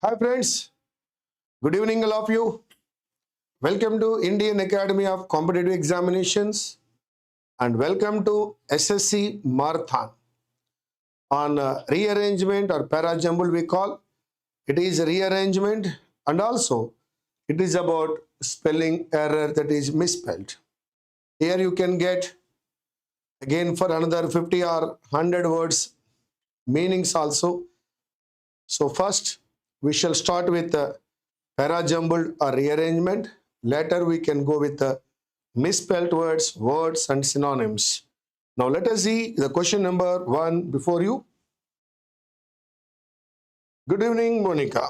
Hi friends, good evening all of you. Welcome to Indian Academy of Competitive Examinations and welcome to SSC Marathon on rearrangement or para-jumble we call. It is rearrangement and also it is about spelling error that is misspelled. Here you can get again for another 50 or 100 words meanings also. So first we shall start with para-jumbled or rearrangement. Later we can go with the misspelled words and synonyms. Now let us see the question number 1 before you. Good evening, Monica.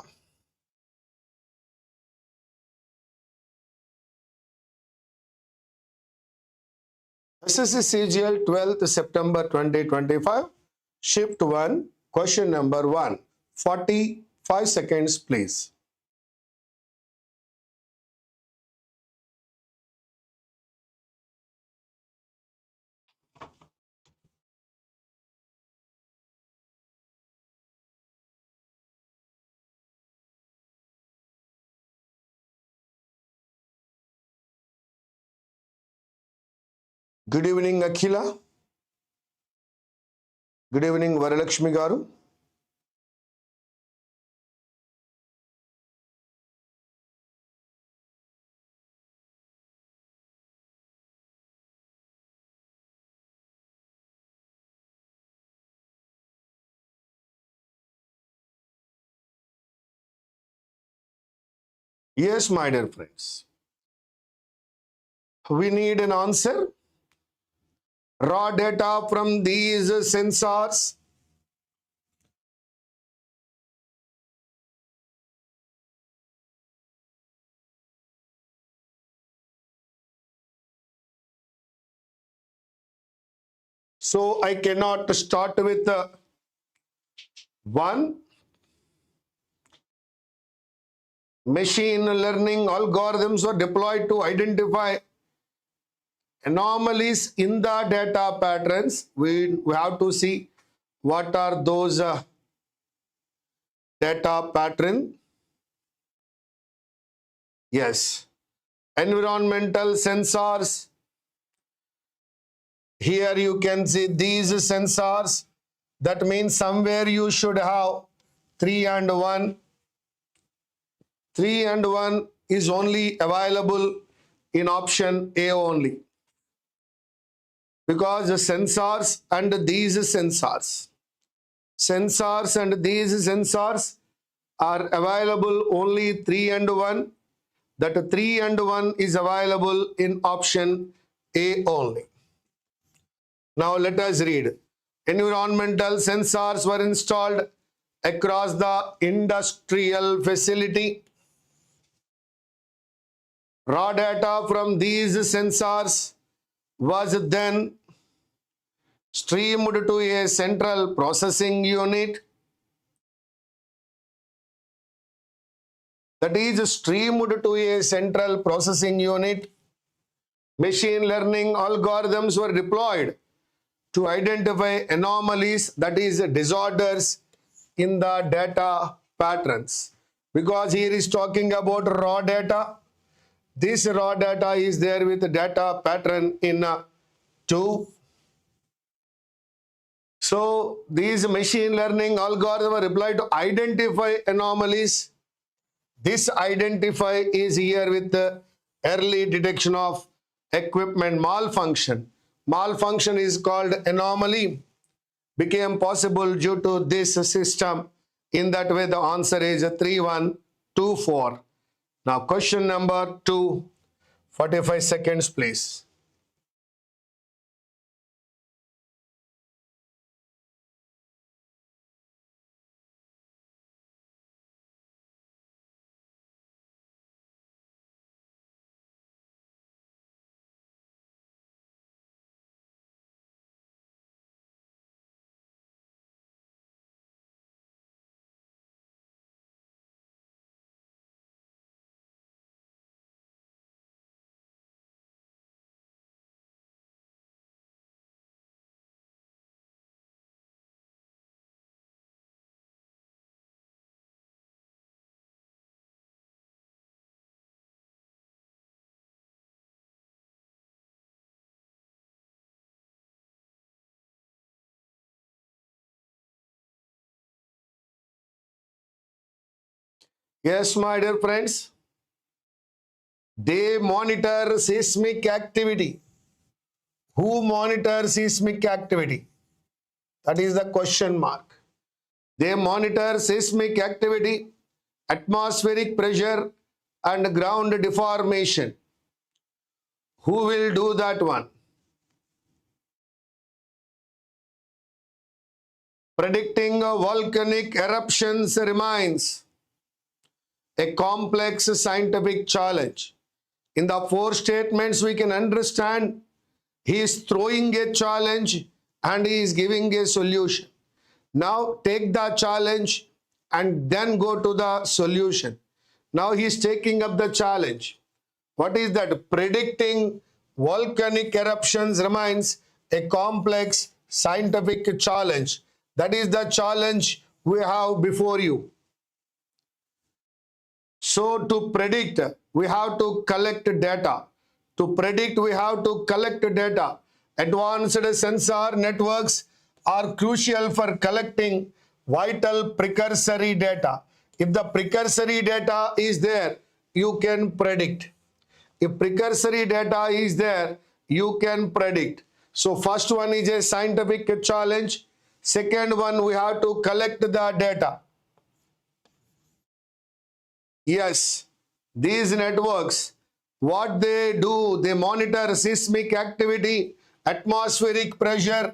SSC-CGL 12th September 2025. Shift 1, question number 1. 45 seconds, please. Good evening, Akhila. Good evening, Varalakshmi Garu. Yes, my dear friends. We need an answer. Raw data from these sensors. So I cannot start with 1. Machine learning algorithms were deployed to identify anomalies in the data patterns. We have to see what are those data pattern. Yes. Environmental sensors. Here you can see these sensors. That means somewhere you should have 3 and 1. 3 and 1 is only available in option A only. Because the sensors and these sensors are available only 3 and 1. That 3 and 1 is available in option A only. Now let us read. Environmental sensors were installed across the industrial facility. Raw data from these sensors was then streamed to a central processing unit. That is streamed to a central processing unit. Machine learning algorithms were deployed to identify anomalies, that is disorders in the data patterns. Because here is talking about raw data. This raw data is there with data pattern in 2. So these machine learning algorithms were applied to identify anomalies. This identify is here with the early detection of equipment malfunction. Malfunction is called anomaly. Became possible due to this system. In that way, the answer is 3124. Now, question number 2, 45 seconds, please. Yes, my dear friends. They monitor seismic activity. Who monitors seismic activity? That is the question mark. They monitor seismic activity, atmospheric pressure, and ground deformation. Who will do that one? Predicting volcanic eruptions remains a complex scientific challenge. In the four statements, we can understand he is throwing a challenge and he is giving a solution. Now take the challenge and then go to the solution. Now he is taking up the challenge. What is that? Predicting volcanic eruptions remains a complex scientific challenge. That is the challenge we have before you. So to predict, we have to collect data. To predict, we have to collect data. Advanced sensor networks are crucial for collecting vital precursory data. If the precursory data is there, you can predict. If precursory data is there, you can predict. So first one is a scientific challenge. Second one, we have to collect the data. Yes, these networks, what they do, they monitor seismic activity, atmospheric pressure,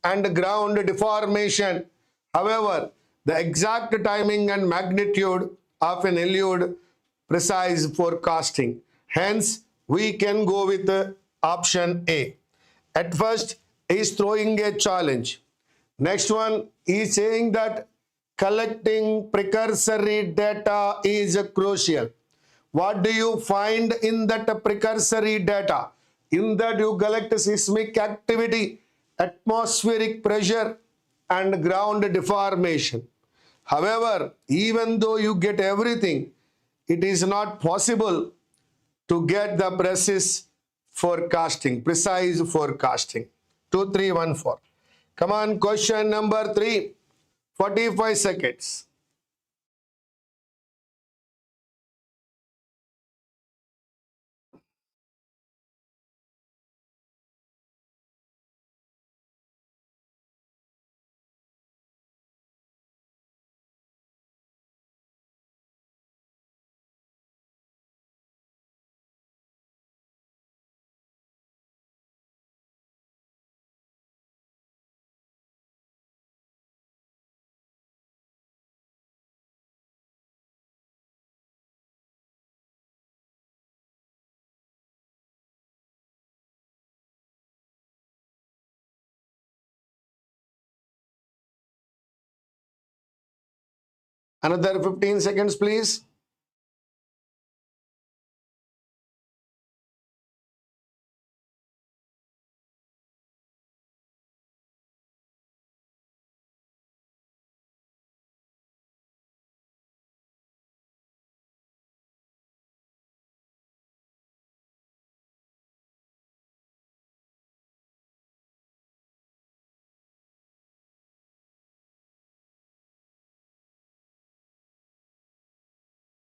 and ground deformation. However, the exact timing and magnitude often elude precise forecasting. Hence, we can go with option A. At first, he is throwing a challenge. Next one is saying that collecting precursory data is crucial. What do you find in that precursory data? In that you collect seismic activity, atmospheric pressure, and ground deformation. However, even though you get everything, it is not possible to get the precise forecasting. 2314. Come on, question number 3. 45 seconds. Another 15 seconds, please.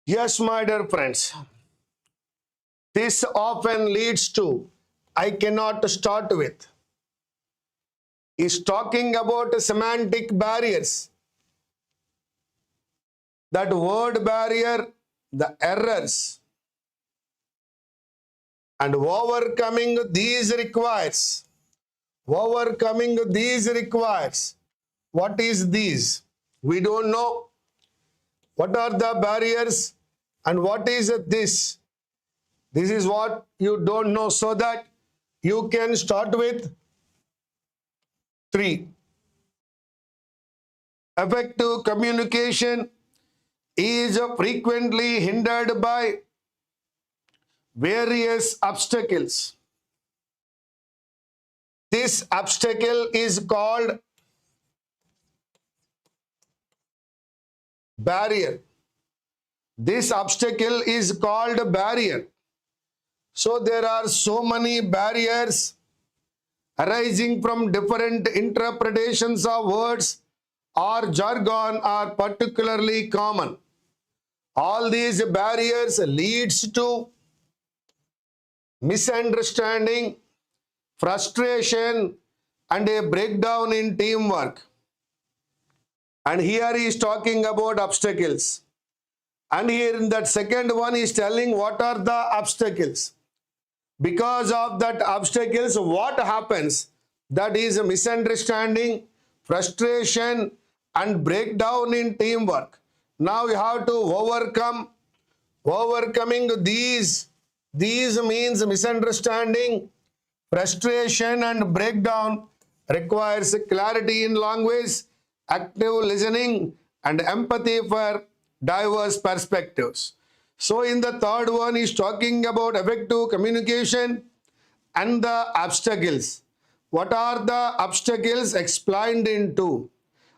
Yes, my dear friends. This often leads to I cannot start with. Is talking about semantic barriers. That word barrier, the errors, and overcoming these requires. Overcoming these requires. What is these? We don't know. What are the barriers and what is this? This is what you don't know, so that you can start with 3. Effective communication is frequently hindered by various obstacles. This obstacle is called barrier. This obstacle is called barrier. So there are so many barriers arising from different interpretations of words or jargon are particularly common. All these barriers leads to misunderstanding, frustration, and a breakdown in teamwork. And here he is talking about obstacles. And here in that second one, he is telling what are the obstacles. Because of that obstacles, what happens? That is a misunderstanding, frustration, and breakdown in teamwork. Now you have to overcoming these means misunderstanding, frustration, and breakdown requires clarity in language, active listening, and empathy for diverse perspectives. So in the third one, is talking about effective communication and the obstacles. What are the obstacles explained in 2?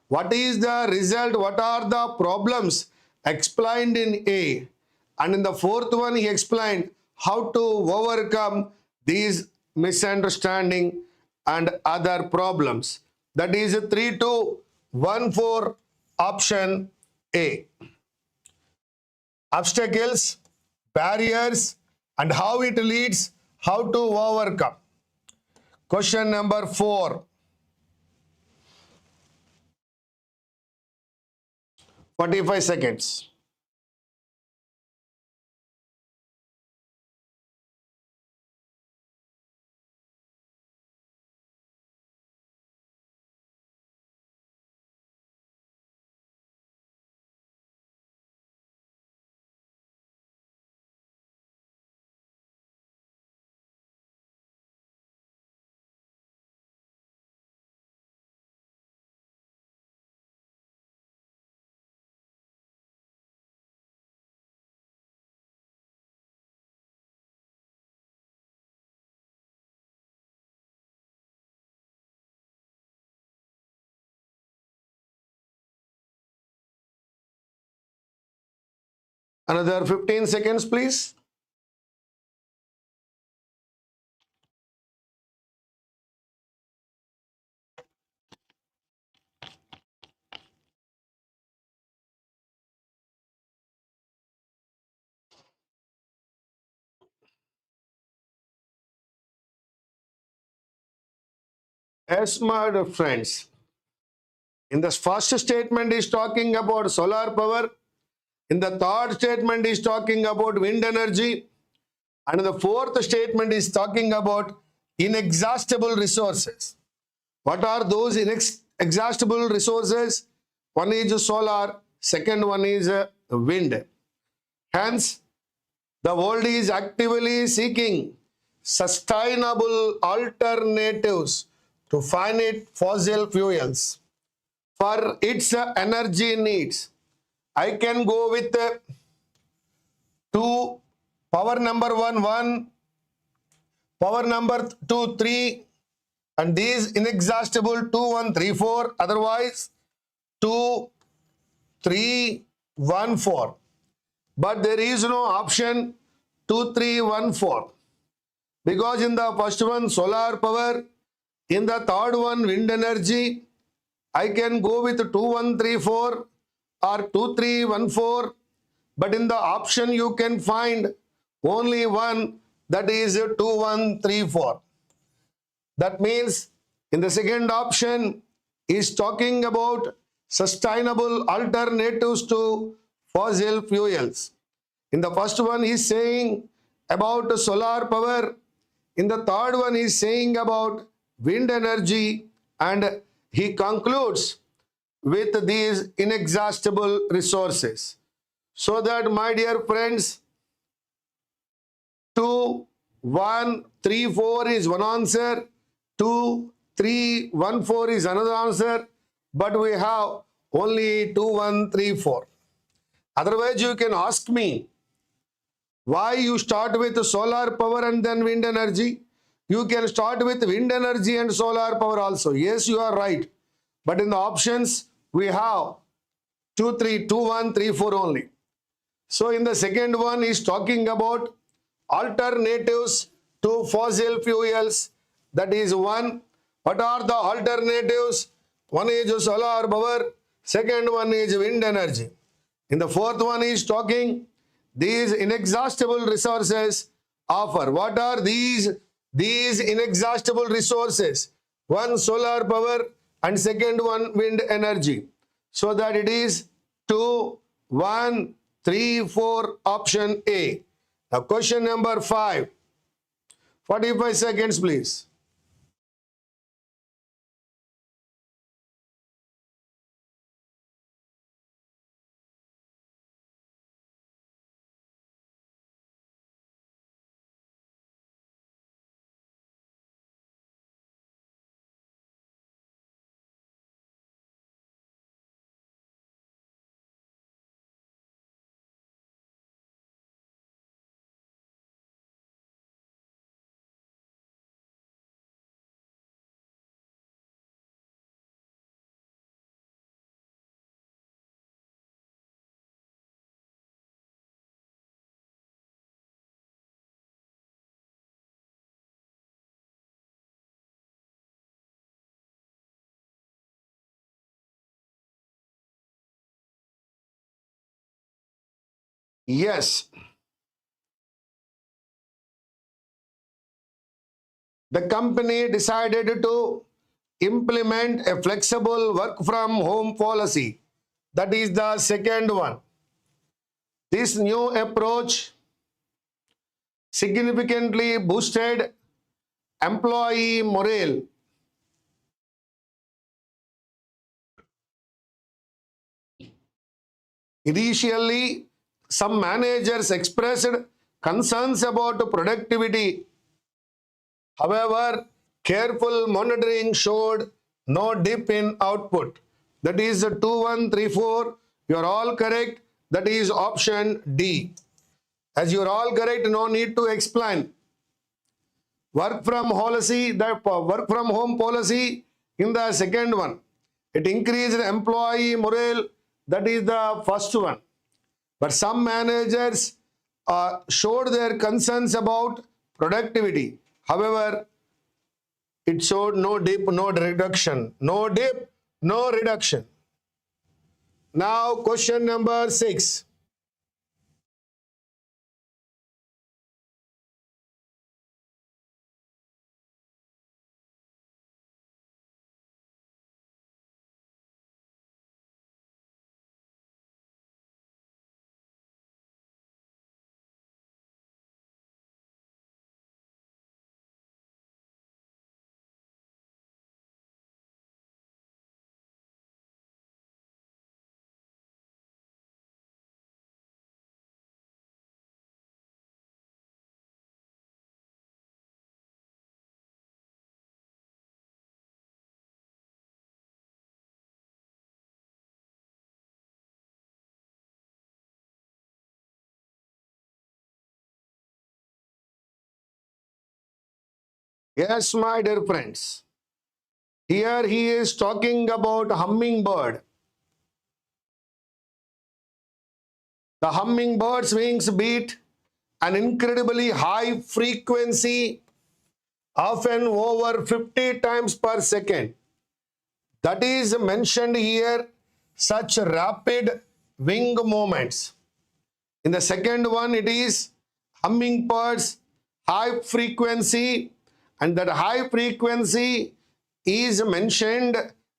What is the result? What are the problems explained in A? And in the fourth one, he explained how to overcome these misunderstanding and other problems. That is 3-2-1-4 option A. Obstacles, barriers, and how it leads, how to overcome. Question number 4. 45 seconds. Another 15 seconds, please. Yes, my dear friends. In the first statement is talking about solar power. In the third statement is talking about wind energy. And the fourth statement is talking about inexhaustible resources. What are those inexhaustible resources? One is solar, second one is wind. Hence, the world is actively seeking sustainable alternatives to finite fossil fuels for its energy needs. I can go with 2, power number 1, power number 2, 3, and these inexhaustible 2, 1, 3, 4, otherwise 2, 3, 1, 4. But there is no option 2, 3, 1, 4. Because in the first one, solar power, in the third one, wind energy, I can go with 2, 1, 3, 4 or 2, 3, 1, 4. But in the option, you can find only one, that is 2, 1, 3, 4. That means in the second option is talking about sustainable alternatives to fossil fuels. In the first one, he is saying about solar power. In the third one, he is saying about wind energy. And he concludes with these inexhaustible resources. So that, my dear friends, 2, 1, 3, 4 is one answer. 2, 3, 1, 4 is another answer. But we have only 2, 1, 3, 4. Otherwise, you can ask me, why you start with solar power and then wind energy? You can start with wind energy and solar power also. Yes, you are right. But in the options, we have 2, 3, 2, 1, 3, 4 only. So in the second one is talking about alternatives to fossil fuels. That is 1. What are the alternatives? One is solar power. Second one is wind energy. In the fourth one is talking these inexhaustible resources offer. What are these inexhaustible resources? One, solar power, and second one, wind energy. So that it is 2, 1, 3, 4, option A. Now question number 5. 45 seconds, please. Yes, the company decided to implement a flexible work from home policy. That is the second one. This new approach significantly boosted employee morale. Initially, some managers expressed concerns about productivity. However, careful monitoring showed no dip in output. That is 2134. You are all correct. That is option D. As you are all correct, no need to explain. Work from home policy in the second one. It increased employee morale. That is the first one. But some managers showed their concerns about productivity. However, it showed no dip, no reduction. No dip, no reduction. Now, question number 6. Yes, my dear friends. Here he is talking about hummingbird. The hummingbird's wings beat an incredibly high frequency, often over 50 times per second. That is mentioned here, such rapid wing movements. In the second one, it is hummingbird's high frequency, and that high frequency is mentioned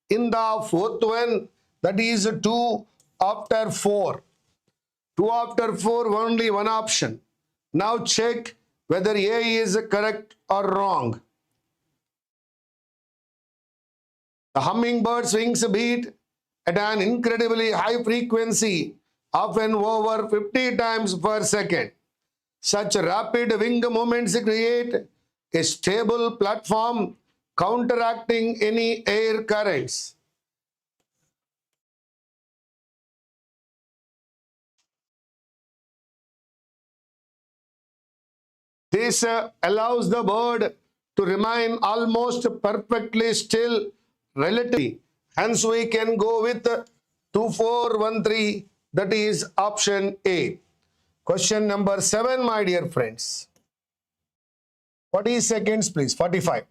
in the fourth one, that is 2 after 4. 2 after 4, only one option. Now check whether A is correct or wrong. The hummingbird's wings beat at an incredibly high frequency, often over 50 times per second. Such rapid wing movements create a stable platform counteracting any air currents. This allows the bird to remain almost perfectly still relatively. Hence, we can go with 2413. That is option A. Question number 7, my dear friends. 40 seconds, please. 45.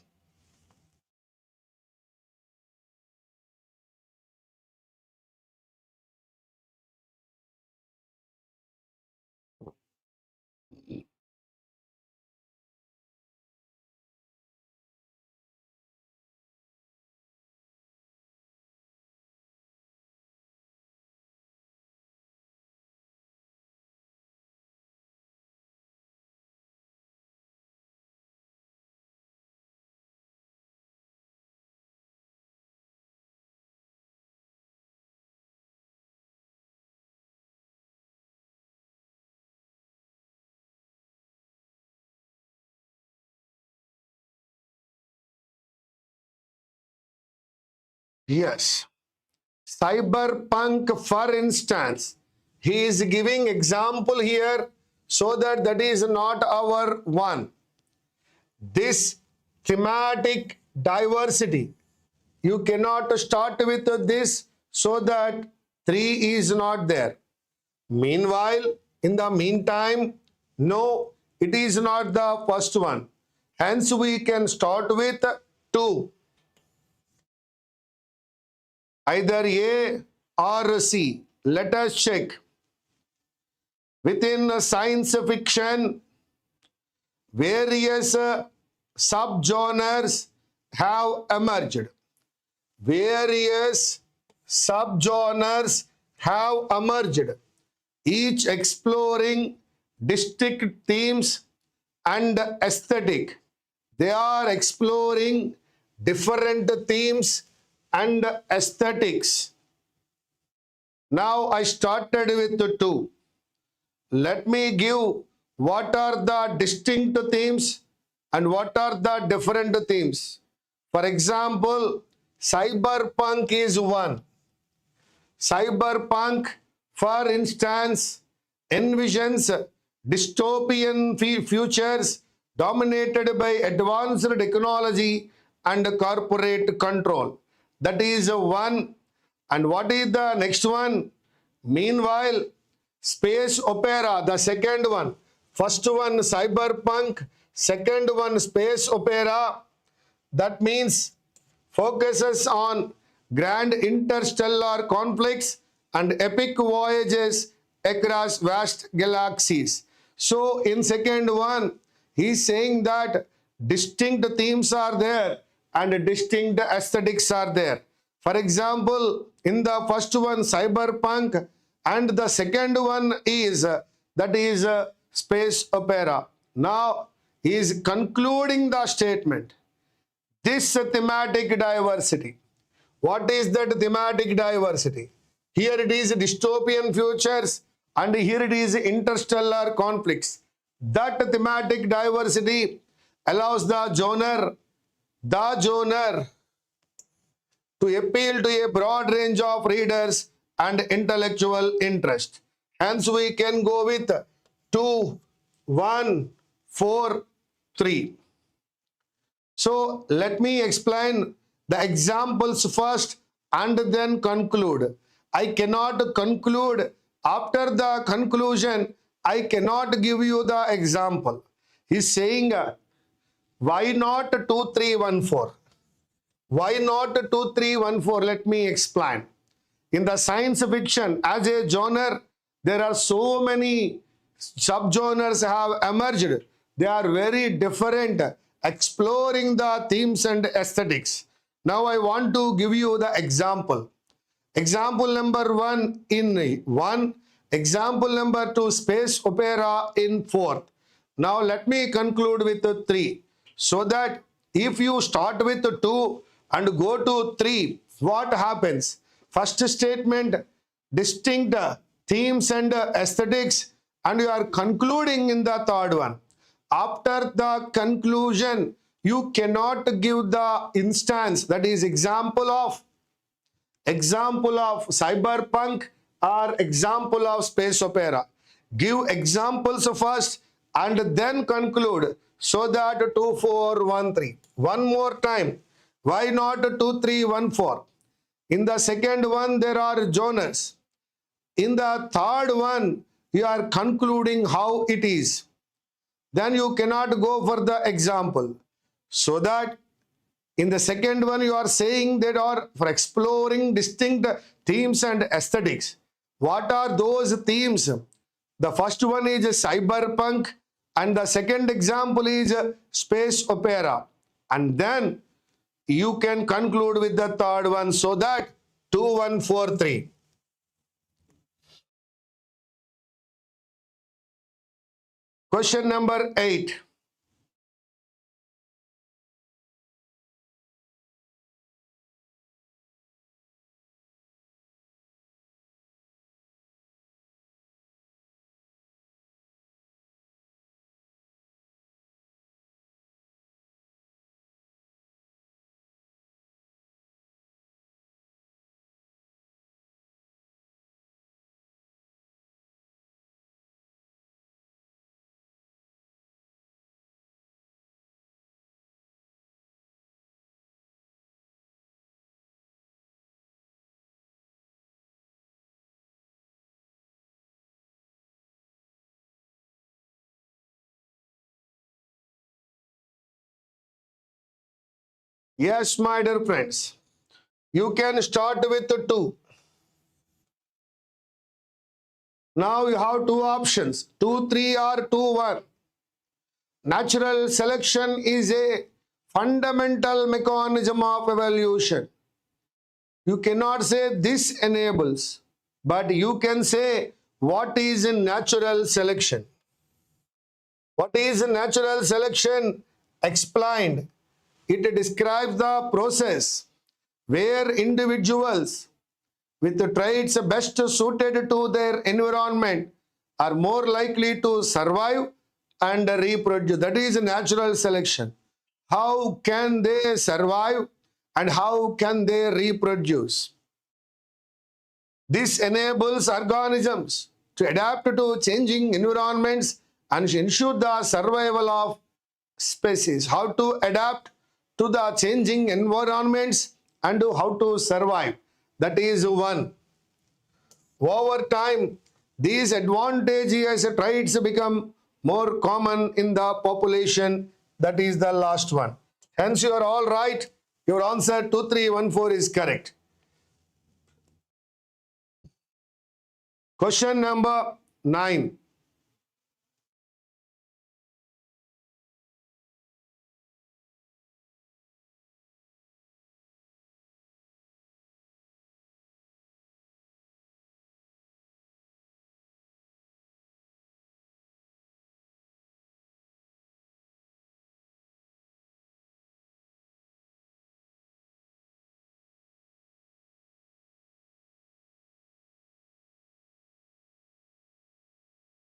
Yes. Cyberpunk, for instance, he is giving example here so that that is not our one. This thematic diversity, you cannot start with this so that 3 is not there. Meanwhile, in the meantime, no, it is not the first one. Hence, we can start with 2. Either A or C. Let us check. Within science fiction, various subgenres have emerged. Various subgenres have emerged, each exploring distinct themes and aesthetic. They are exploring different themes and aesthetics. Now I started with the 2. Let me give what are the distinct themes and what are the different themes. For example, cyberpunk is one. Cyberpunk, for instance, envisions dystopian futures dominated by advanced technology and corporate control. That is one. And what is the next one? Meanwhile, space opera, the second one. First one, cyberpunk. Second one, space opera. That means focuses on grand interstellar conflicts and epic voyages across vast galaxies. So in second one, he is saying that distinct themes are there and distinct aesthetics are there. For example, in the first one, cyberpunk, and the second one is, that is space opera. Now, he is concluding the statement. This thematic diversity. What is that thematic diversity? Here it is dystopian futures and here it is interstellar conflicts. That thematic diversity allows the genre to appeal to a broad range of readers and intellectual interest. Hence, we can go with 2, 1, 4, 3. So, let me explain the examples first and then conclude. I cannot conclude. After the conclusion, I cannot give you the example. He's saying, why not 2, 3, 1, 4? Why not 2, 3, 1, 4? Let me explain. In the science fiction, as a genre, there are so many subgenres have emerged. They are very different, exploring the themes and aesthetics. Now I want to give you the example. Example number 1 in 1. Example number 2, space opera in 4th. Now let me conclude with 3. So that if you start with 2 and go to 3, what happens? First statement, distinct themes and aesthetics, and you are concluding in the third one. After the conclusion, you cannot give the instance, that is example of cyberpunk or example of space opera. Give examples first and then conclude, so that 2, 4, 1, 3. One more time. Why not 2, 3, 1, 4? In the second one, there are genres. In the third one, you are concluding how it is. Then you cannot go for the example. So that in the second one, you are saying that are for exploring distinct themes and aesthetics. What are those themes? The first one is cyberpunk and the second example is space opera. And then you can conclude with the third one, so that 2, 1, 4, 3. Question number 8. Yes, my dear friends. You can start with 2. Now you have 2 options, 2, 3 or 2, 1. Natural selection is a fundamental mechanism of evolution. You cannot say this enables, but you can say what is natural selection. What is natural selection? Explained. It describes the process where individuals with the traits best suited to their environment are more likely to survive and reproduce. That is natural selection. How can they survive and how can they reproduce? This enables organisms to adapt to changing environments and ensure the survival of species. How to adapt to the changing environments and how to survive. That is 1. Over time, these advantages traits become more common in the population. That is the last one. Hence, you are all right. Your answer 2314 is correct. Question number 9.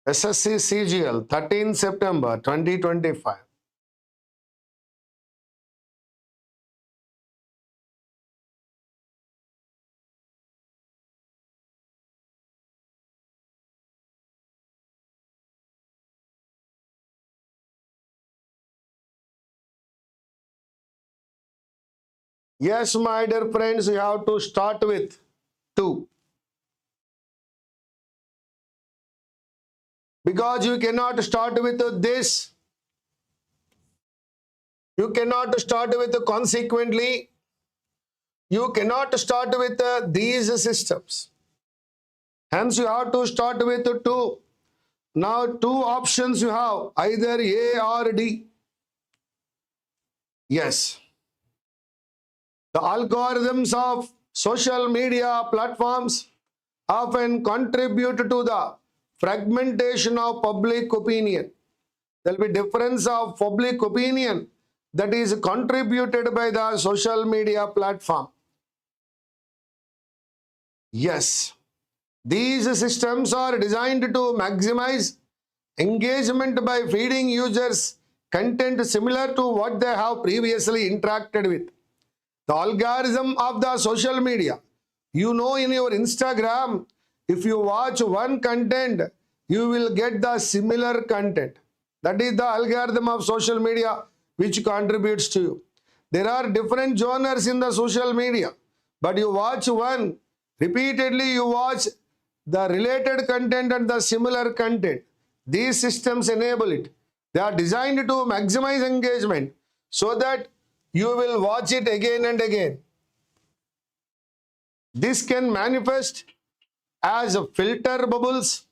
SSC CGL 13 September 2025. Yes, my dear friends, you have to start with 2. Because you cannot start with this. You cannot start with consequently. You cannot start with these systems. Hence, you have to start with 2. Now, 2 options you have, either A or D. Yes. The algorithms of social media platforms often contribute to the fragmentation of public opinion. There will be difference of public opinion that is contributed by the social media platform. Yes. These systems are designed to maximize engagement by feeding users content similar to what they have previously interacted with. The algorithm of the social media. You know, in your Instagram, if you watch one content, you will get the similar content. That is the algorithm of social media which contributes to you. There are different genres in the social media, but you watch one, repeatedly you watch the related content and the similar content. These systems enable it. They are designed to maximize engagement so that you will watch it again and again. This can manifest as filter bubbles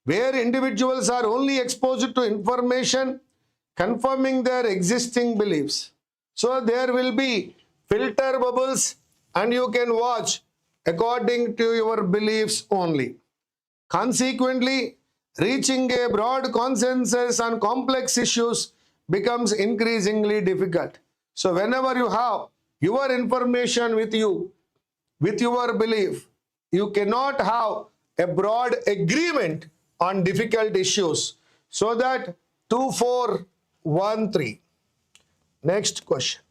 where individuals are only exposed to information confirming their existing beliefs. So there will be filter bubbles and you can watch according to your beliefs only. Consequently, reaching a broad consensus on complex issues becomes increasingly difficult. So whenever you have your information with you, with your belief, you cannot have a broad agreement on difficult issues. So that 2413. Next question.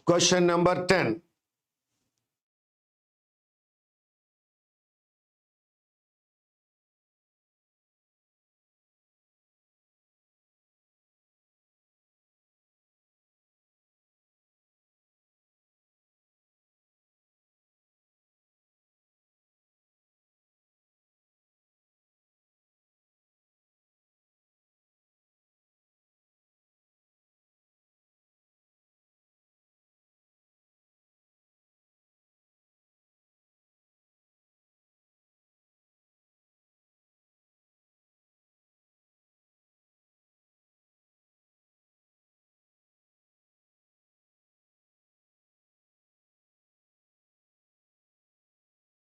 Question number 10.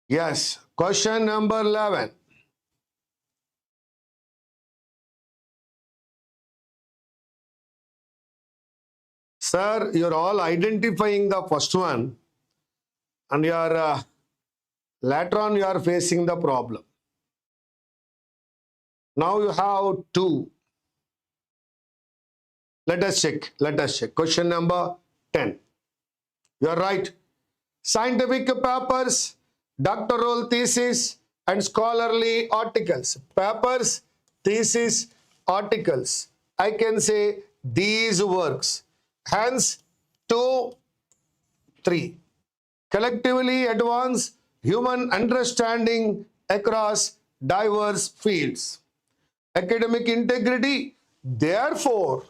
Yes. Question number 11. Sir, you're all identifying the first one, and later on you are facing the problem. Now you have two. Let us check. Question number 10. You are right. Scientific papers, doctoral thesis, and scholarly articles. Papers, thesis, articles. I can say these works. Hence, 2, 3. Collectively advance human understanding across diverse fields. Academic integrity, therefore,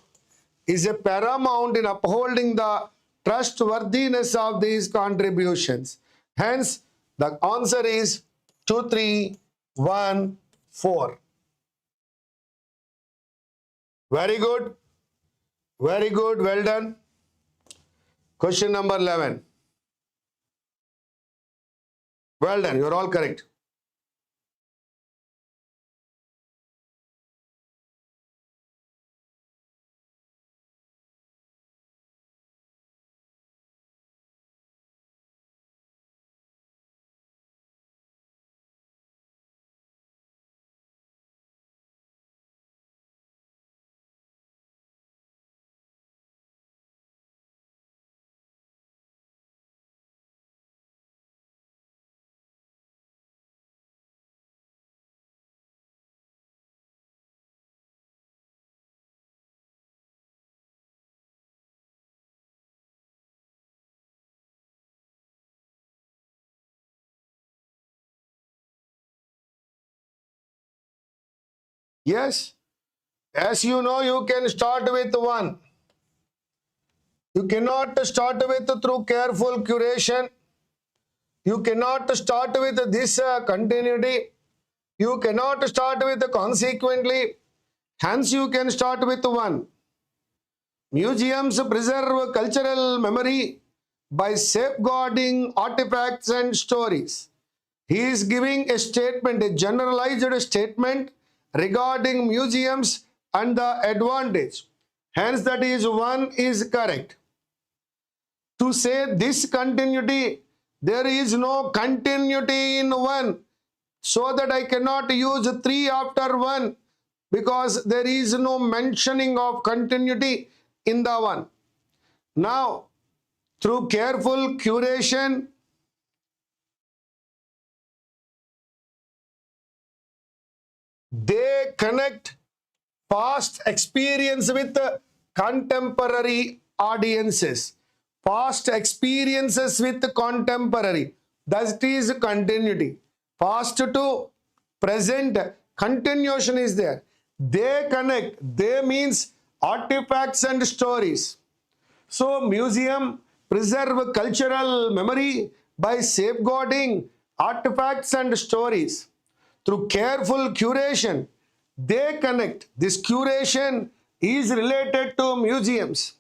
is a paramount in upholding the trustworthiness of these contributions. Hence, the answer is 2, 3, 1, 4. Very good. Very good. Well done. Question number 11. Well done. You're all correct. Yes. As you know, you can start with 1. You cannot start with through careful curation. You cannot start with this continuity. You cannot start with consequently. Hence, you can start with 1. Museums preserve cultural memory by safeguarding artifacts and stories. He is giving a statement, a generalized statement regarding museums and the advantage. Hence, that is 1 is correct. To say this continuity, there is no continuity in 1, so that I cannot use 3 after 1, because there is no mentioning of continuity in the 1. Now, through careful curation, they connect past experience with contemporary audiences. Past experiences with contemporary. That is continuity. Past to present, continuation is there. They connect. They means artifacts and stories. So, museum preserve cultural memory by safeguarding artifacts and stories. Through careful curation, they connect. This curation is related to museums.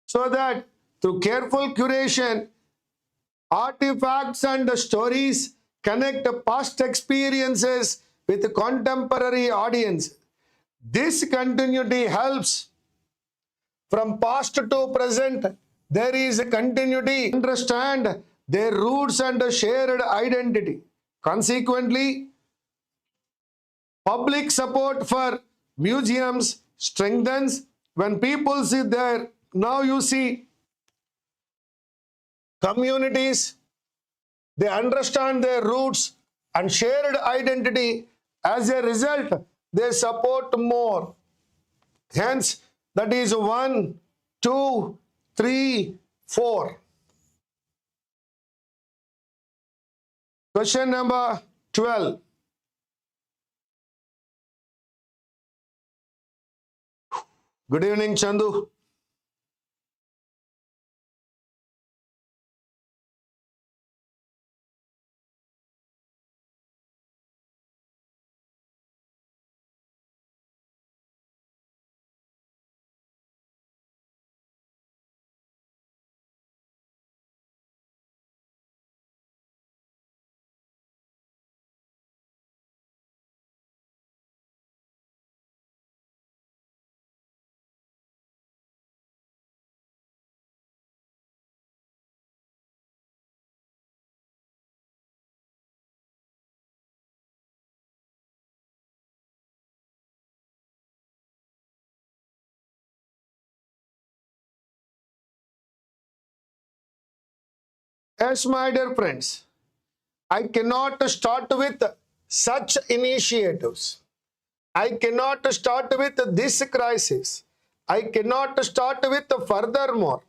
So that through careful curation, artifacts and stories connect past experiences with contemporary audience. This continuity helps from past to present. There is a continuity. Understand their roots and shared identity. Consequently, public support for museums strengthens when people see there. Now you see communities, they understand their roots and shared identity. As a result, they support more. Hence, that is 1, 2, 3, 4. Question number 12. Good evening, Chandu. Yes, my dear friends, I cannot start with such initiatives. I cannot start with this crisis. I cannot start with furthermore.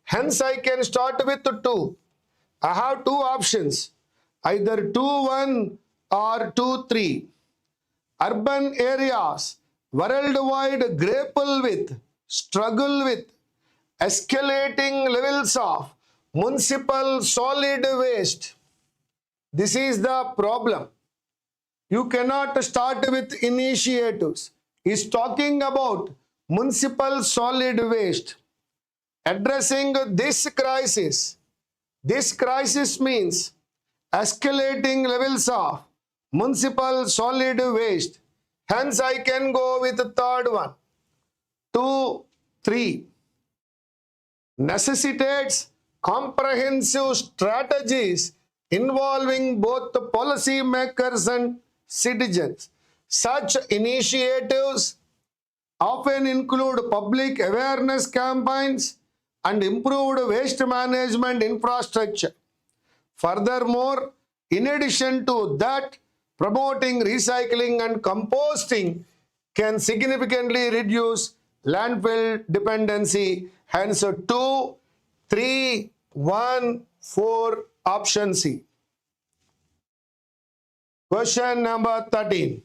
Hence, I can start with 2. I have 2 options, either 2-1 or 2-3. Urban areas worldwide struggle with escalating levels of municipal solid waste. This is the problem. You cannot start with initiatives. He's talking about municipal solid waste. Addressing this crisis. This crisis means escalating levels of municipal solid waste. Hence, I can go with the 3rd one. 2-3. Necessitates comprehensive strategies involving both the policymakers and citizens. Such initiatives often include public awareness campaigns and improved waste management infrastructure. Furthermore, in addition to that, promoting recycling and composting can significantly reduce landfill dependency. Hence, 2-3-1-4 option C. Question number 13.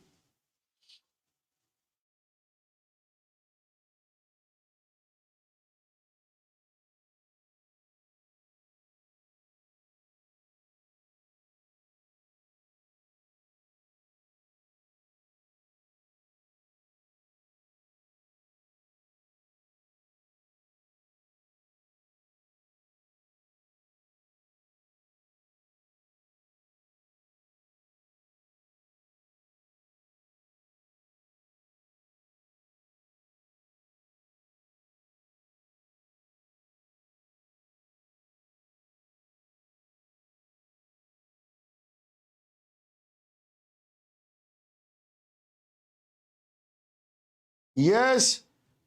Yes,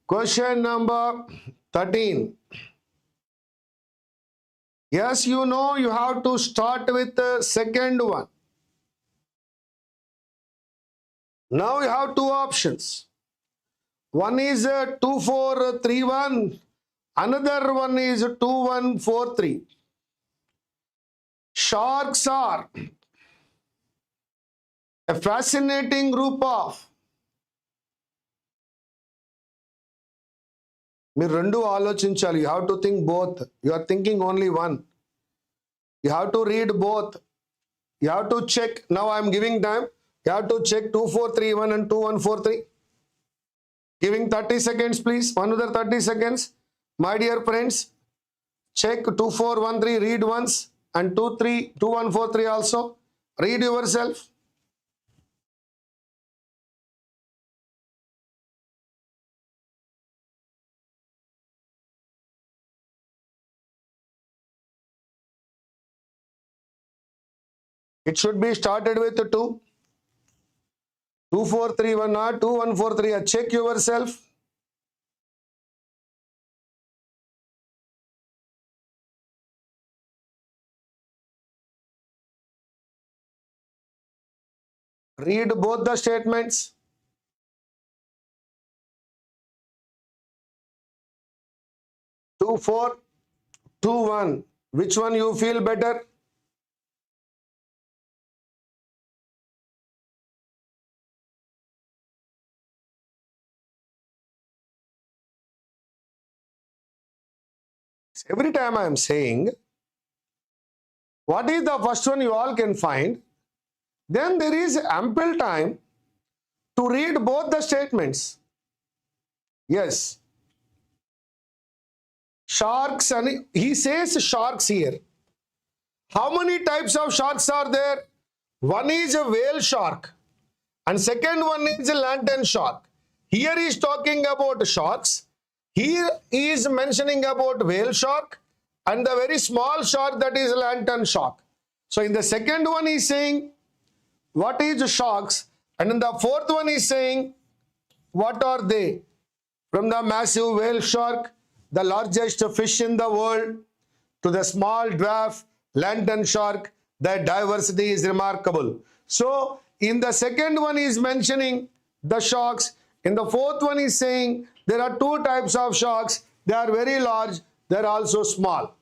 question number 13. Yes, you know you have to start with the second one. Now you have 2 options. One is 2-4-3-1. Another one is 2-1-4-3. Sharks are a fascinating group of. మీరు రెండు ఆలోచించాలి. You have to think both. You are thinking only one. You have to read both. You have to check. Now I am giving time. You have to check 2-4-3-1 and 2-1-4-3. Giving 30 seconds, please. Another 30 seconds. My dear friends, check 2-4-1-3. Read once. And 2-1-4-3 also. Read yourself. It should be started with 2. 2-4-3-1 or 2-1-4-3. Check yourself. Read both the statements. 2-4-2-1. Which one you feel better? Every time I am saying, what is the first one you all can find? Then there is ample time to read both the statements. Yes. Sharks, and he says sharks here. How many types of sharks are there? One is a whale shark and second one is a lantern shark. Here he is talking about sharks. Here he is mentioning about whale shark and the very small shark that is lantern shark. So in the second one he is saying what is sharks, and in the fourth one he is saying what are they? From the massive whale shark, the largest fish in the world, to the small dwarf lantern shark, their diversity is remarkable. So in the second one is mentioning the sharks. In the fourth one is saying there are two types of sharks. They are very large, they are also small.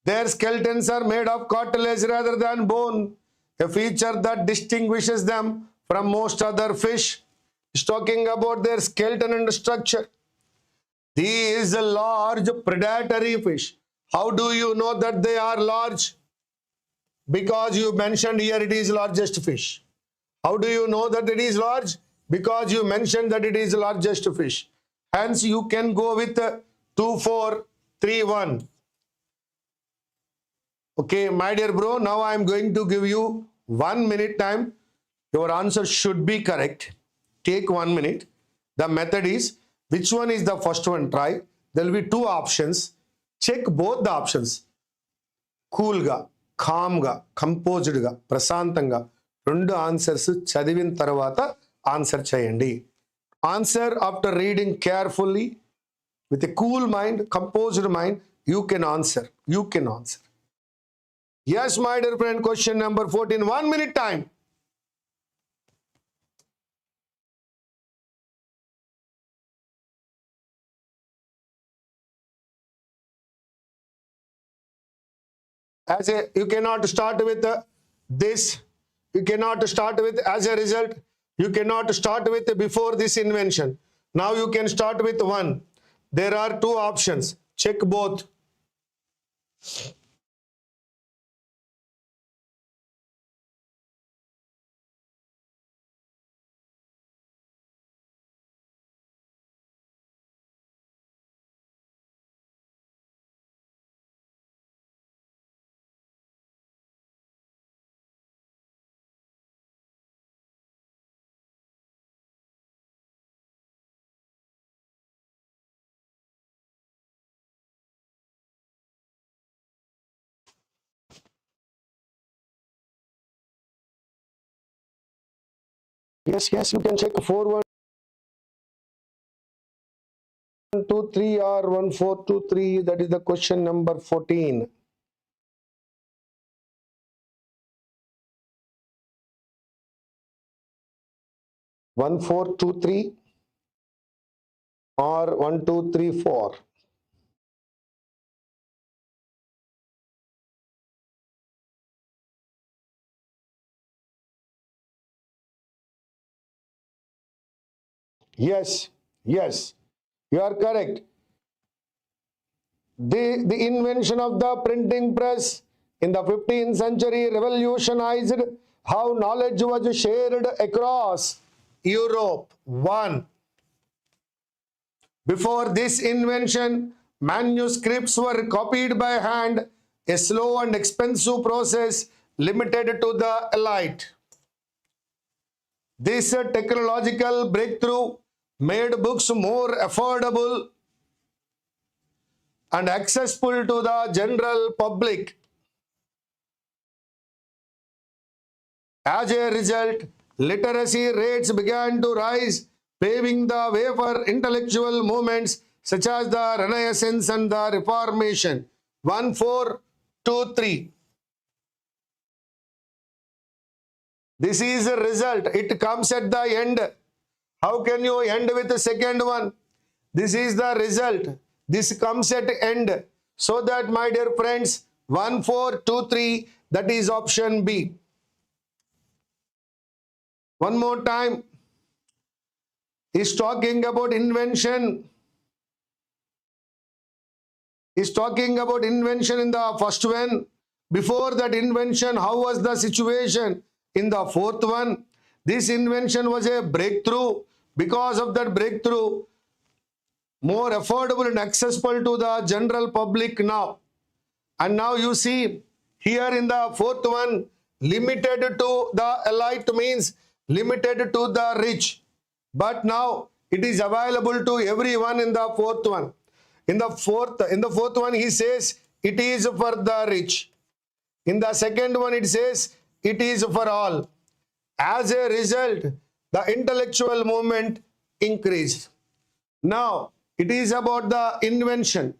Their skeletons are made of cartilage rather than bone, a feature that distinguishes them from most other fish. It's talking about their skeleton and structure. These are large predatory fish. How do you know that they are large? Because you mentioned here it is largest fish. How do you know that it is large? Because you mentioned that it is largest fish. Hence you can go with 2, 4, 3, 1. Okay, my dear bro, now I am going to give you 1 minute time. Your answer should be correct. Take 1 minute. The method is, which one is the first one? Try. There will be two options. Check both the options. Cool ga, calm ga, composed ga, prasantanga. Rendu answers chadivin tarvata answer chayandi. Answer after reading carefully with a cool mind, composed mind. You can answer. You can answer. Yes, my dear friend, question number 14. 1 minute time. You cannot start with this. You cannot start with as a result. You cannot start with before this invention. Now you can start with one. There are two options. Check both. Yes, you can check 4, 1, 2, 3 or 1, 4, 2, 3. That is the question number 14. One, 4, 2, 3 or 1, 2, 3, 4. Yes, you are correct. The invention of the printing press in the 15th century revolutionized how knowledge was shared across Europe. 1. Before this invention, manuscripts were copied by hand, a slow and expensive process limited to the elite. This technological breakthrough made books more affordable and accessible to the general public. As a result, literacy rates began to rise, paving the way for intellectual movements such as the Renaissance and the Reformation. 1, 4, 2, 3. This is a result. It comes at the end. How can you end with the second one? This is the result. This comes at end. So that, my dear friends, 1, 4, 2, 3, that is option B. One more time. Is talking about invention. Is talking about invention in the first one. Before that invention, how was the situation in the fourth one? This invention was a breakthrough. Because of that breakthrough, more affordable and accessible to the general public now. And now you see here in the fourth one, limited to the elite means limited to the rich. But now it is available to everyone in the fourth one. In the fourth one, he says it is for the rich. In the second one, it says it is for all. As a result, the intellectual movement increased. Now, it is about the invention.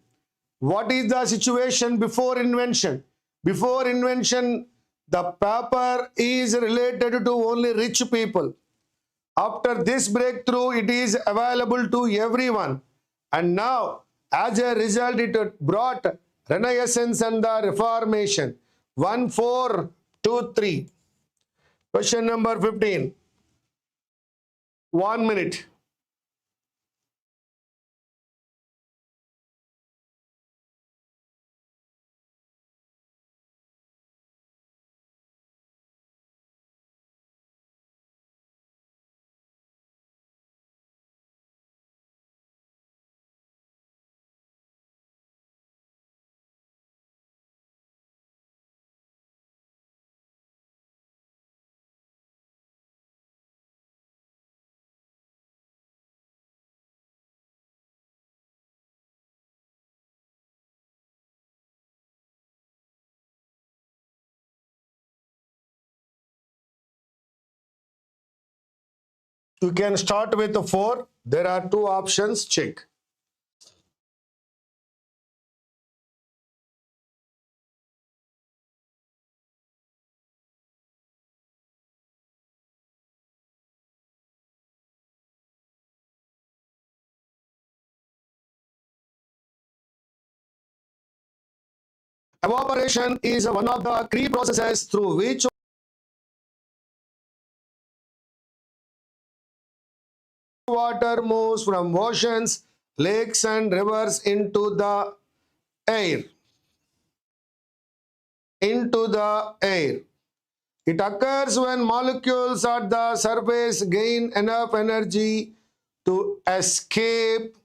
What is the situation before invention? Before invention, the paper is related to only rich people. After this breakthrough, it is available to everyone. And now, as a result, it brought Renaissance and the Reformation. 1, 4, 2, 3. Question number 15. 1 minute. You can start with 4. There are 2 options. Check. Evaporation is one of the key processes through which water moves from oceans, lakes and rivers into the air. It occurs when molecules at the surface gain enough energy to escape,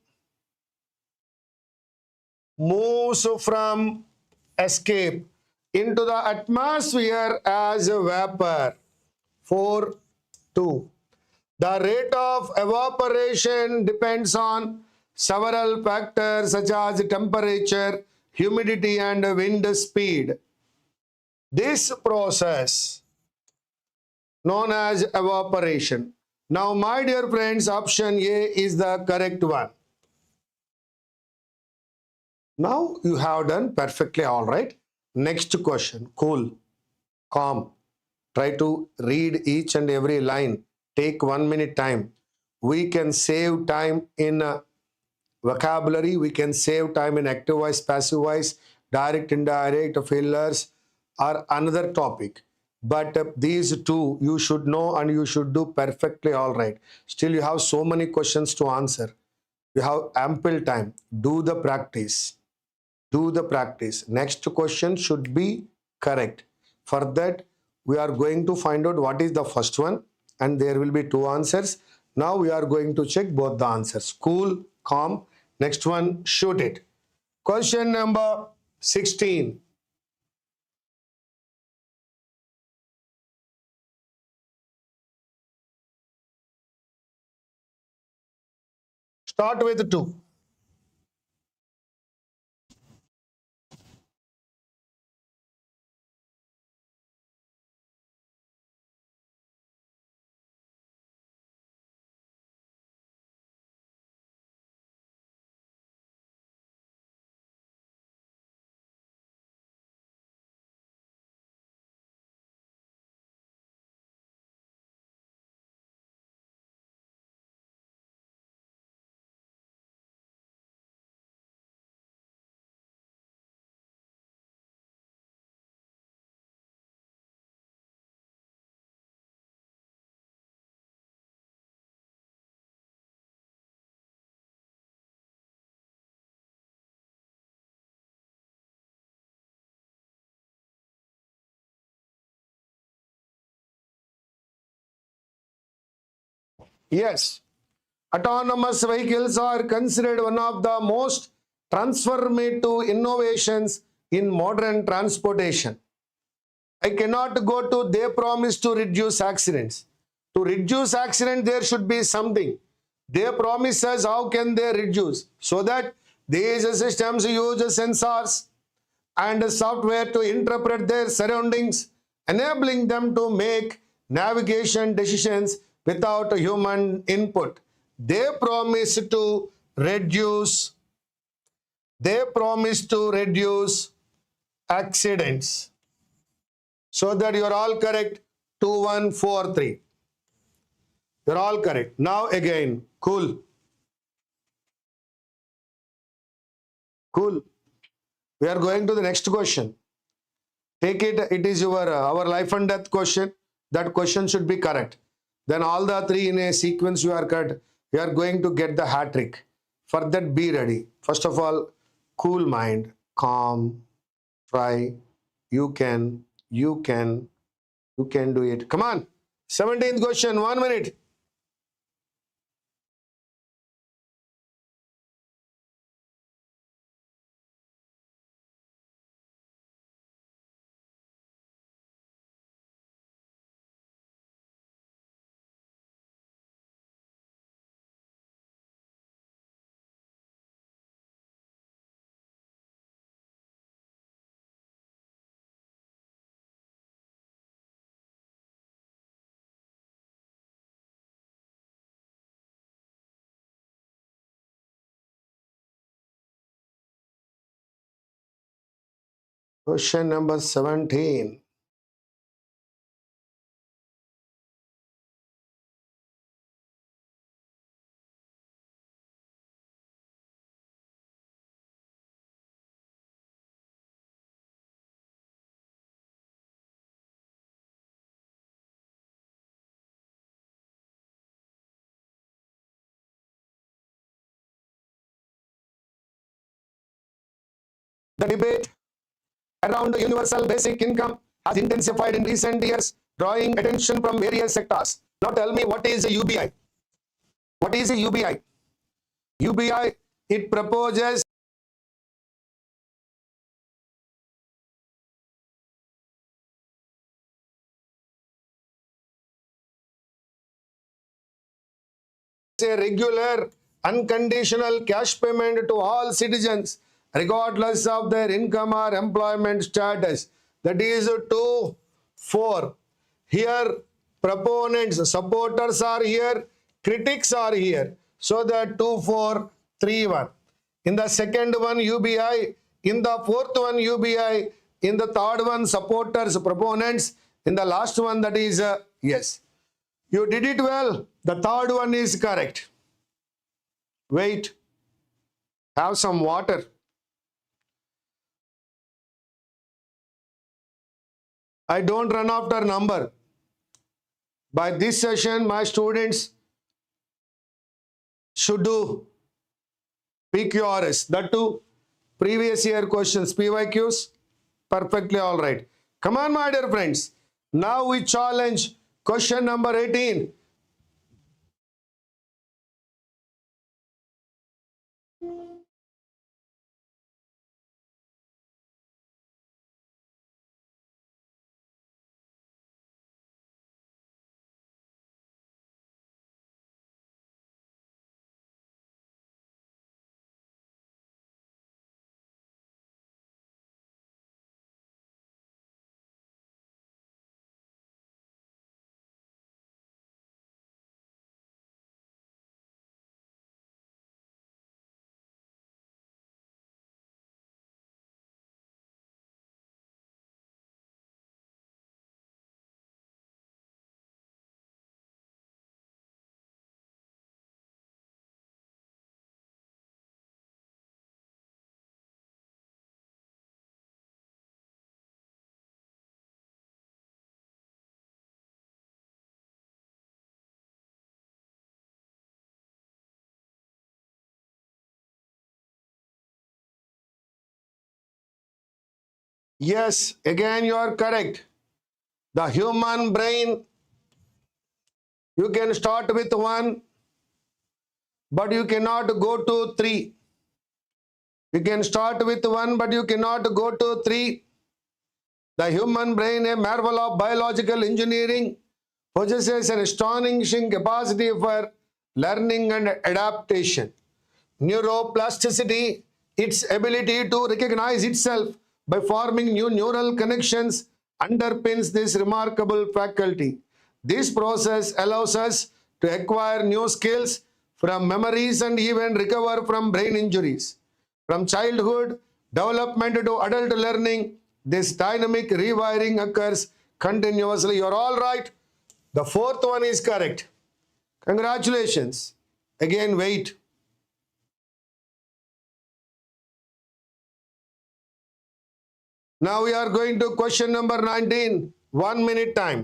into the atmosphere as a vapor. 4, 2. The rate of evaporation depends on several factors such as temperature, humidity, and wind speed. This process known as evaporation. Now, my dear friends, option A is the correct one. Now you have done perfectly all right. Next question. Cool, calm. Try to read each and every line. Take 1 minute time. We can save time in vocabulary. We can save time in active voice, passive voice, direct, indirect, fillers, or another topic. But these 2 you should know and you should do perfectly all right. Still you have so many questions to answer. You have ample time. Do the practice. Do the practice. Next question should be correct. For that, we are going to find out what is the first one, and there will be 2 answers. Now we are going to check both the answers. Cool, calm. Next one, shoot it. Question number 16. Start with 2. Yes, autonomous vehicles are considered one of the most transformative innovations in modern transportation. I cannot go to they promise to reduce accidents. To reduce accident, there should be something. They promise us how can they reduce? So that these systems use sensors and software to interpret their surroundings, enabling them to make navigation decisions without human input. They promise to reduce accidents. So that you are all correct. 2143. You're all correct. Now again, cool. Cool. We are going to the next question. Take it. It is your our life and death question. That question should be correct. Then all the three in a sequence you are correct. You are going to get the hat trick. For that, be ready. First of all, cool mind, calm, try. You can do it. Come on. 17th question. 1 minute. Question number 17. The debate around universal basic income has intensified in recent years, drawing attention from various sectors. Now tell me, what is a UBI? What is a UBI? UBI, it proposes a regular, unconditional cash payment to all citizens, regardless of their income or employment status. That is 2, 4. Here, proponents, supporters are here, critics are here. So that 2, 4, 3, 1. In the second one, UBI. In the fourth one, UBI. In the third one, supporters, proponents. In the last one, that is yes. You did it well. The third one is correct. Wait. Have some water. I don't run after number. By this session, my students should do PQRS. That too, previous year questions, PYQs. Perfectly all right. Come on, my dear friends. Now we challenge question number 18. Yes, again you are correct. The human brain, you can start with 1, but you cannot go to 3. You can start with 1, but you cannot go to 3. The human brain, a marvel of biological engineering, possesses an astonishing capacity for learning and adaptation. Neuroplasticity, its ability to recognize itself by forming new neural connections, underpins this remarkable faculty. This process allows us to acquire new skills from memories and even recover from brain injuries. From childhood development to adult learning, this dynamic rewiring occurs continuously. You're all right. The fourth one is correct. Congratulations. Again, wait. Now we are going to question number 19. 1 minute time.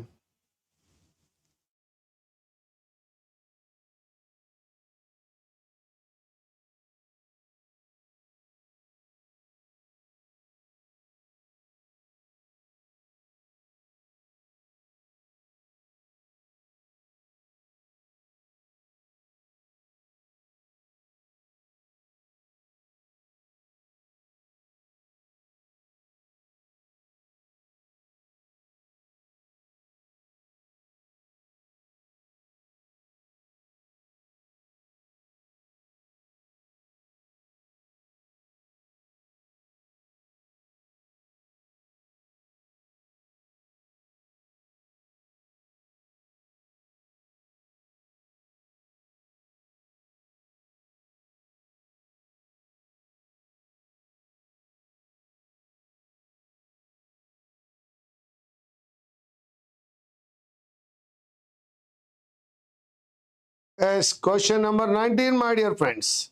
Yes, question number 19, my dear friends.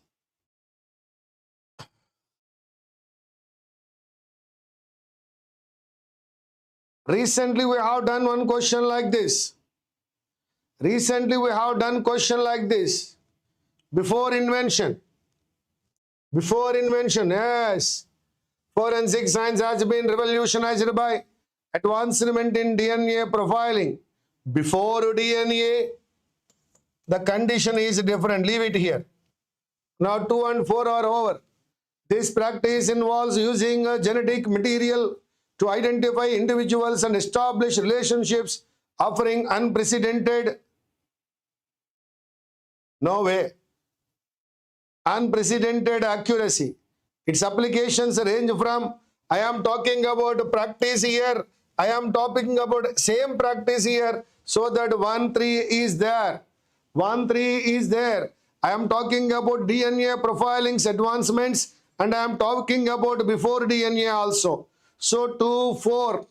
Recently, we have done one question like this. Recently, we have done question like this. Before invention. Before invention, yes. Forensic science has been revolutionized by advancement in DNA profiling. Before DNA, the condition is different. Leave it here. Now 2 and 4 are over. This practice involves using a genetic material to identify individuals and establish relationships, offering unprecedented, no way, unprecedented accuracy. Its applications range from, I am talking about practice here, I am talking about same practice here, so that 1-3 is there. 1-3 is there. I am talking about DNA profiling's advancements, and I am talking about before DNA also. So 2-4.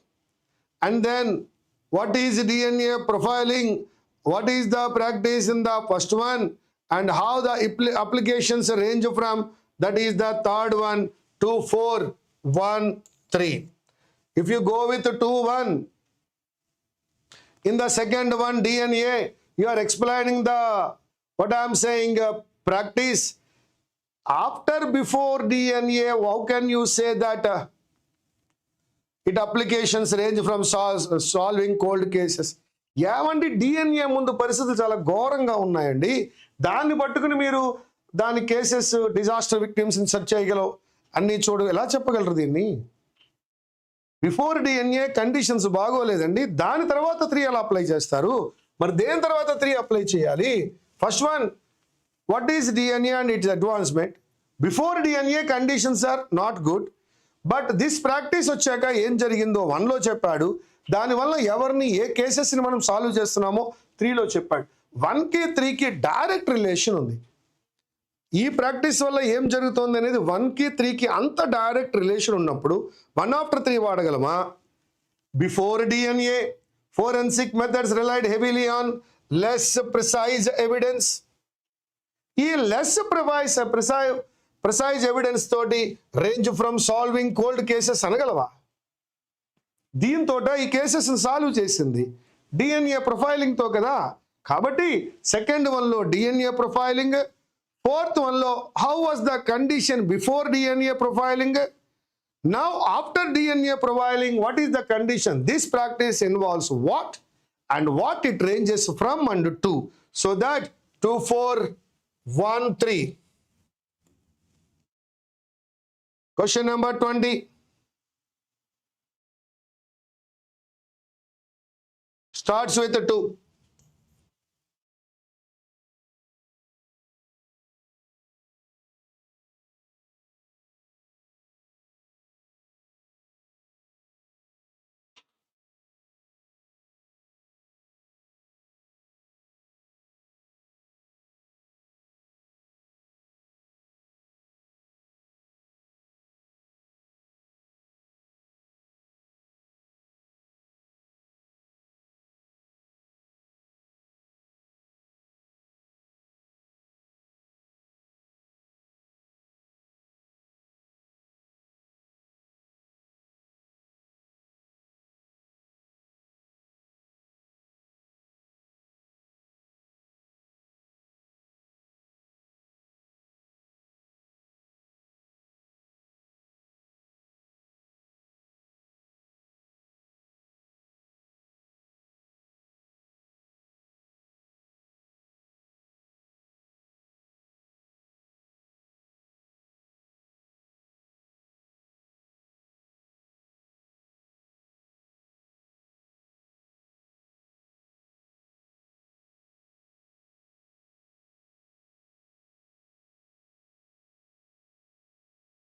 And then what is DNA profiling? What is the practice in the first one? And how the applications range from? That is the third one. 2-4, 1-3. If you go with 2-1, in the second one, DNA, you are explaining the, what I am saying, practice. After, before DNA, how can you say that it applications range from solving cold cases? ఏమండి DNA ముందు పరిస్థితులు చాలా ఘోరంగా ఉన్నాయండి. దాన్ని పట్టుకుని మీరు దాని కేసెస్, డిజాస్టర్ విక్టిమ్స్ సెర్చ్ చేయగలవు, అన్ని చూడు, ఎలా చెప్పగలరు దీన్ని? బిఫోర్ డిఎన్ఏ కండిషన్స్ బాగోలేదండి, దాని తర్వాత 3 ఎలా అప్లై చేస్తారు? మరి దేని తర్వాత 3 అప్లై చేయాలి? First one, what is DNA and its advancement. Before DNA conditions are not good, but this practice వచ్చాక ఏం జరిగిందో 1లో చెప్పాడు. దానివల్ల ఎవరిని, ఏ కేసెస్ని మనం సాల్వ్ చేస్తున్నామో 3లో చెప్పాడు. 1కి 3కి డైరెక్ట్ రిలేషన్ ఉంది. ఈ ప్రాక్టీస్ వల్ల ఏం జరుగుతుంది అనేది 1కి 3కి అంత డైరెక్ట్ రిలేషన్ ఉన్నప్పుడు 1 after 3 వాడగలమా? Before DNA forensic methods relied heavily on less precise evidence. ఈ లెస్ ప్రిసైజ్ ఎవిడెన్స్ తోటి range from solving cold cases అనగలవా? దీంతో ఈ కేసెస్ని సాల్వ్ చేసింది డిఎన్ఏ ప్రొఫైలింగ్తో కదా. కాబట్టి సెకండ్ వన్లో డిఎన్ఏ ప్రొఫైలింగ్, ఫోర్త్ వన్లో how was the condition before DNA profiling. Now after DNA profiling, what is the condition? This practice involves what and what it ranges from and to. So that 2-4, 1-3. Question number 20. Starts with 2.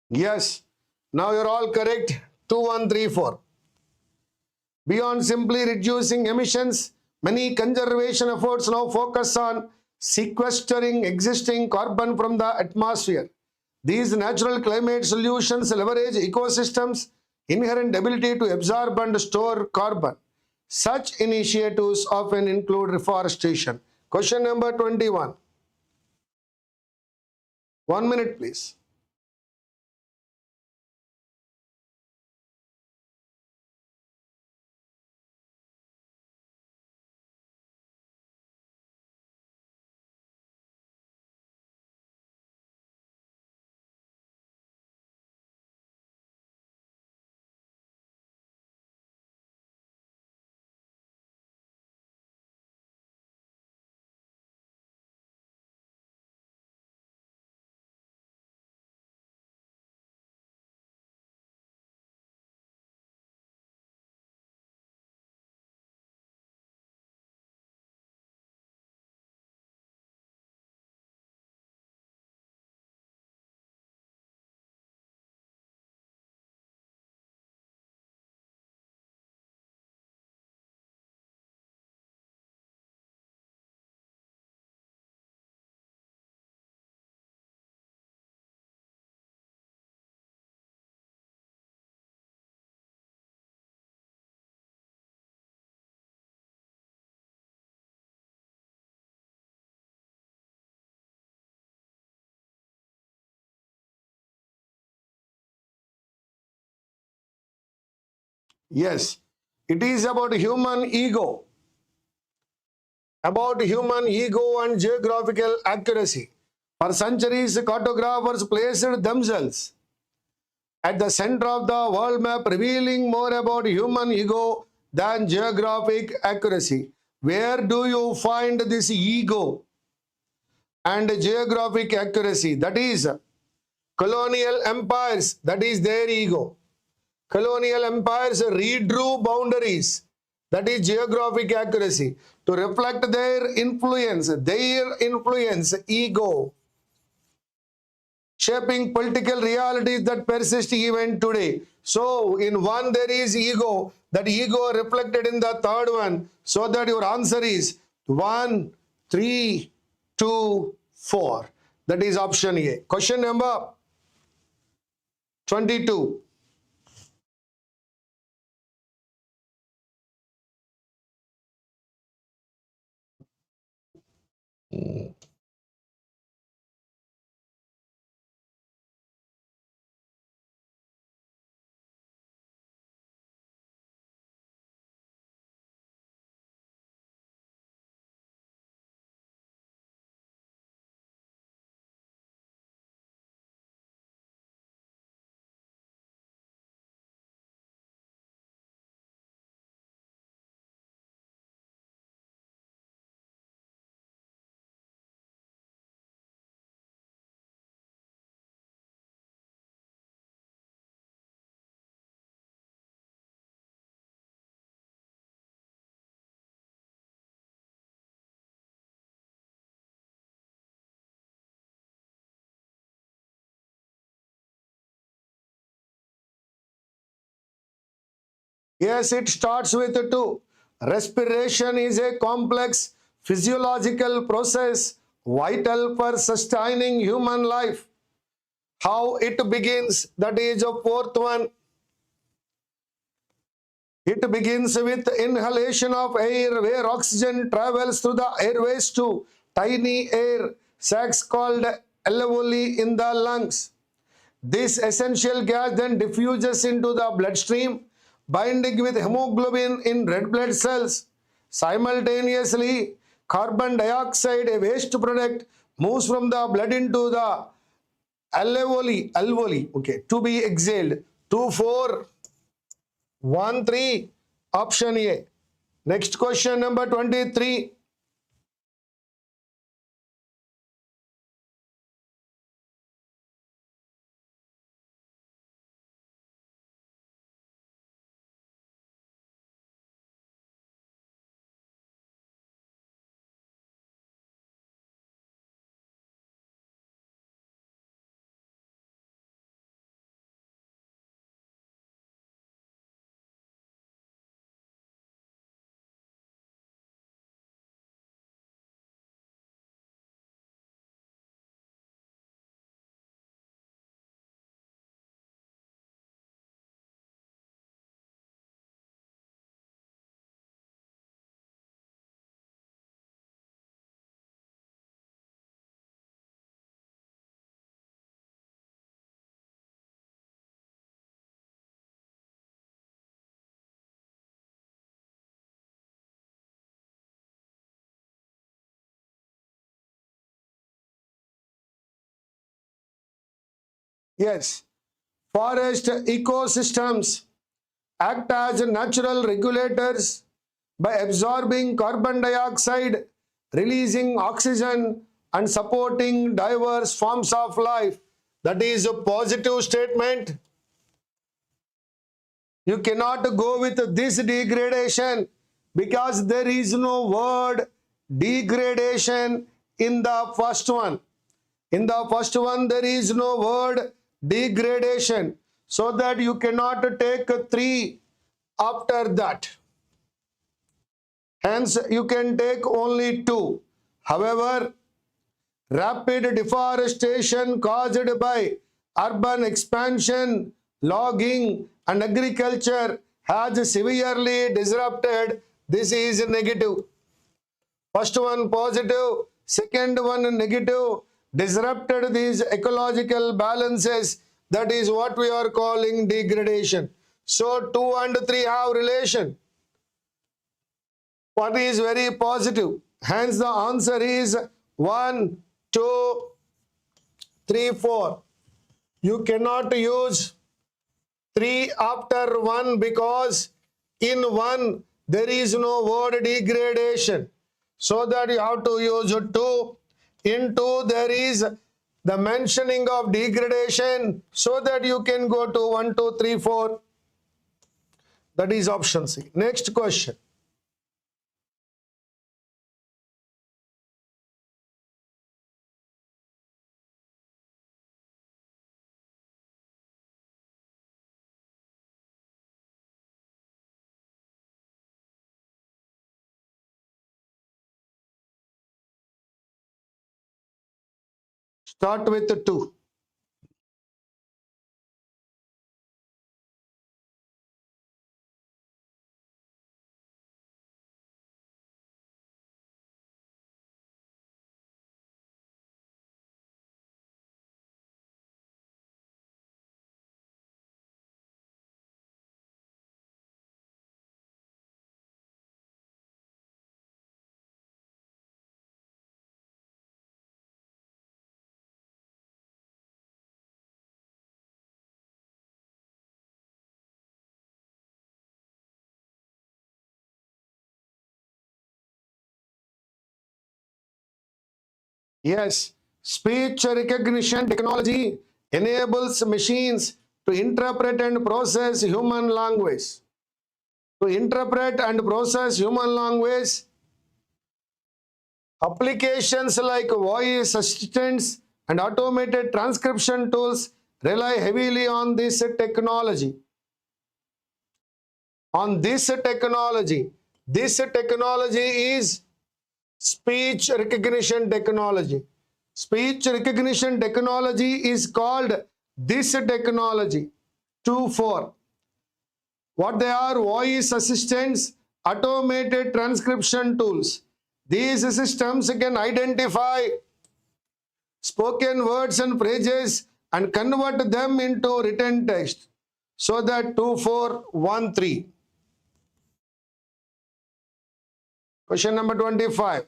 Yes. Now you're all correct. 2134. Beyond simply reducing emissions, many conservation efforts now focus on sequestering existing carbon from the atmosphere. These natural climate solutions leverage ecosystems' inherent ability to absorb and store carbon. Such initiatives often include reforestation. Question number 21. 1 minute, please. Yes, it is about human ego. About human ego and geographical accuracy. For centuries, cartographers placed themselves at the center of the world map, revealing more about human ego than geographic accuracy. Where do you find this ego and geographic accuracy? That is colonial empires, that is their ego. Colonial empires redrew boundaries, that is geographic accuracy, to reflect their influence, ego, shaping political realities that persist even today. So, in one there is ego, that ego reflected in the third one, so that your answer is 1, 3, 2, 4. That is option A. Question number 22. Yes, it starts with 2. Respiration is a complex physiological process vital for sustaining human life. How it begins, that is a fourth one. It begins with inhalation of air, where oxygen travels through the airways to tiny air sacs called alveoli in the lungs. This essential gas then diffuses into the bloodstream, binding with hemoglobin in red blood cells. Simultaneously, carbon dioxide, a waste product, moves from the blood into the alveoli, okay, to be exhaled. 2, 4, 1, 3, option A. Next question number 23. Yes. Forest ecosystems act as natural regulators by absorbing carbon dioxide, releasing oxygen, and supporting diverse forms of life. That is a positive statement. You cannot go with this degradation because there is no word degradation in the first one. In the first one, there is no word degradation. So that you cannot take 3 after that. Hence, you can take only 2. However, rapid deforestation caused by urban expansion, logging, and agriculture has severely disrupted. This is negative. First one positive, second one negative, disrupted these ecological balances. That is what we are calling degradation. So 2 and 3 have relation. What is very positive? Hence the answer is 1, 2, 3, 4. You cannot use 3 after 1 because in 1 there is no word degradation. So that you have to use 2. In 2 there is the mentioning of degradation, so that you can go to 1, 2, 3, 4. That is option C. Next question. Start with 2. Yes, speech recognition technology enables machines to interpret and process human language. To interpret and process human language, applications like voice assistants and automated transcription tools rely heavily on this technology. This technology is speech recognition technology. Speech recognition technology is called this technology. 2, 4. What they are? Voice assistants, automated transcription tools. These systems can identify spoken words and phrases and convert them into written text. So that 2, 4, 1, 3. Question number 25.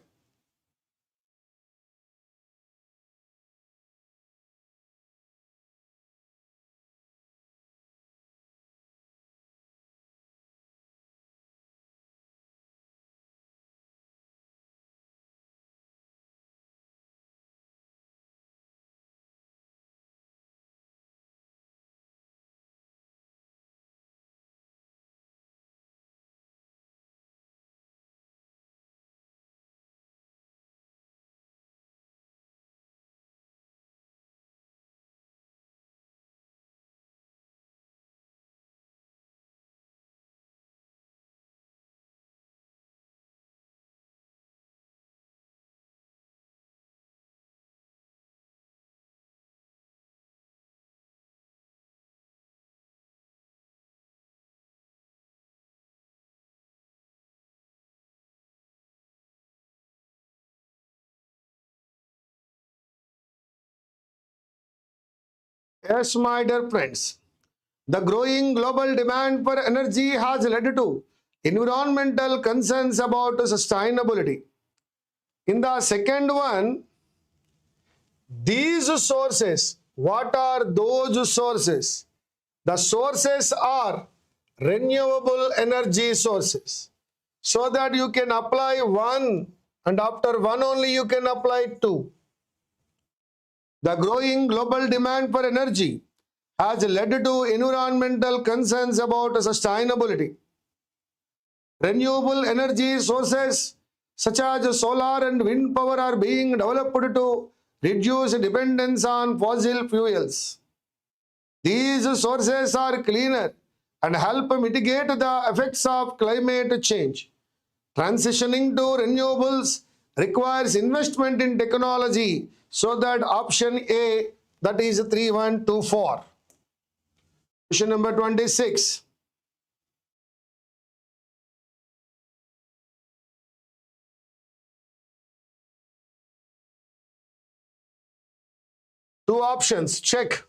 Yes, my dear friends, the growing global demand for energy has led to environmental concerns about sustainability. In the second one, these sources, What are those sources? The sources are renewable energy sources. So that you can apply one, and after one only you can apply two. The growing global demand for energy has led to environmental concerns about sustainability. Renewable energy sources such as solar and wind power are being developed to reduce dependence on fossil fuels. These sources are cleaner and help mitigate the effects of climate change. Transitioning to renewables requires investment in technology, so that option A, that is 3124. Question number 26. Two options, check.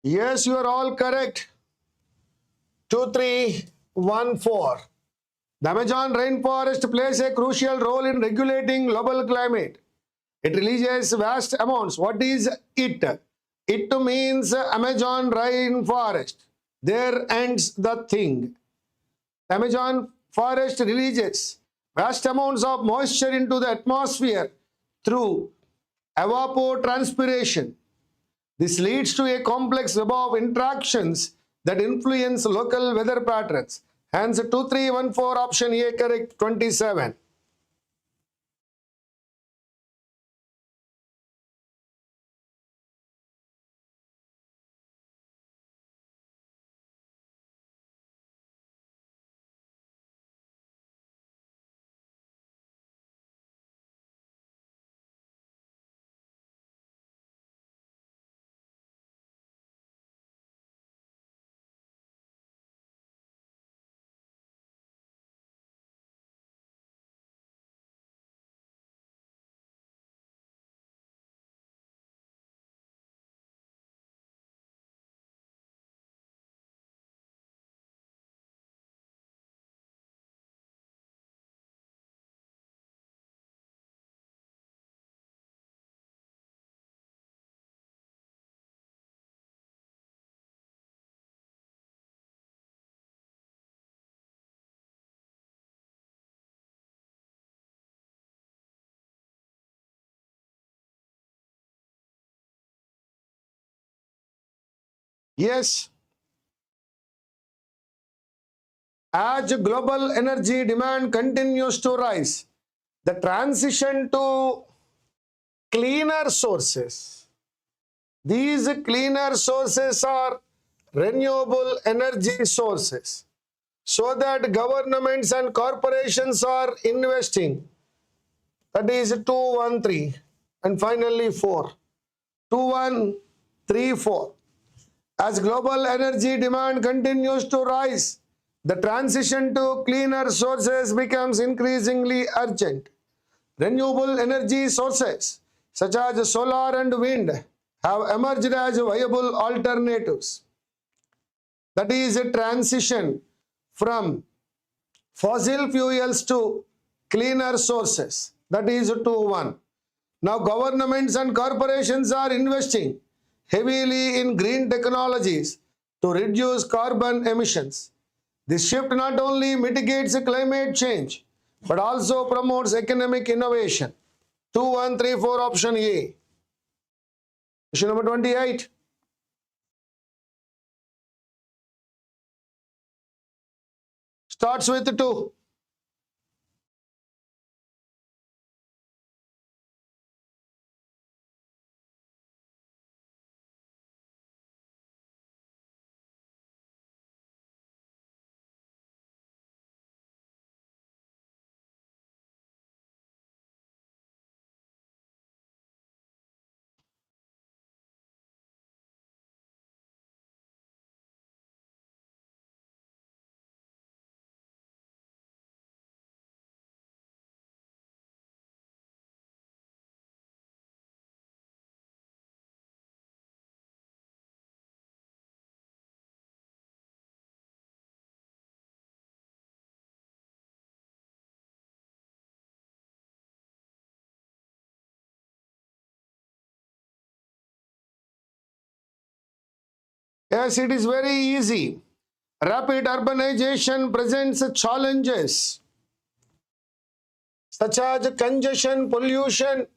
Yes, you are all correct. 2314. The Amazon rainforest plays a crucial role in regulating global climate. It releases vast amounts. What is it? It means Amazon rainforest. There ends the thing. Amazon forest releases vast amounts of moisture into the atmosphere through evapotranspiration. This leads to a complex web of interactions that influence local weather patterns. Hence, 2314 option A correct, 27. Yes, as global energy demand continues to rise, the transition to cleaner sources. These cleaner sources are renewable energy sources, so that governments and corporations are investing. That is 213 and finally 4. 2134. As global energy demand continues to rise, the transition to cleaner sources becomes increasingly urgent. Renewable energy sources such as solar and wind have emerged as viable alternatives. That is a transition from fossil fuels to cleaner sources. That is 2-1. Now governments and corporations are investing heavily in green technologies to reduce carbon emissions. This shift not only mitigates climate change, but also promotes economic innovation. 2134 option A. Question number 28. starts with 2. Yes, it is very easy. Rapid urbanization presents challenges such as congestion, pollution.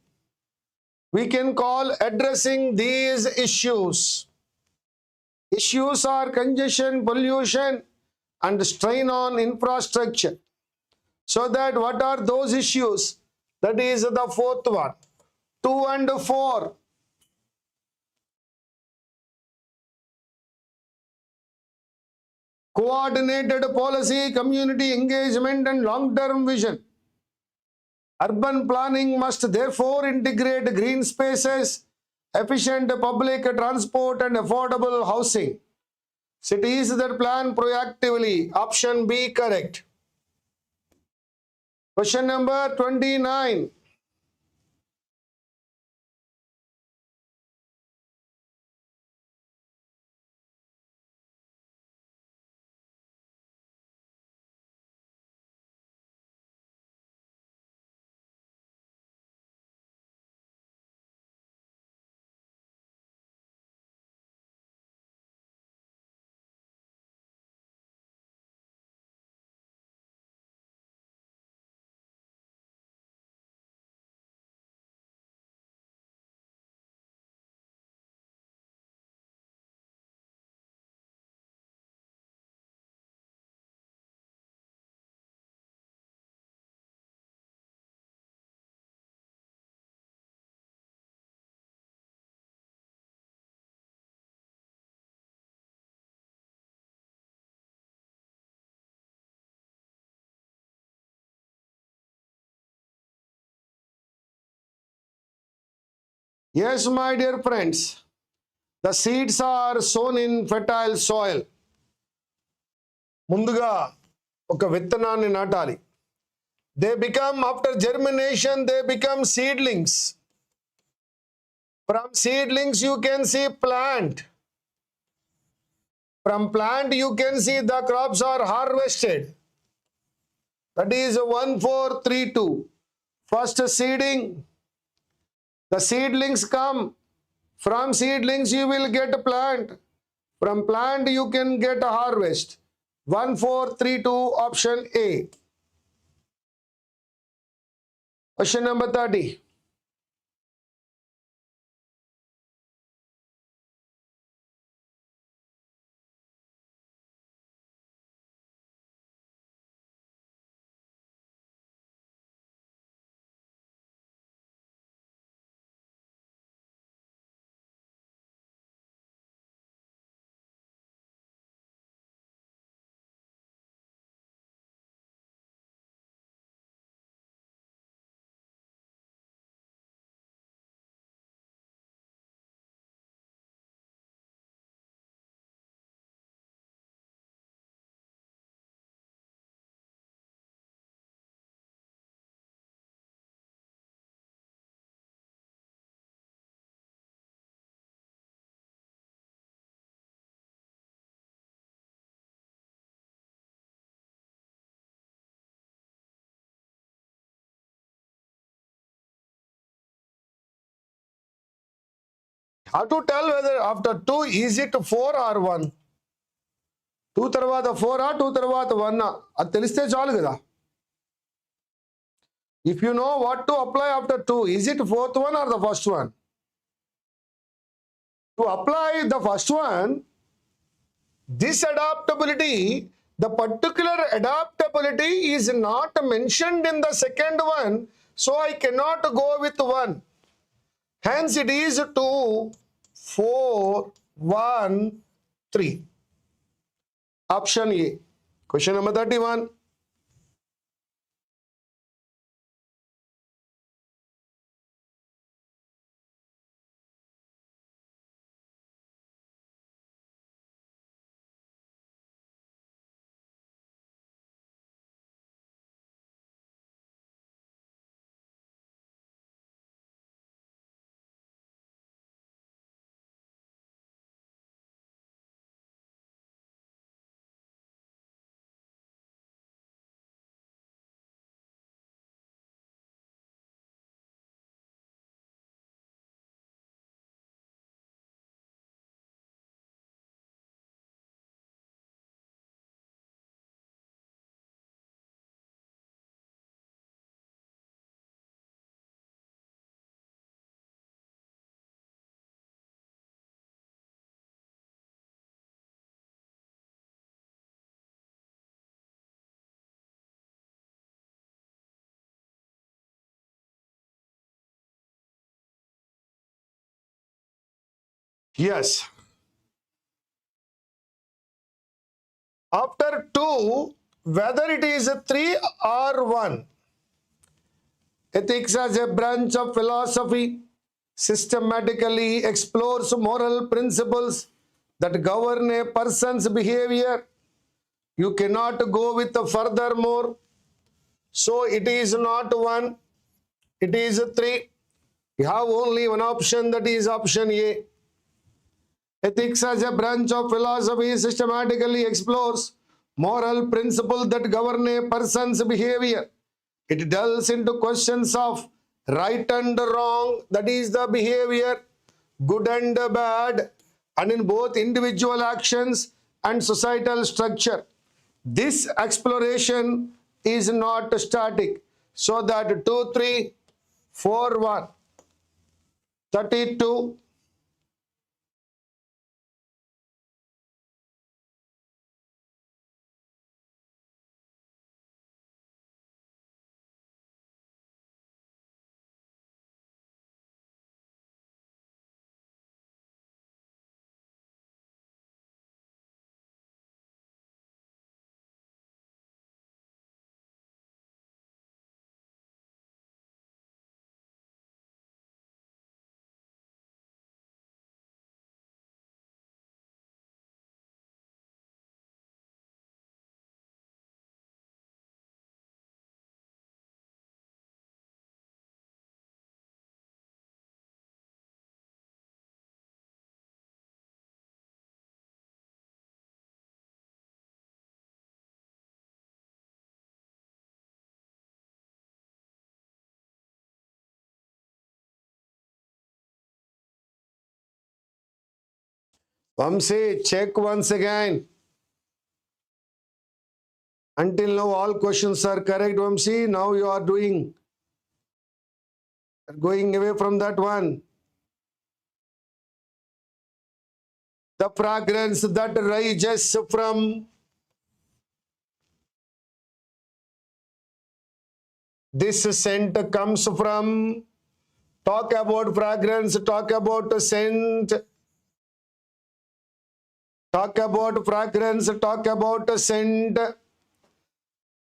We can call addressing these issues. Issues are congestion, pollution, and strain on infrastructure. So that what are those issues? That is the fourth one. 2 and 4. Coordinated policy, community engagement, and long-term vision. Urban planning must therefore integrate green spaces, efficient public transport, and affordable housing. Cities that plan proactively. Option B correct. Question number 29. Yes, my dear friends, the seeds are sown in fertile soil. ముందుగా ఒక విత్తనాన్ని నాటాలి. They become, after germination, they become seedlings. From seedlings you can see plant. From plant you can see the crops are harvested. That is 1, 4, 3, 2. First seeding. The seedlings come. From seedlings you will get a plant. From plant you can get a harvest. 1, 4, 3, 2, option A. Question number 30. How to tell whether after 2 is it 4 or 1? 2 తర్వాత 4 2 తర్వాత 1 అది తెలిస్తే చాలు కదా. If you know what to apply after 2, is it fourth one or the first one? To apply the first one, this adaptability The particular adaptability is not mentioned in the second one, so I cannot go with 1. Hence it is 2, 4, 1, 3. Option A. Question number 31. Yes. After 2, whether it is a 3 or 1, ethics as a branch of philosophy systematically explores moral principles that govern a person's behavior. You cannot go with the furthermore. So it is not 1, it is 3. You have only one option, that is option A. Ethics as a branch of philosophy systematically explores moral principles that govern a person's behavior. It delves into questions of right and wrong, that is the behavior, good and bad, and in both individual actions and societal structure. This exploration is not static. So that 2, 3, 4, 1, 32. Vamsi, check once again. Until now, all questions are correct, Vamsi. Now you are going away from that one. The fragrance that rises from this scent comes from. Talk about fragrance, talk about scent. Talk about fragrance, talk about scent.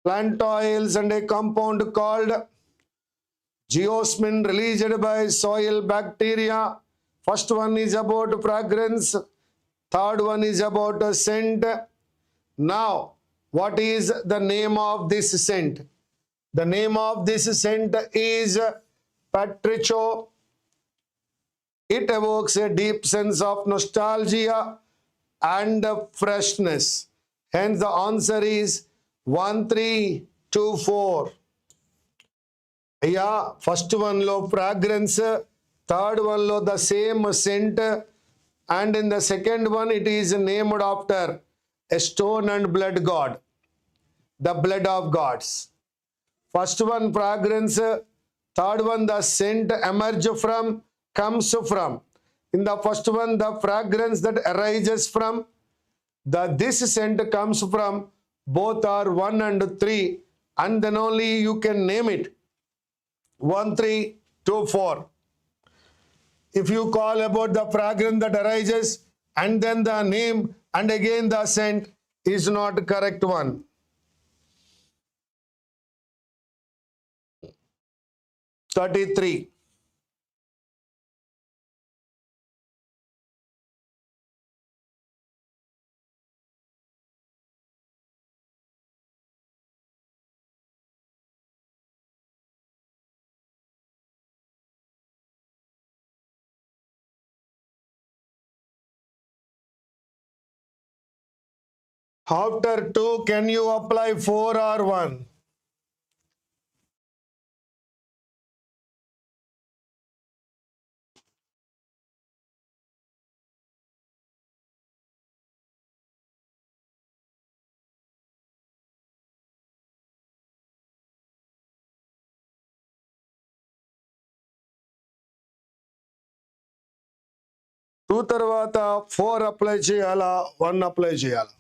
Plant oils and a compound called geosmin released by soil bacteria. First one is about fragrance. Third one is about scent. Now, what is the name of this scent? The name of this scent is Patricio. It evokes a deep sense of nostalgia and freshness. Hence, the answer is 1, 3, 2, 4. Yeah, first one lo fragrance, third one lo the same scent, and in the second one it is named after a stone and blood god, the blood of gods. First one fragrance, third one the scent comes from. In the first one, the fragrance that arises from, this scent comes from Both are 1 and 3, and then only you can name it. 1, 3, 2, 4. If you call about the fragrance that arises and then the name and again the scent is not correct one. 33. After 2, can you apply 4 or 1? Two తర్వాత 4 apply చేయాలా 1 apply చేయాలా?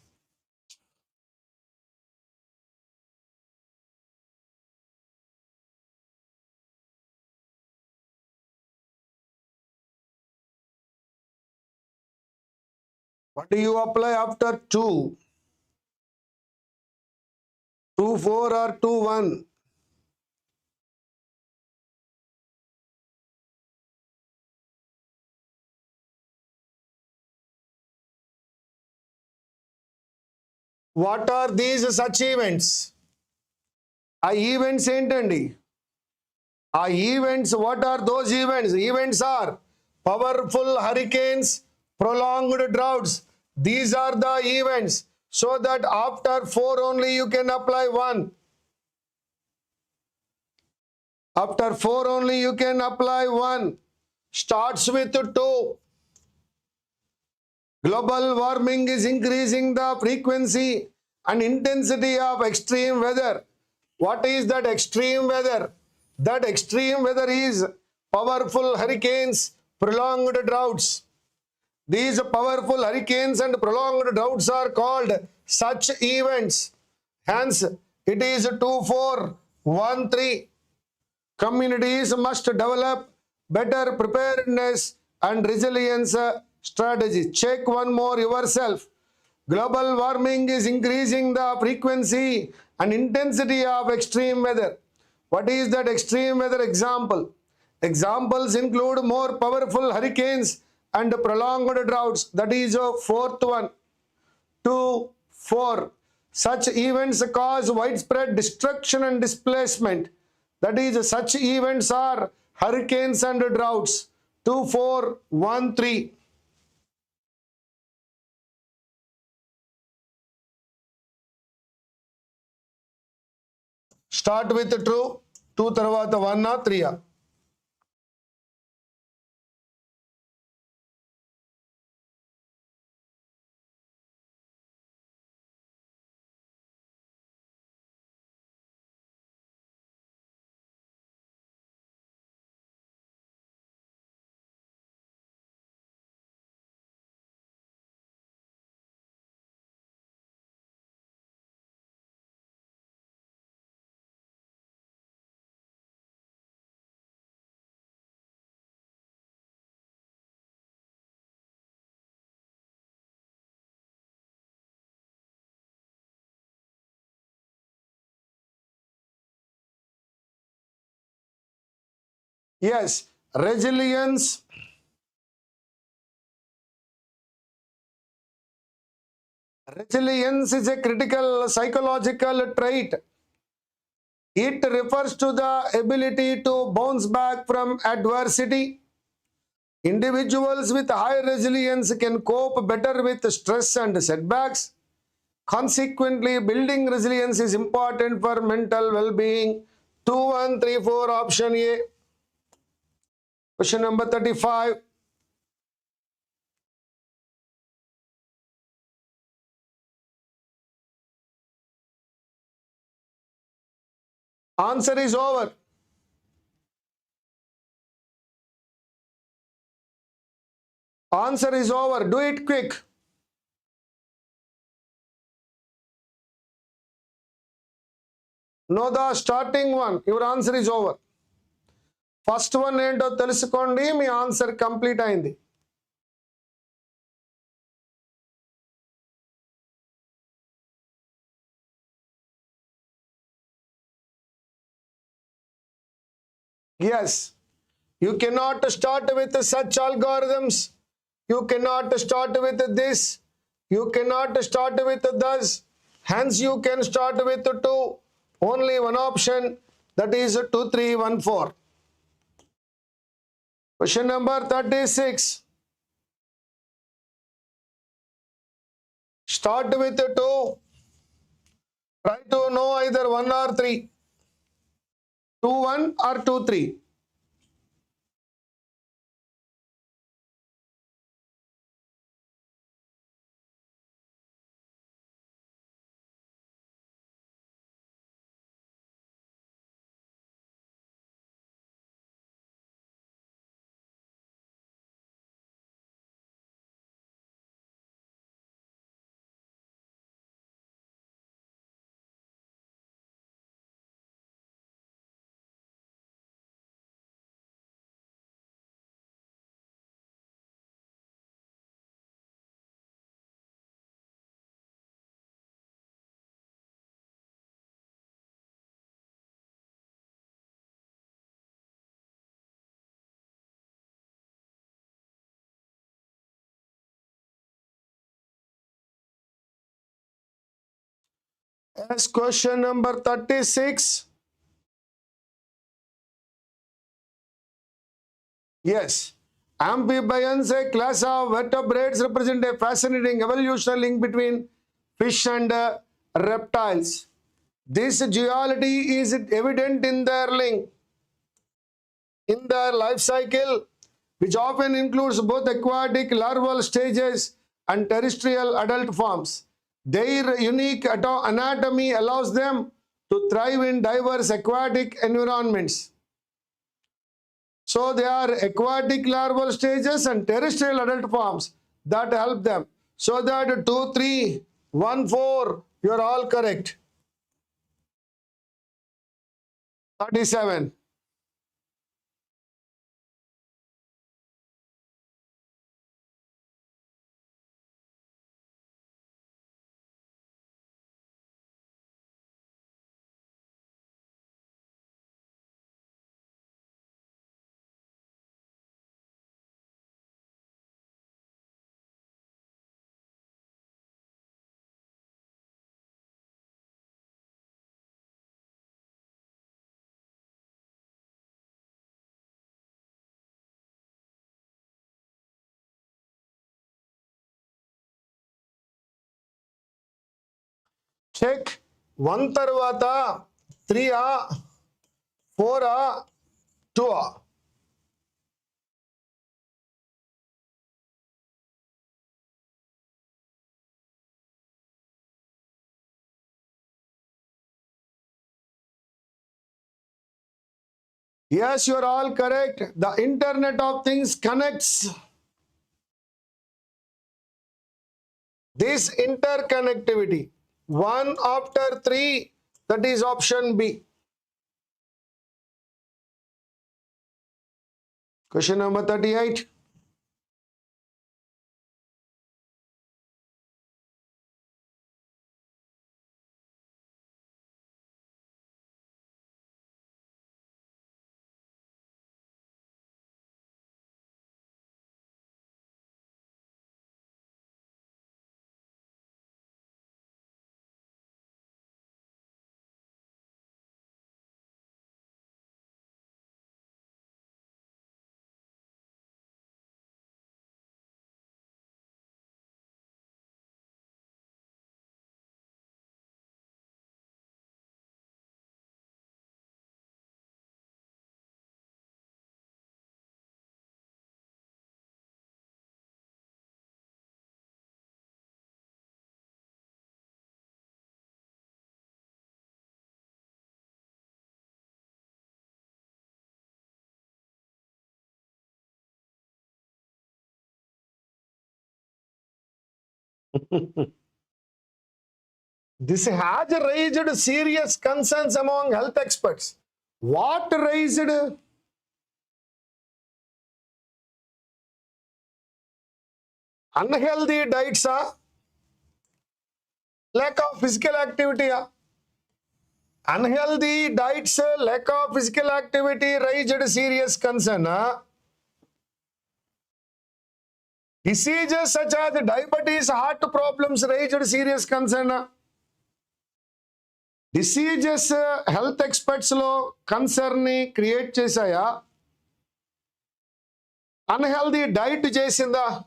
What do you apply after 2? 2, 4 or 2, 1? What are these such events? ఆ events ఏంటండి? ఆ events, what are those events? Events are powerful hurricanes, prolonged droughts. These are the events. So that after 4 only you can apply 1. After 4 only you can apply 1. Starts with 2. Global warming is increasing the frequency and intensity of extreme weather. What is that extreme weather? That extreme weather is powerful hurricanes, prolonged droughts. These powerful hurricanes and prolonged droughts are called such events. Hence, it is 2, 4, 1, 3. Communities must develop better preparedness and resilience strategies. Check one more yourself. Global warming is increasing the frequency and intensity of extreme weather. What is that extreme weather example? Examples include more powerful hurricanes and prolonged droughts. That is a 4th one. 2, 4. Such events cause widespread destruction and displacement. That is, such events are hurricanes and droughts. 2, 4, 1, 3. Start with true. 2 తర్వాత 1 or 3. Yes, resilience. Resilience is a critical psychological trait. It refers to the ability to bounce back from adversity. Individuals with high resilience can cope better with stress and setbacks. Consequently, building resilience is important for mental well-being. 2, 1, 3, 4, option A. Question number 35. Answer is over. Answer is over. Do it quick. No, the starting one. Your answer is over. First one ఏంటో తెలుసుకోండి, మీ answer complete అయింది. Yes, you cannot start with such algorithms. You cannot start with this. You cannot start with thus. Hence, you can start with 2. Only one option, that is 2, 3, 1, 4. Question number 36. Start with 2. Try to know either 1 or 3. 2, 1 or 2, 3. As question number 36. Yes. Amphibians, a class of vertebrates, represent a fascinating evolutionary link between fish and reptiles. This duality is evident in their link, in their life cycle, which often includes both aquatic larval stages and terrestrial adult forms. Their unique anatomy allows them to thrive in diverse aquatic environments. So they are aquatic larval stages and terrestrial adult forms that help them. So that 2, 3, 1, 4, you are all correct. 37. Check 1 tarvata 3 4 2 Yes, you are all correct. The Internet of Things connects. This interconnectivity. 1 after 3, that is option B. Question number 38. This has raised serious concerns among health experts. What raised? Unhealthy diets, lack of physical activity. Unhealthy diets, lack of physical activity raised serious concern. Diseases such as diabetes, heart problems raised serious concern. Diseases health experts lo concern ni create chesaya. Unhealthy diet chesinda.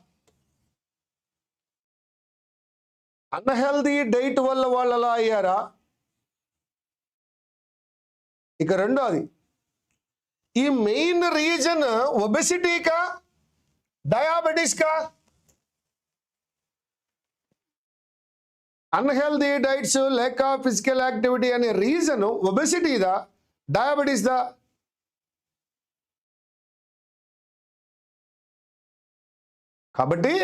Unhealthy diet valla vallala ayyara. ఇక రెండోది, ఈ main reason obesity కా diabetes కా? Unhealthy diets, lake of physical activity అనే reason ఒబెసిటీదా, డయాబెటీస్దా? కాబట్టి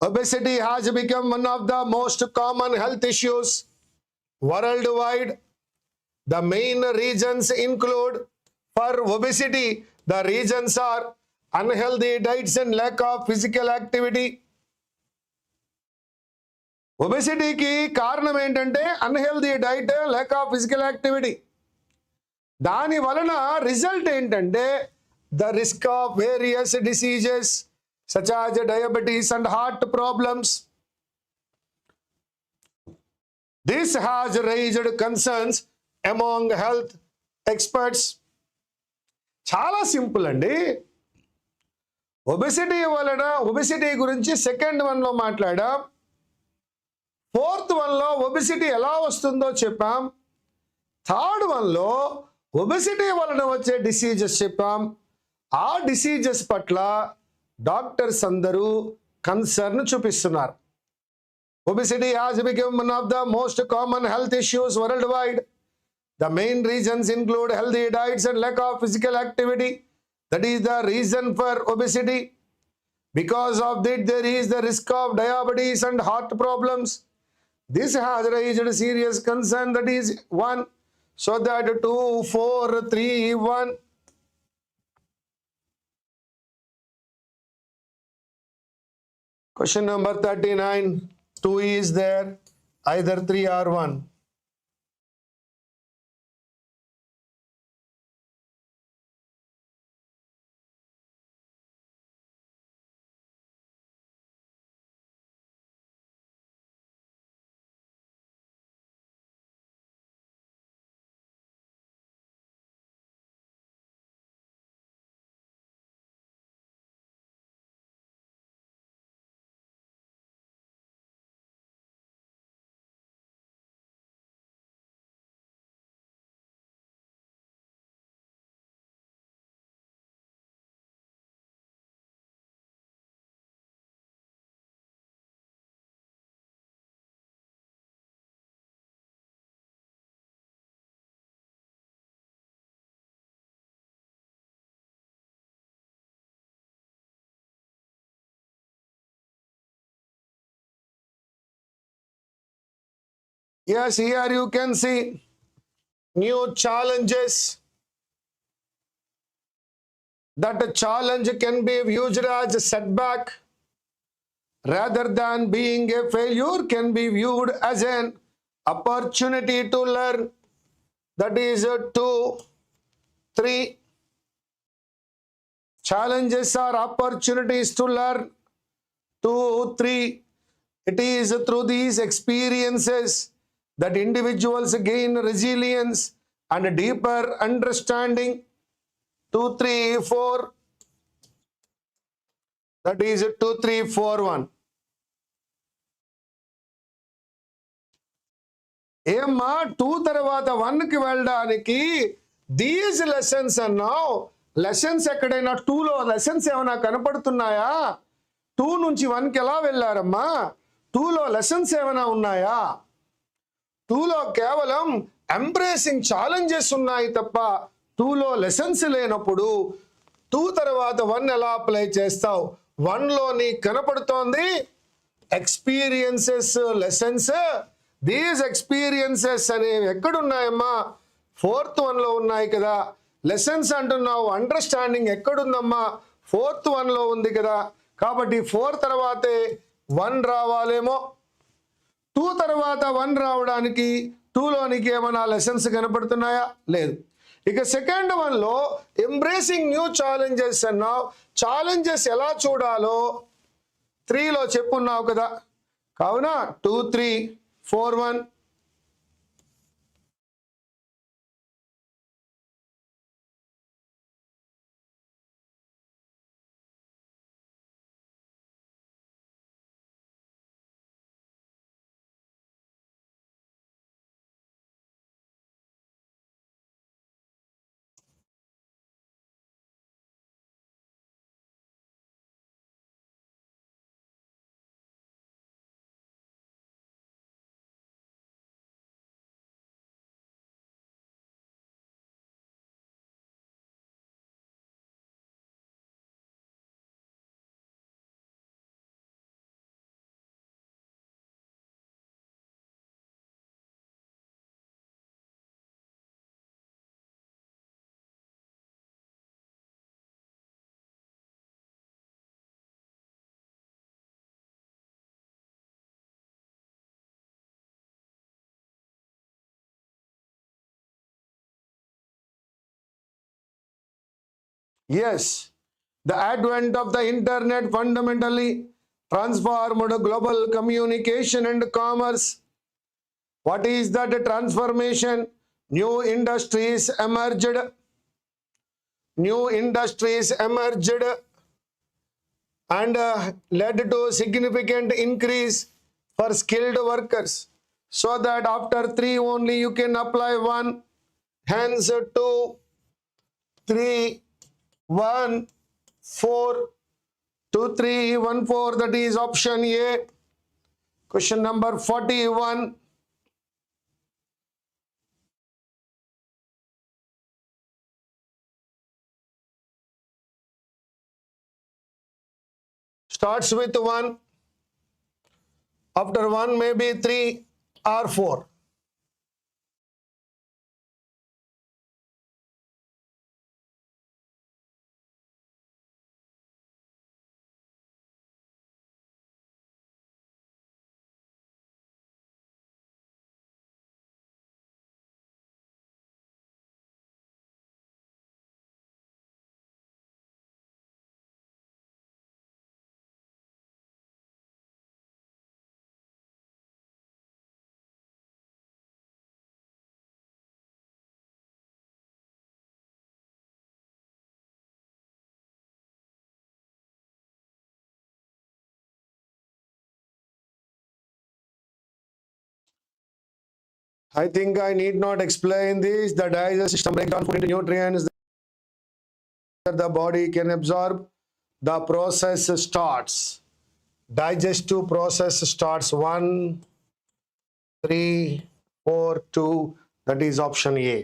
obesity has become one of the most common health issues worldwide. The main reasons include, for obesity, the reasons are unhealthy diets and lack of physical activity. Obesity ki కారణం ఏంటంటే unhealthy diet, lack of physical activity. దాని వలన result ఏంటంటే the risk of various diseases such as diabetes and heart problems. This has raised concerns among health experts. చాలా simple అండి. Obesity వలన, obesity గురించి second one లో మాట్లాడాం. ఫోర్త్ వన్ లో ఒబెసిటీ ఎలా వస్తుందో చెప్పాం. థర్డ్ వన్ లో ఒబెసిటీ వలన వచ్చే డిసీజెస్ చెప్పాం. ఆ డిసీజెస్ పట్ల డాక్టర్స్ అందరూ కన్సర్న్ చూపిస్తున్నారు. Obesity has become one of the most common health issues worldwide. The main reasons include healthy diets and lack of physical activity. That is the reason for obesity. Because of that, there is the risk of diabetes and heart problems. This has raised serious concern. That is 1. So that 2, 4, 3, 1. Question number 39. 2 is there, either 3 or 1. Yes, here you can see new challenges. That a challenge can be viewed as a setback rather than being a failure, can be viewed as an opportunity to learn. That is 2, 3. Challenges are opportunities to learn. 2, 3. It is through these experiences that individuals gain resilience and a deeper understanding. 2, 3, 4. That is 2, 3, 4, 1. ఏమ్మా 2 తర్వాత 1 కి వెళ్ళడానికి these lessons అన్నావు. Lessons ఎక్కడైనా 2 లో lessons ఏమైనా కనపడుతున్నాయా? 2 నుంచి 1 కి ఎలా వెళ్ళారమ్మా? 2 లో లెసన్స్ ఏమైనా ఉన్నాయా? 2 లో కేవలం ఎంబ్రేసింగ్ ఛాలెంజెస్ ఉన్నాయి తప్ప 2 లో లెసన్స్ లేనప్పుడు 2 తర్వాత 1 ఎలా అప్లై చేస్తావు? 1 లో నీకు కనపడుతోంది ఎక్స్పీరియన్సెస్, లెసన్స్. దీస్ ఎక్స్పీరియన్సెస్ అనేవి ఎక్కడున్నాయమ్మా? ఫోర్త్ వన్లో ఉన్నాయి కదా. లెసన్స్ అంటున్నావు, అండర్స్టాండింగ్ ఎక్కడుందమ్మా? ఫోర్త్ వన్లో ఉంది కదా. కాబట్టి 4 తర్వాతే 1 రావాలేమో. 2 తర్వాత 1 రావడానికి 2లోనికి ఏమైనా లెసన్స్ కనపడుతున్నాయా? లేదు. ఇక సెకండ్ వన్లో ఎంబ్రేసింగ్ న్యూ ఛాలెంజెస్ అన్నావు. ఛాలెంజెస్ ఎలా చూడాలో 3లో చెప్పున్నావు కదా. కావున 2 3 4 1. Yes, the advent of the internet fundamentally transformed global communication and commerce. What is that transformation? New industries emerged. New industries emerged and led to significant increase for skilled workers. So that after 3 only you can apply 1. Hence 2, 3, 1, 4, 2, 3, 1, 4. That is option A. Question number 41. Starts with 1. After 1 maybe 3 or 4. I think I need not explain this. The digestive system breaks down food into nutrients that the body can absorb. The process starts. Digestive process starts 1, 3, 4, 2. That is option A.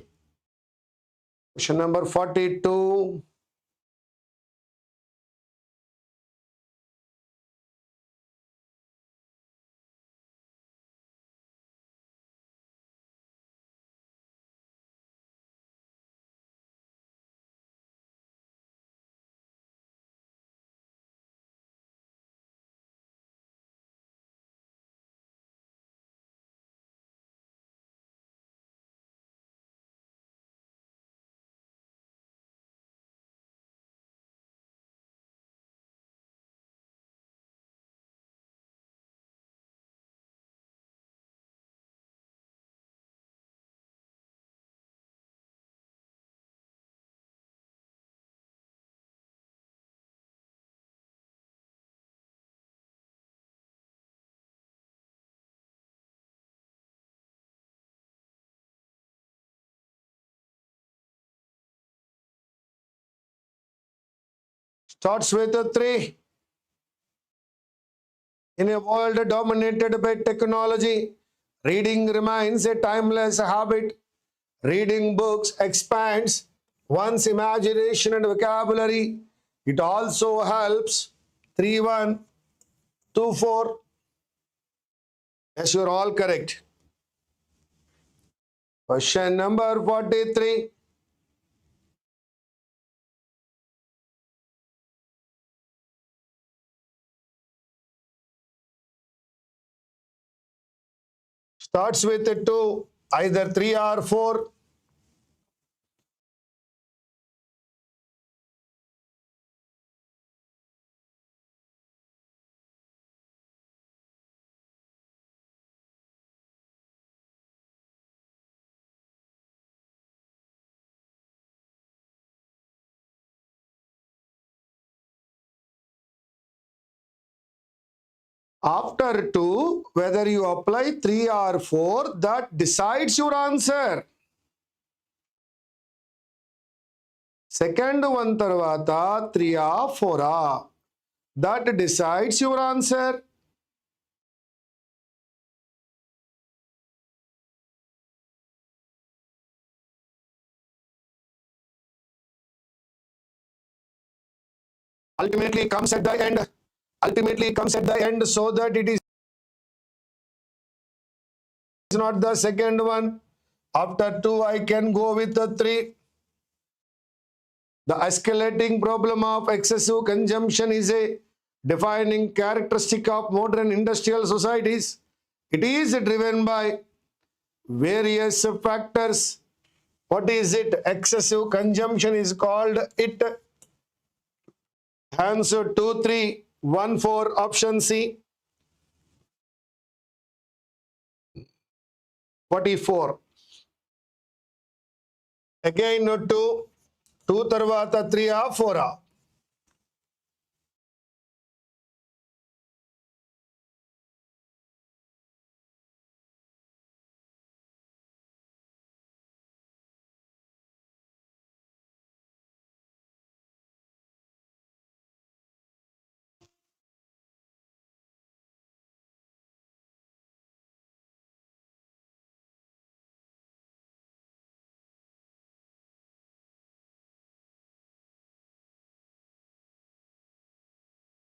Question number 42. Starts with 3. In a world dominated by technology, reading remains a timeless habit. Reading books expands one's imagination and vocabulary. It also helps. 3, 1, 2, 4. Yes, you're all correct. Question number 43. Starts with 2, either 3 or 4. After 2, whether you apply 3 or 4, that decides your answer. Second one tarvata 3 or 4, that decides your answer. Ultimately comes at the end. Ultimately comes at the end, so that it is not the second one. After 2, I can go with the 3. The escalating problem of excessive consumption is a defining characteristic of modern industrial societies. It is driven by various factors. What is it? Excessive consumption is called it. Answer 2, 3, 1, 4, option C. 44. Again, 2 tarvata 3 or 4.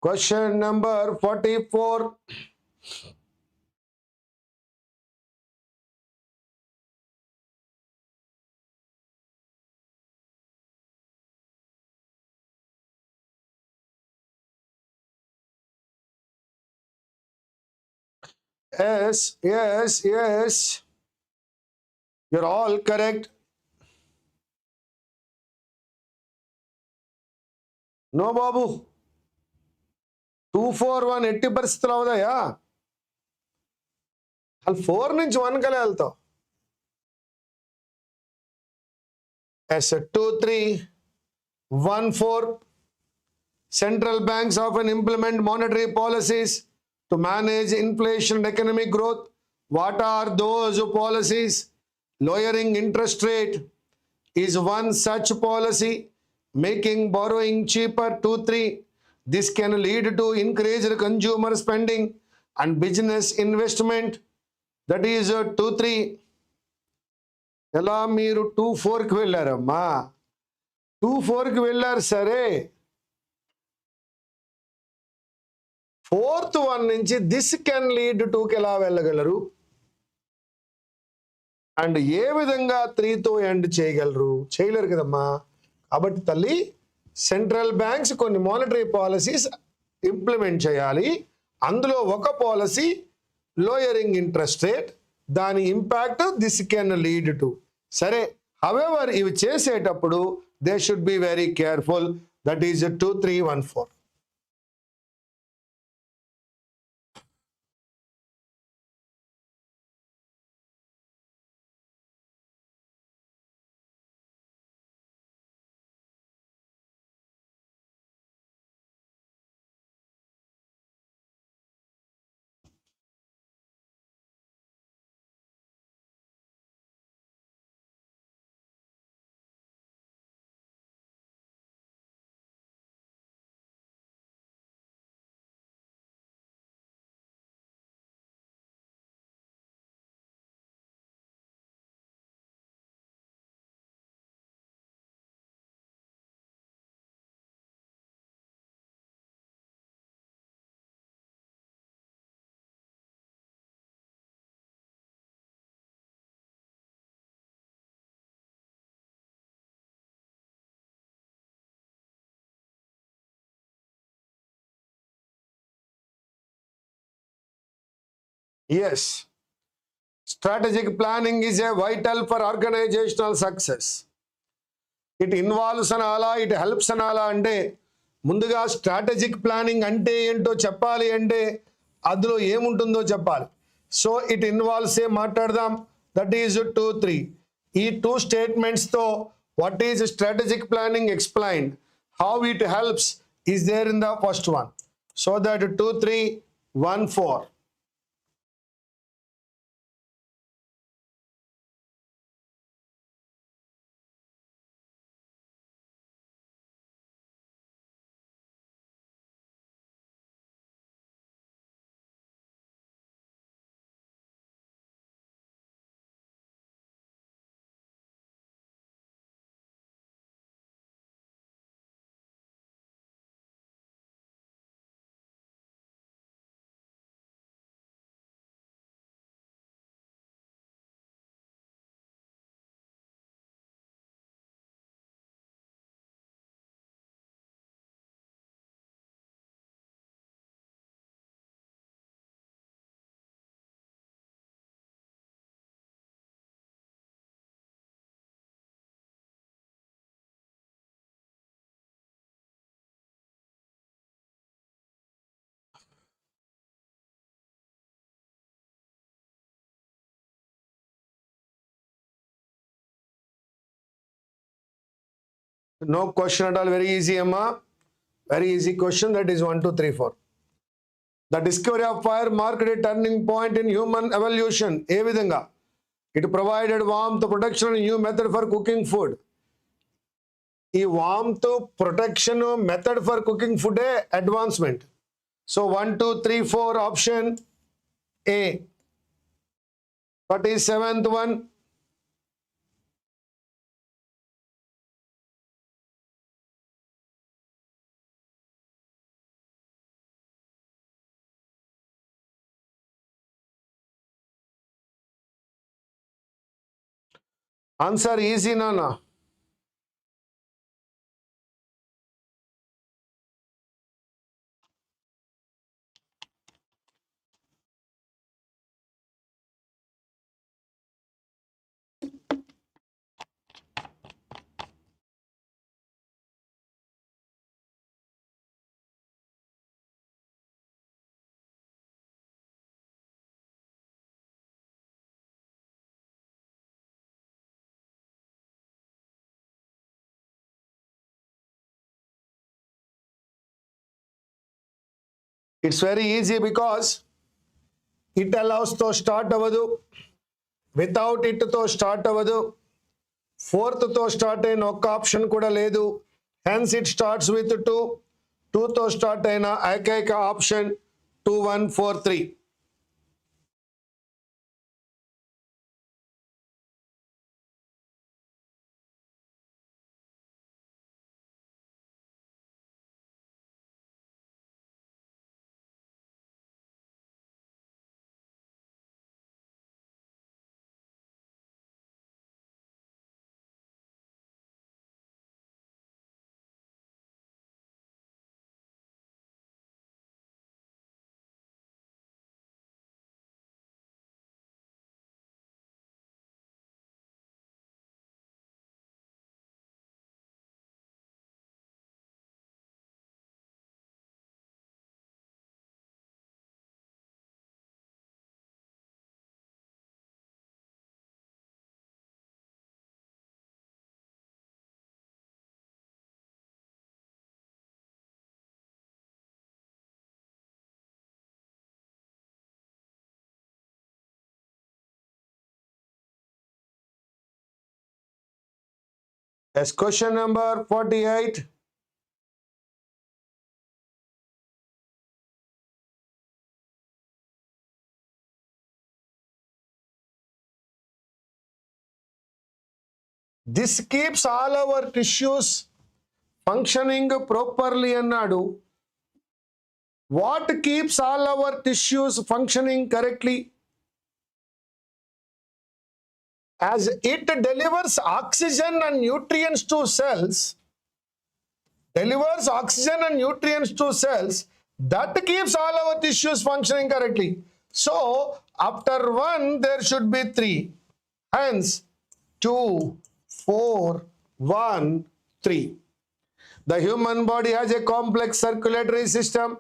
Question number 44. Yes, yes, yes. You're all correct. No, Babu. 2, 4, 1 80 పరిస్థితులు అవుదాయా? వాళ్ళు 4 నుంచి 1 కలే వెళ్తావు. Yes, 2, 3, 1, 4. Central banks often implement monetary policies to manage inflation and economic growth. What are those policies? Lowering interest rate is one such policy. Making borrowing cheaper, 2, 3. This can lead to increased consumer spending and business investment. That is 2, 3. ఎలా మీరు 2, 4కి వెళ్ళారమ్మా? 2, 4కి వెళ్ళారు సరే. 4th one నుంచి this can lead Tuki ఎలా వెళ్ళగలరు? And ఏ విధంగా 3తో end చేయగలరు? చేయలేరు కదమ్మా. కాబట్టి తల్లి, సెంట్రల్ బ్యాంక్స్ కొన్ని మానిటరీ పాలసీస్ ఇంప్లిమెంట్ చేయాలి. అందులో ఒక పాలసీ లోయరింగ్ ఇంట్రెస్ట్ రేట్. దాని impact this can lead to. సరే, హవెవర్ ఇవి చేసేటప్పుడు they should be very careful. That is 2, 3, 1, 4. Yes. Strategic planning is a vital for organizational success. It involves anala, it helps anala ante munduga strategic planning ante ento cheppali ante adulo em untundo cheppali. So it involves a maatladam, that is 2 3. Ee two statements tho what is strategic planning explained, how it helps is there in the first one. So that 2 3 1 4. No question at all, very easy, Amma. Very easy question, that is 1 2 3 4. The discovery of fire marked a turning point in human evolution. ఏ విధంగా? It provided warmth, protection and new method for cooking food. ఈ warmth, protection method for cooking food advancement. So 1 2 3 4 option A. What is 7th one? Answer easy, Nana. It's very easy because it allows to start avadu, without it to start avadu, fourth to start అయిన ఒక్క option కూడా లేదు. Hence it starts with 2 తో start అయిన ఏకైక option 2 1 4 3. Yes, question number 48. This keeps all our tissues functioning properly అన్నాడు. What keeps all our tissues functioning correctly? As it delivers oxygen and nutrients to cells, that keeps all our tissues functioning correctly. So After 1, there should be 3. Hence, 2, 4, 1, 3. The human body has a complex circulatory system.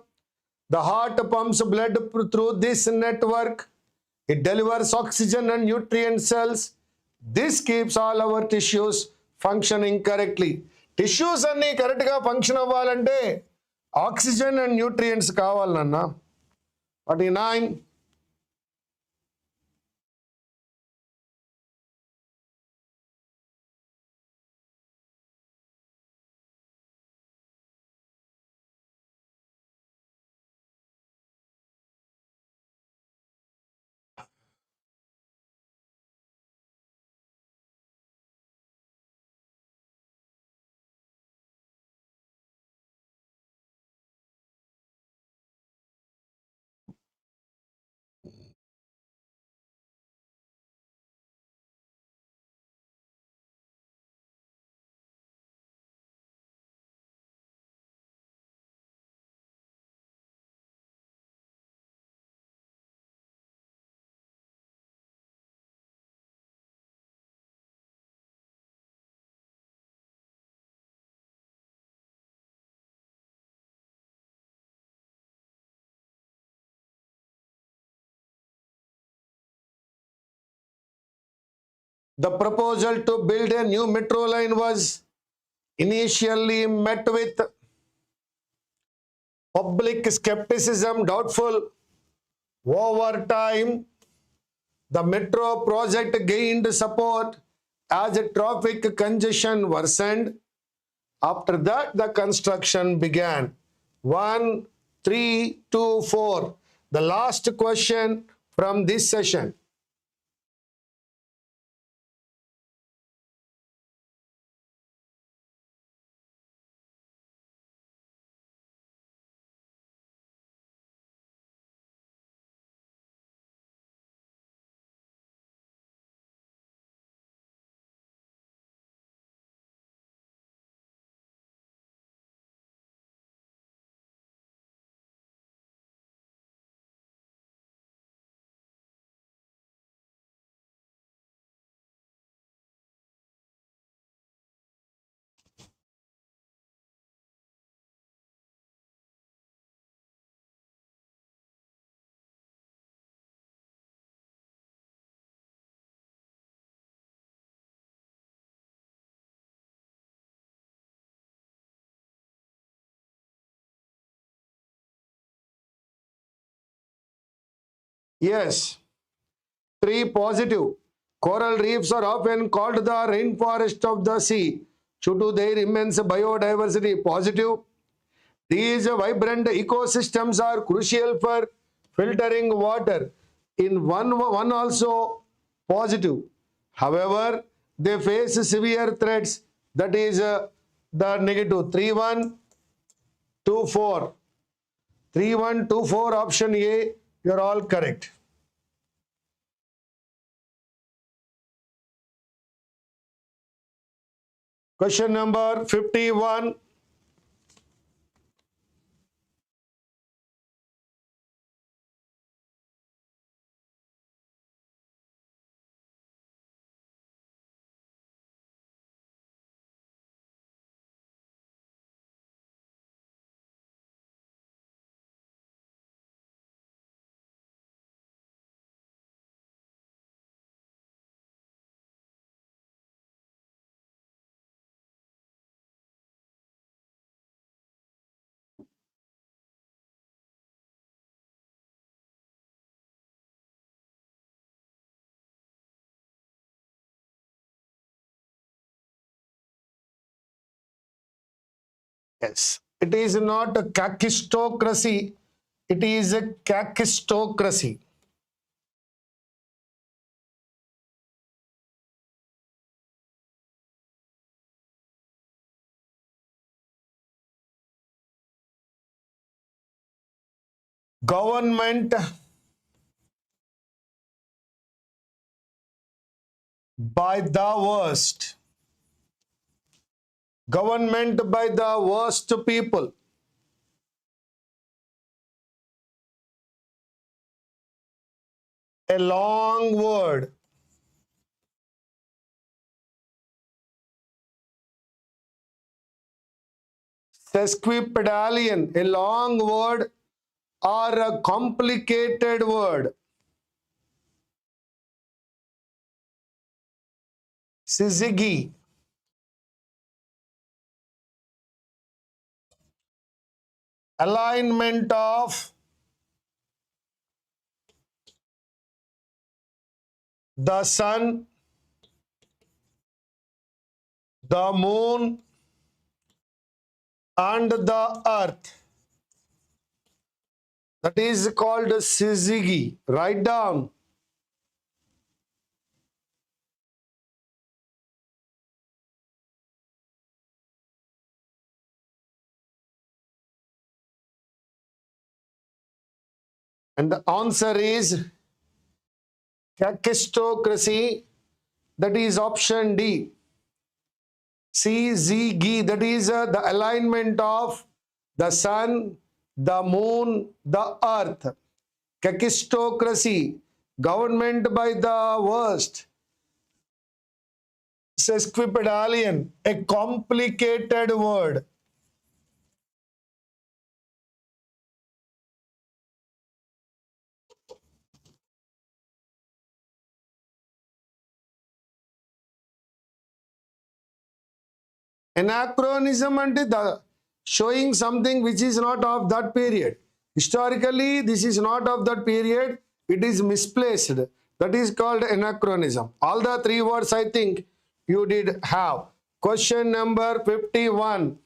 The heart pumps blood through this network. It delivers oxygen and nutrient cells. This keeps all our tissues functioning correctly. Tissues anni correct ga function avvalante oxygen and nutrients kavalnanna. 49. The proposal to build a new metro line was initially met with public skepticism, doubtful. Over time, the metro project gained support as traffic congestion worsened. After that, the construction began. 1, 3, 2, 4. The last question from this session. Yes, 3 positive. Coral reefs are often called the rainforest of the sea due to their immense biodiversity. Positive. These vibrant ecosystems are crucial for filtering water. In one also positive. However, they face severe threats. That is the negative. 3124. 3124 option A. You are all correct. Question number 51. Yes, it is not a kakistocracy, it is a kakistocracy. Government by the worst. Government by the worst people. a long word. Sesquipedalian, a long word or a complicated word. Syzygy, alignment of the sun, the moon, and the earth. That is called syzygy. Write down. And the answer is kakistocracy. That is option D. CZG, that is the alignment of the sun, the moon, the earth. Kakistocracy, government by the worst. Sesquipedalian, a complicated word. Anachronism and the showing something which is not of that period. Historically, this is not of that period. It is misplaced. That is called anachronism. All the three words I think you did have. Question number 51.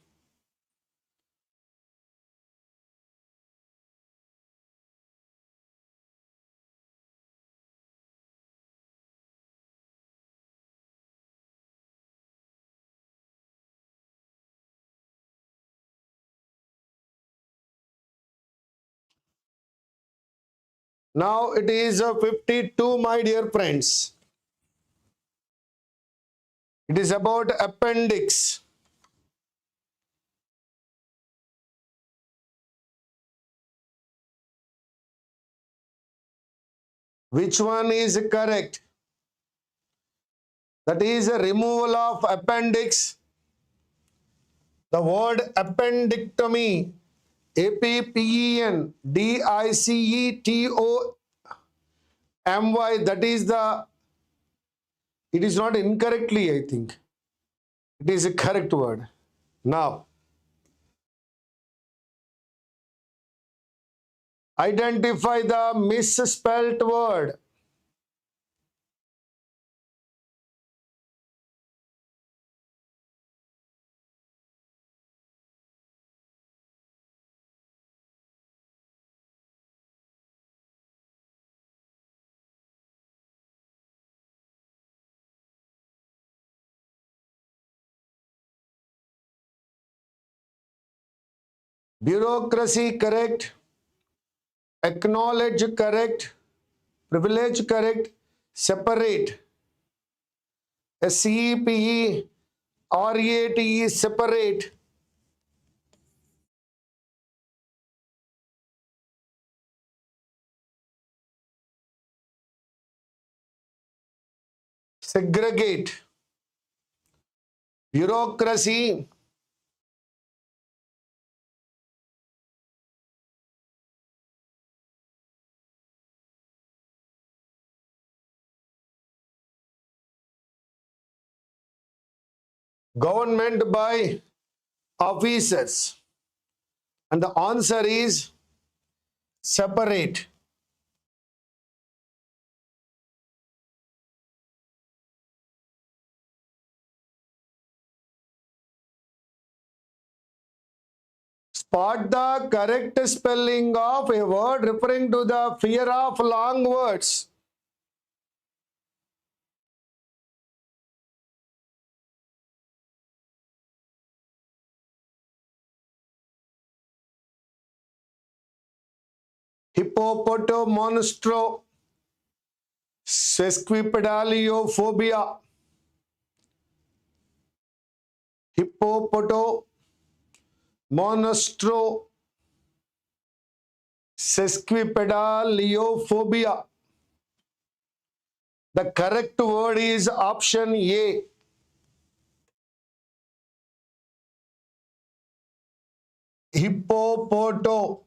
Now it is 52, my dear friends. It is about appendix. Which one is correct? That is a removal of appendix. The word appendectomy, APPENDICETOMY, that is the, it is not incorrectly, I think. It is a correct word. Now, identify the misspelt word. Bureaucracy correct, acknowledge correct, privilege correct, separate, SCEPE, REATE, separate, segregate, bureaucracy, government by officers, and the answer is separate. Spot the correct spelling of a word referring to the fear of long words. Hippopotamonstro, sesquipedaliophobia, hippopotamonstro, sesquipedaliophobia. The correct word is option A. Hippopoto.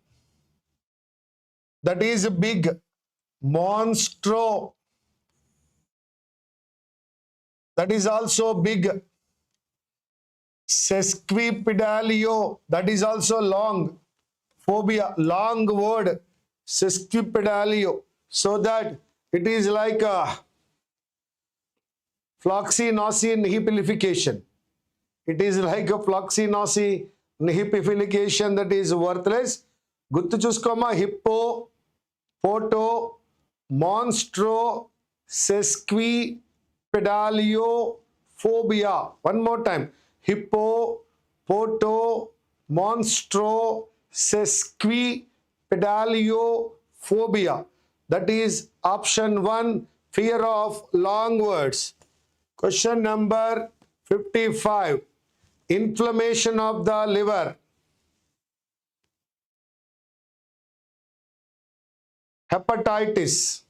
That is big. Monstro. That is also big. Sesquipedalio. That is also long. Phobia. Long word. Sesquipedalio. So that it is like a floxy-nosy nihilification. It is like a floxy-nosy nihilification that is worthless. Guttu chuskoma. Hippo, poto, monstro, sesqui, pedalio, phobia. One more time. Hippo, poto, monstro, sesqui, pedalio, phobia. That is option 1, fear of long words. Question number 55. Inflammation of the liver. Hepatitis.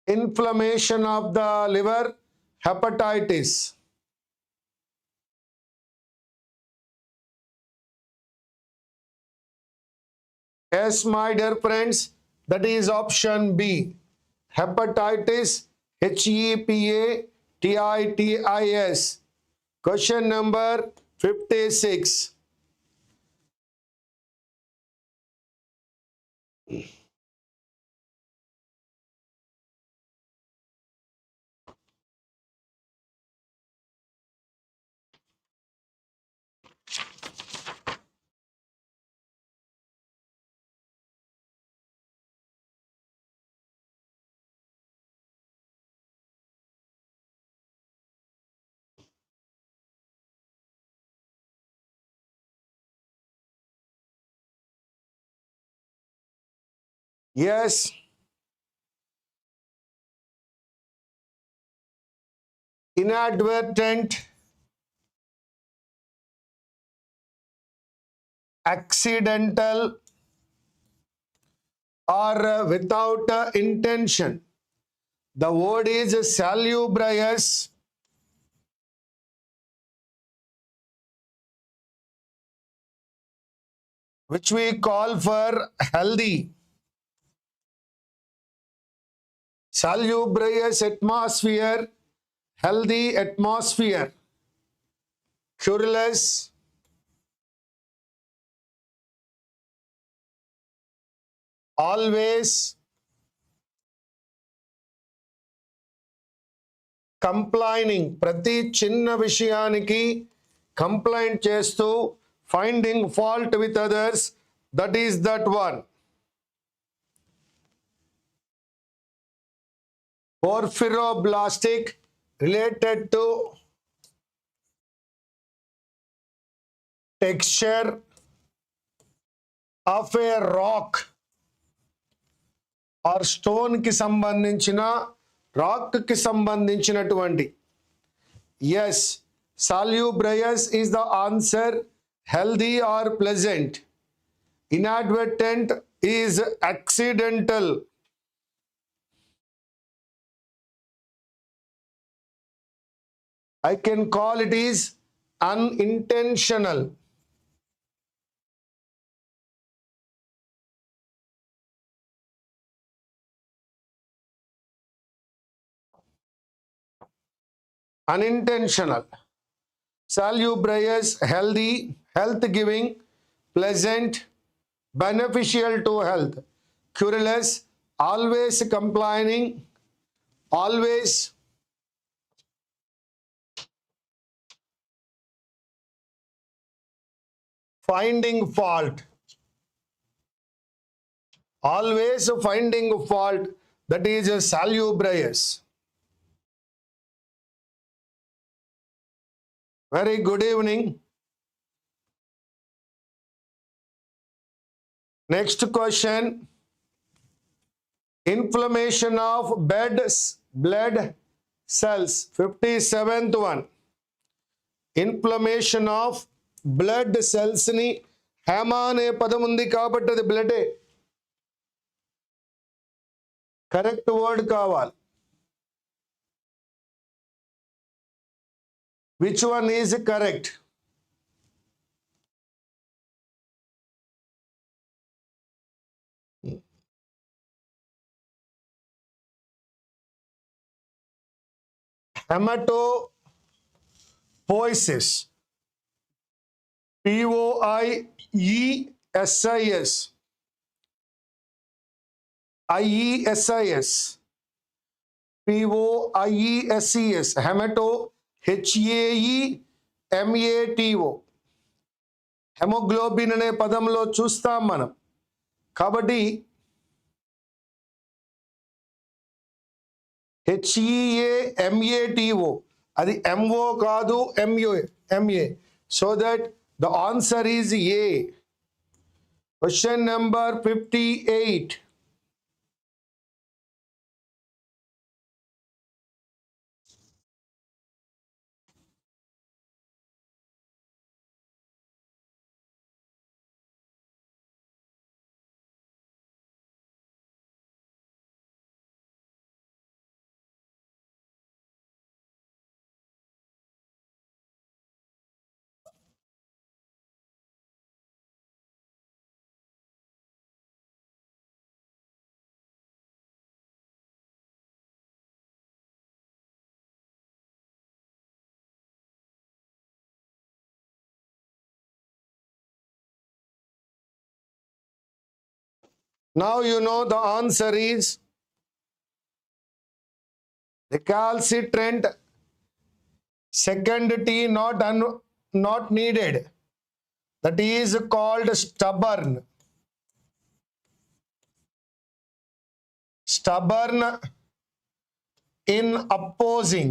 Inflammation of the liver, hepatitis. Yes, my dear friends, that is option B. Hepatitis, HEPATITIS. Question number 56. Yes. Inadvertent, accidental, or without intention. The word is salubrious, which we call for healthy. Salubrious atmosphere, healthy atmosphere. Cureless, always, complaining. ప్రతి చిన్న విషయానికి complaint చేస్తూ finding fault with others. That is that one. Porphyroblastic, related to texture of a rock or stone కి సంబంధించిన rock కి సంబంధించినటువంటి. Yes, salubrious is the answer. Healthy or pleasant. Inadvertent is accidental. I can call it is unintentional. Unintentional. Salubrious, healthy, health giving, pleasant, beneficial to health. Cureless, always complaining, always finding fault. Always finding fault. That is salubrious. Very good evening. Next question. Inflammation of blood cells. 57th one. Inflammation of blood cells ని హేమ అనే పదం ఉంది కాబట్టి అది బ్లడే. Correct word కావాలి. Which one is correct? hematopoiesis, POIESIS, IESIS, POIESES, hemato, HAEMATO, haemoglobin అనే పదంలో చూస్తాం మనం. కాబట్టి HEAMATO అది MO కాదు, MA. So that the answer is A. Question number 58. Now you know the answer is recalcitrant. Second T not needed. That is called stubborn. Stubborn in opposing.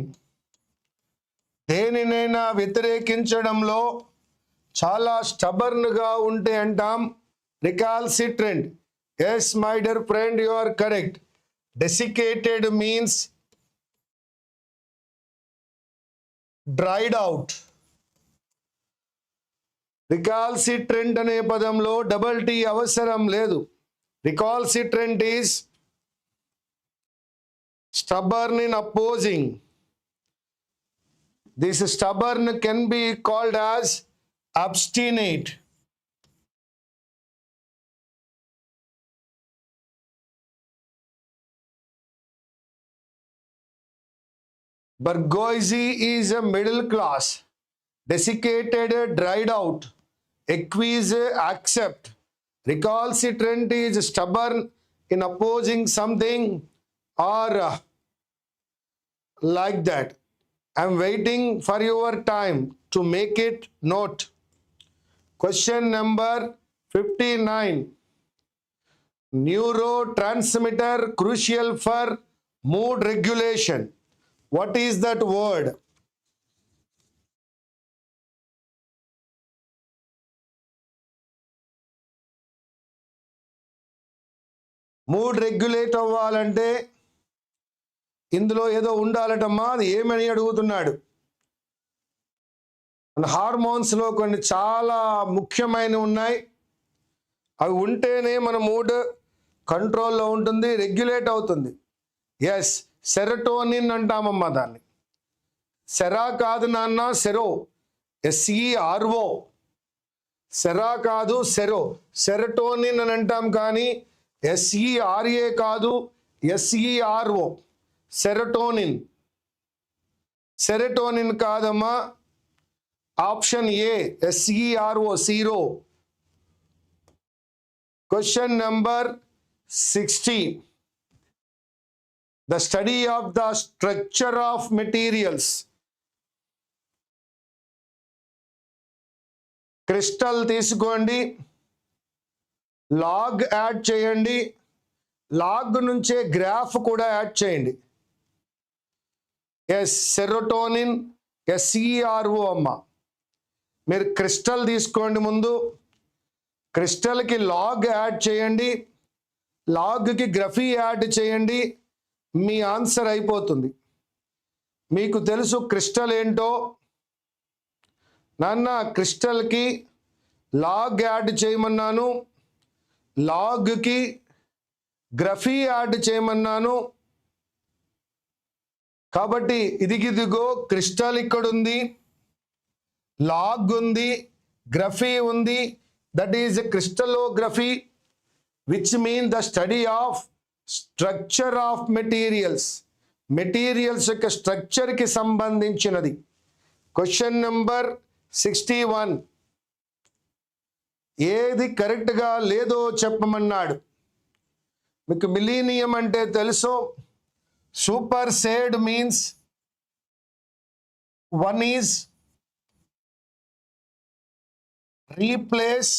దేనినైనా వ్యతిరేకించడంలో చాలా stubborn గా ఉంటే అంటాం recalcitrant. Yes, my dear friend, you are correct. Desiccated means dried out. Recalcitrant అనే పదంలో double tea అవసరం లేదు. Recalcitrant is stubborn in opposing. This stubborn can be called as obstinate. Bourgeoisie is a middle class. Desiccated, dried out. Acquise, accept. Recalcitrant is stubborn in opposing something or like that. I'm waiting for your time to make it note. Question number 59. Neurotransmitter crucial for mood regulation. What is that word? Mood regulate అవ్వాలంటే ఇందులో ఏదో ఉండాలటమ్మా, అది ఏమని అడుగుతున్నాడు. హార్మోన్స్లో కొన్ని చాలా ముఖ్యమైనవి ఉన్నాయి. అవి ఉంటేనే మన మూడ్ కంట్రోల్లో ఉంటుంది, రెగ్యులేట్ అవుతుంది. ఎస్, సెరటోనిన్ అంటామమ్మా దాన్ని. సెరా కాదు నాన్న, సెరో, SERO. సెరా కాదు, సెరో. సెరటోనిన్ అని అంటాం కానీ SERA కాదు, SERO. సెరటోనిన్. సెరటోనిన్ కాదమ్మా, option A SERO, SERO. Question number 60. The study of the structure of materials. Crystal తీసుకోండి, లాగ్ యాడ్ చేయండి, లాగ్ నుంచే గ్రాఫ్ కూడా యాడ్ చేయండి. ఎస్, సెరోటోనిన్ SERO అమ్మ. మీరు క్రిస్టల్ తీసుకోండి, ముందు క్రిస్టల్కి లాగ్ యాడ్ చేయండి, లాగ్కి గ్రఫీ యాడ్ చేయండి, మీ ఆన్సర్ అయిపోతుంది. మీకు తెలుసు క్రిస్టల్ ఏంటో, నాన్న క్రిస్టల్కి లాగ్ యాడ్ చేయమన్నాను, లాగ్కి గ్రఫీ యాడ్ చేయమన్నాను. కాబట్టి ఇదిగిదిగో క్రిస్టల్ ఇక్కడ ఉంది, లాగ్ ఉంది, గ్రఫీ ఉంది. That is crystallography, which mean the study of structure of materials. Materials యొక్క స్ట్రక్చర్కి సంబంధించినది. Question number 61. ఏది కరెక్ట్గా లేదో చెప్పమన్నాడు. మీకు మిలీనియం అంటే తెలుసు. Supersede means one is replace.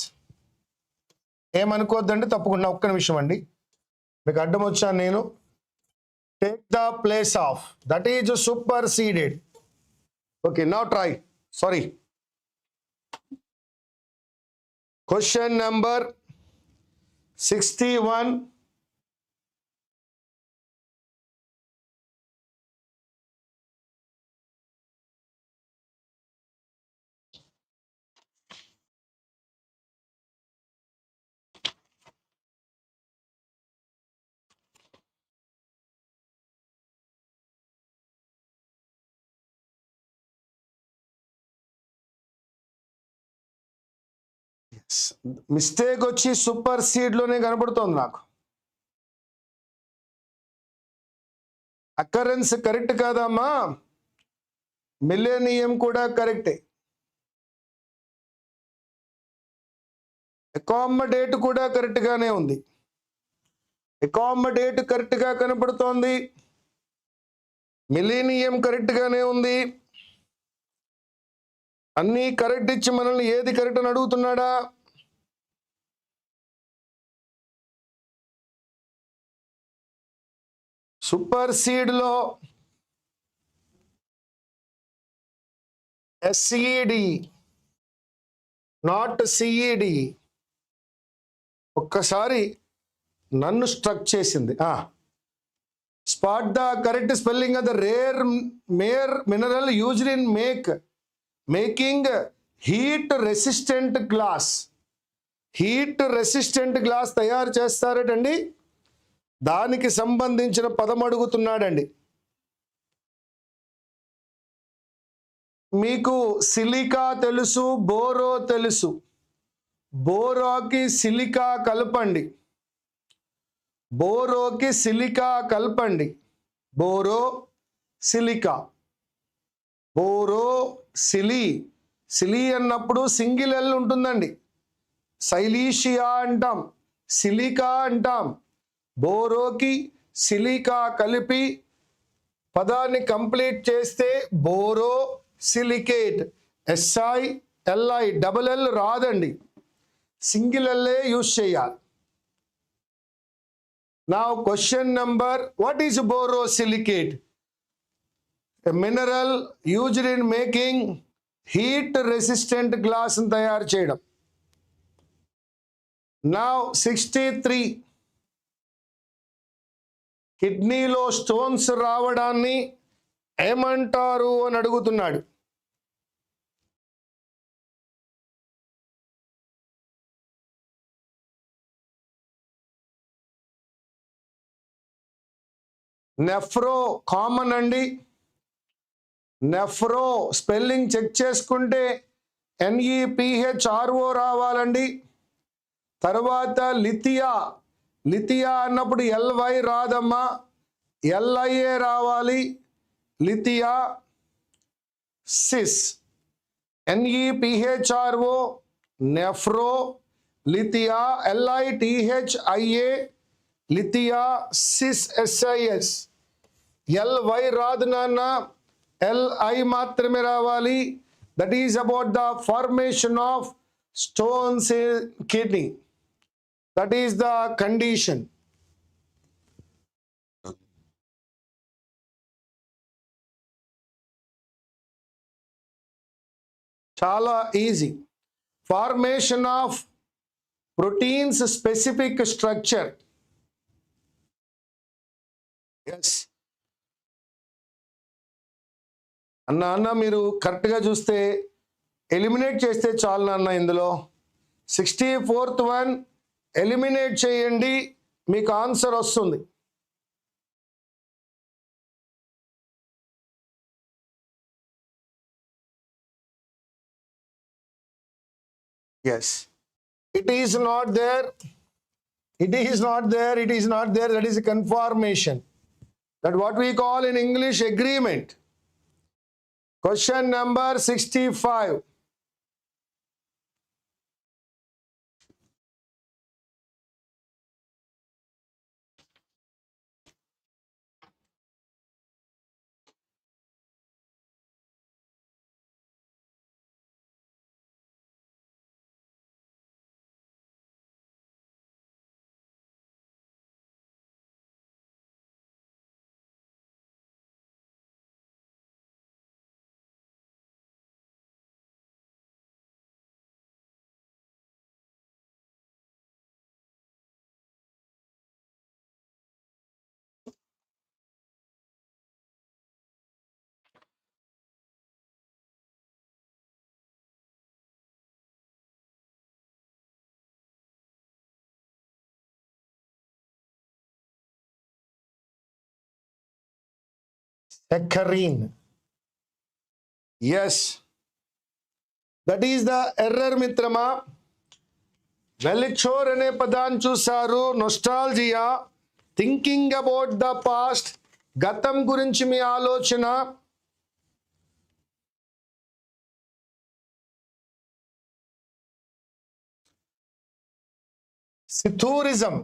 ఏమనుకోవద్దండి, తప్పకుండా ఒక్క నిమిషం అండి, మీకు అడ్డం వచ్చాను నేను. Take the place of, that is super Ceded. Okay, now try. Sorry. Question number 61. Mistake వచ్చి సూపర్ సీడ్లోనే కనబడుతోంది నాకు. అకరెన్స్ కరెక్ట్ కాదమ్మా, మిలేనియం కూడా కరెక్టే, అకామిడేట్ కూడా కరెక్ట్గానే ఉంది. అకామిడేట్ కరెక్ట్గా కనబడుతోంది, మిలేనియం కరెక్ట్గానే ఉంది. అన్నీ కరెక్ట్ ఇచ్చి మనల్ని ఏది కరెక్ట్ అని అడుగుతున్నాడా? సూపర్ సీడ్లో ఎస్ఈడి నాట్ సిఈడి. ఒక్కసారి నన్ను స్ట్రక్ చేసింది. Spot the correct spelling of the rare mineral used in making heat resistant glass. Heat resistant glass తయారు చేస్తారటండి, దానికి సంబంధించిన పదం అడుగుతున్నాడండి. మీకు సిలికా తెలుసు, బోరో తెలుసు. బోరోకి సిలికా కలపండి, బోరోకి సిలికా కలపండి. Boro silica, boro sili. Sili అన్నప్పుడు సింగిల్ ఎల్ ఉంటుందండి. సైలీషియా అంటాం, సిలికా అంటాం. బోరోకి సిలికా కలిపి పదాన్ని కంప్లీట్ చేస్తే borosilicate. SI double L రాదండి, సింగిల్ ఎల్లే యూజ్ చేయాలి. నా question number, what is borosilicate? A mineral used in making heat resistant glass తయారు చేయడం. Now 63. కిడ్నీలో స్టోన్స్ రావడాన్ని ఏమంటారు అని అడుగుతున్నాడు. నెఫ్రో కామన్ అండి. నెఫ్రో స్పెల్లింగ్ చెక్ చేసుకుంటే NEPHRO రావాలండి. తర్వాత లిథియా, లిథియా అన్నప్పుడు LY రాదమ్మా, LIA రావాలి. Lithiasis, NEPHRO, nephro, lithia LITHIA, lithiasis SIS. LY రాదు నాన్న, LI మాత్రమే రావాలి. That is about the formation of stones in kidney. That is the condition. చాలా easy. Formation of proteins specific structure. Yes అన్న మీరు కరెక్ట్గా చూస్తే eliminate చేస్తే చాలు నాన్న. ఇందులో 64th వన్ ఎలిమినేట్ చేయండి, మీకు ఆన్సర్ వస్తుంది. Yes, it is not there. It is not there. It is not there. That is a confirmation. That what we call in English agreement. Question number 65. Saccharine. Yes, that is the error మిత్రమా. వెలిచోర్ అనే పదాన్ని చూసారు. Nostalgia, thinking about the past, గతం గురించి మీ ఆలోచన. Psithurism,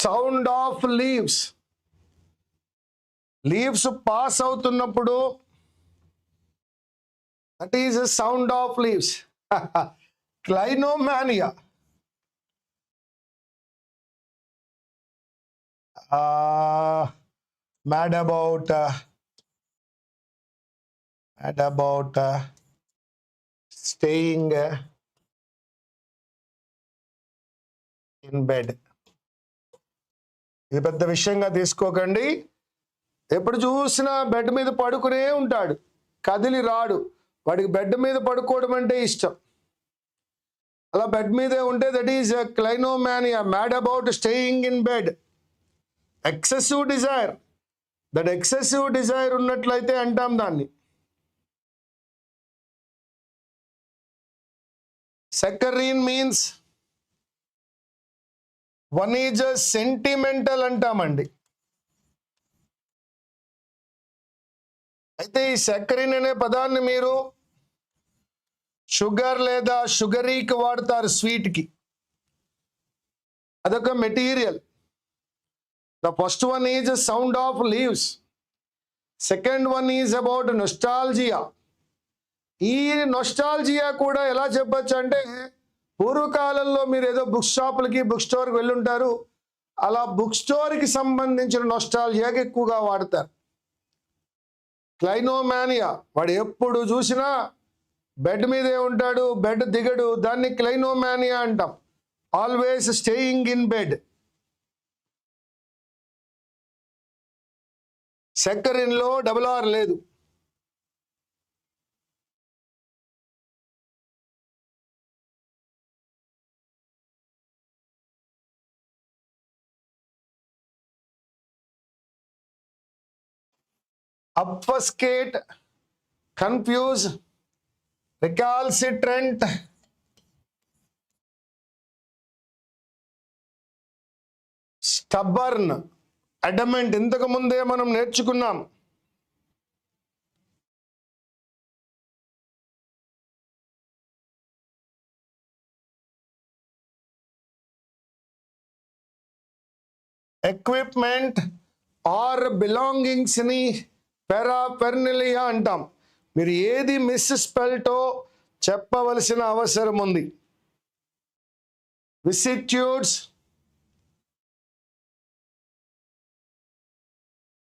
sound of leaves, leaves pass అవుతున్నప్పుడు that is sound of leaves. Clinomania, mad about staying in bed. ఇది పెద్ద విషయంగా తీసుకోకండి. ఎప్పుడు చూసినా బెడ్ మీద పడుకునే ఉంటాడు, కదిలి రాడు. వాడికి బెడ్ మీద పడుకోవడం అంటే ఇష్టం. అలా బెడ్ మీదే ఉంటే that is clinomania, mad about staying in bed. Excessive desire, that excessive desire ఉన్నట్లయితే అంటాం దాన్ని. Saccharine means one is sentimental అంటామండి. అయితే ఈ సెక్కరిన్ అనే పదాన్ని మీరు షుగర్ లేదా షుగరీకి వాడతారు, స్వీట్కి. అదొక material. The first one is sound of leaves, second one is about nostalgia. ఈ నొస్టాల్జియా కూడా ఎలా చెప్పచ్చు అంటే, పూర్వకాలంలో మీరు ఏదో బుక్ షాపులకి, బుక్ స్టోర్కి వెళ్ళుంటారు. అలా బుక్ స్టోర్కి సంబంధించిన నొస్టాల్జియాకి ఎక్కువగా వాడతారు. క్లైనోమానియా, వాడు ఎప్పుడు చూసినా బెడ్ మీదే ఉంటాడు, బెడ్ దిగడు, దాన్ని క్లైనోమానియా అంటాం. Always staying in bed. సెక్కరిన్లో డబుల్ ఆర్ లేదు. obfuscate, confuse, recalcitrant, stubborn, adamant. ఇంతకు ముందే మనం నేర్చుకున్నాం. ఎక్విప్మెంట్ ఆర్ బిలాంగింగ్స్ ని పెరాపెర్నలియా అంటాం. మీరు ఏది మిస్ స్పెల్టో చెప్పవలసిన అవసరం ఉంది. Vicissitudes,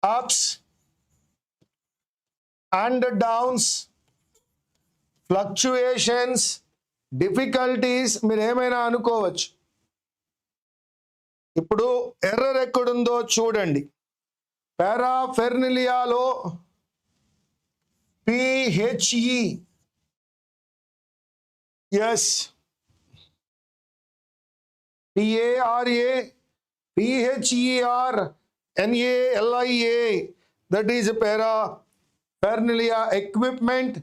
ups and downs, fluctuations, difficulties, మీరు ఏమైనా అనుకోవచ్చు. ఇప్పుడు ఎర్రర్ ఎక్కడుందో చూడండి. పారాఫెర్నలియాలో PHE, yes, PARA PHER NALIA, that is paraphernalia, equipment,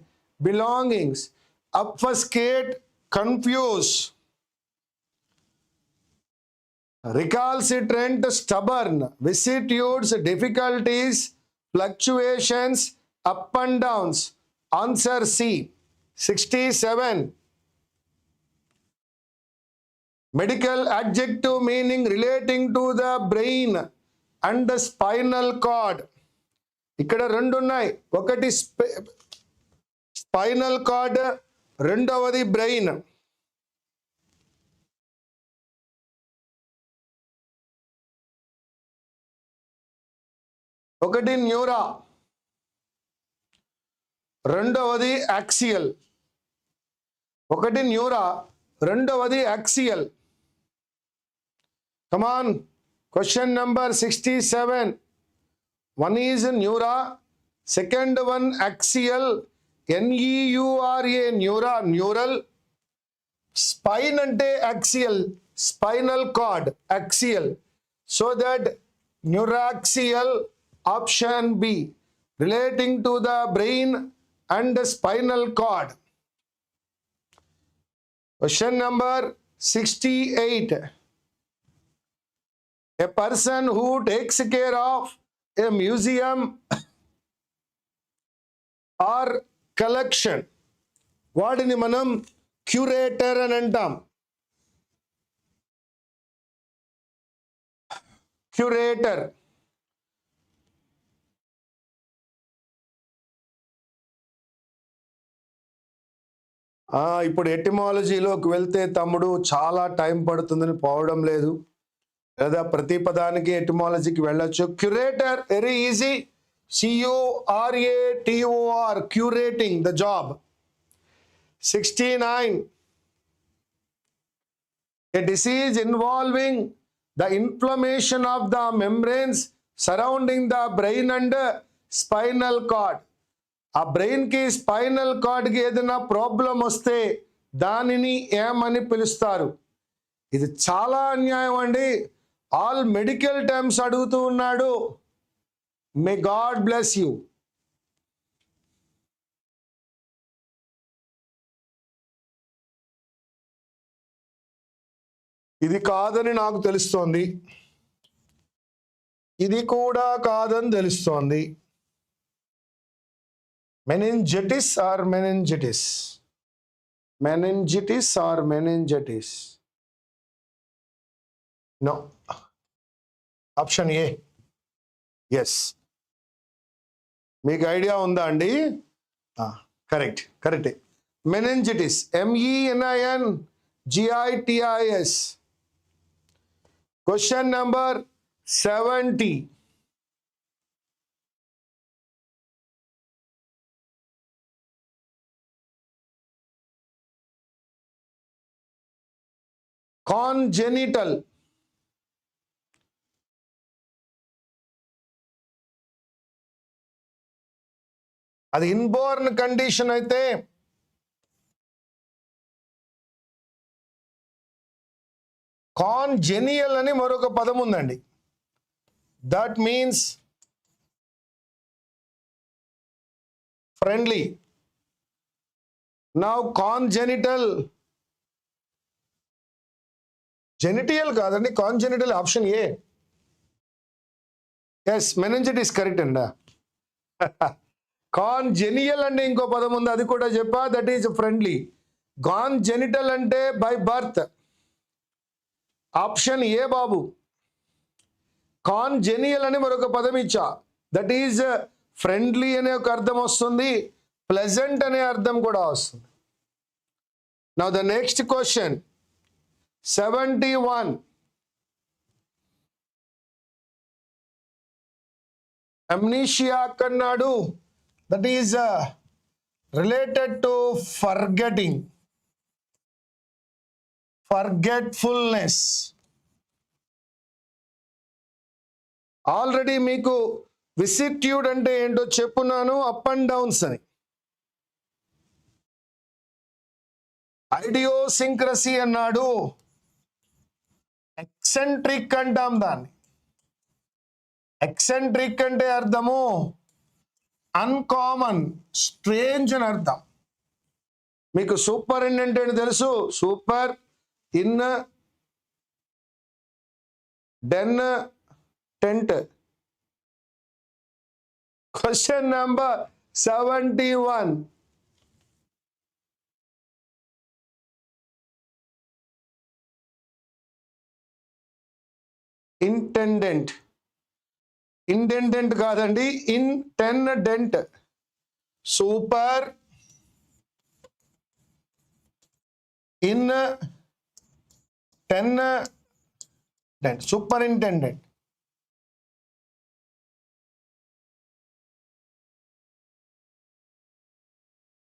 belongings, obfuscate, confuse, recalcitrant, stubborn, vicissitudes, difficulties, fluctuations, up and downs. Answer C. 67. Medical adjective meaning relating to the brain and the spinal cord. ఇక్కడ రెండు ఉన్నాయి. ఒకటి spinal cord, రెండవది brain. ఒకటి న్యూరా, రెండవది axial. ఒకటి న్యూరా, రెండవది axial. Come on, question number 67. One is neura, second one axial, NEURA, neura, neural. Spine ante axial, spinal cord, axial. So that neuraxial, option B, relating to the brain and the spinal cord. Question number 68. A person who takes care of a museum or collection, వాడిని మనం curator అని అంటాం. Curator. ఇప్పుడు ఎటిమాలజీలోకి వెళ్తే తమ్ముడు చాలా time పడుతుందని పోవడం లేదు, లేదా ప్రతి పదానికి ఎటిమాలజీకి వెళ్ళొచ్చు. Curator very easy, CURATOR, curating the job. 69. A disease involving the inflammation of the membranes surrounding the brain and spinal cord. ఆ బ్రెయిన్ కి స్పైనల్ కార్డ్ కి ఏదైనా ప్రాబ్లం వస్తే దానిని ఏమని పిలుస్తారు? ఇది చాలా అన్యాయం అండి. ఆల్ మెడికల్ టర్మ్స్ అడుగుతూ ఉన్నాడు. May God bless you. ఇది కాదని నాకు తెలుస్తోంది, ఇది కూడా కాదని తెలుస్తోంది. meningitis or meningitis? Meningitis or meningitis? No. Option A. Yes. మీకు ఐడియా ఉందా అండి? కరెక్ట్, కరెక్టే. Meningitis, MENINGITIS. Question number 70. Congenital. అది ఇన్బోర్న్ కండిషన్ అయితే కాన్జెనియల్ అని మరొక పదం ఉందండి. That means friendly. Now congenital, జెనిటియల్ కాదండి, congenital. Option A. Yes, meningitis correct అండి. కాన్జెనియల్ అంటే ఇంకో పదం ఉంది, అది కూడా చెప్పా, దట్ ఈజ్ ఫ్రెండ్లీ. కాన్జెనిటల్ అంటే బై బర్త్. ఆప్షన్ ఏ బాబు. కాన్జెనియల్ అని మరొక పదం ఇచ్చా, దట్ ఈజ్ ఫ్రెండ్లీ అనే ఒక అర్థం వస్తుంది, ప్లెజెంట్ అనే అర్థం కూడా వస్తుంది. Now the next question 71. Amnesia అన్నాడు, that is related to forgetting, forgetfulness. Already మీకు విసిట్యూడ్ అంటే ఏంటో చెప్పున్నాను, అప్ అండ్ డౌన్స్ అని. ఐడియోసింక్రసీ అన్నాడు, ఎక్సెంట్రిక్ అంటాం దాన్ని. ఎక్సెంట్రిక్ అంటే అర్థము అన్కామన్, స్ట్రేంజ్ అని అర్థం. మీకు సూపరింటెండెంట్ అని తెలుసు, superintendent. Question number 71. Intendant, intendant కాదండి, intendant. Superintendent, superintendent.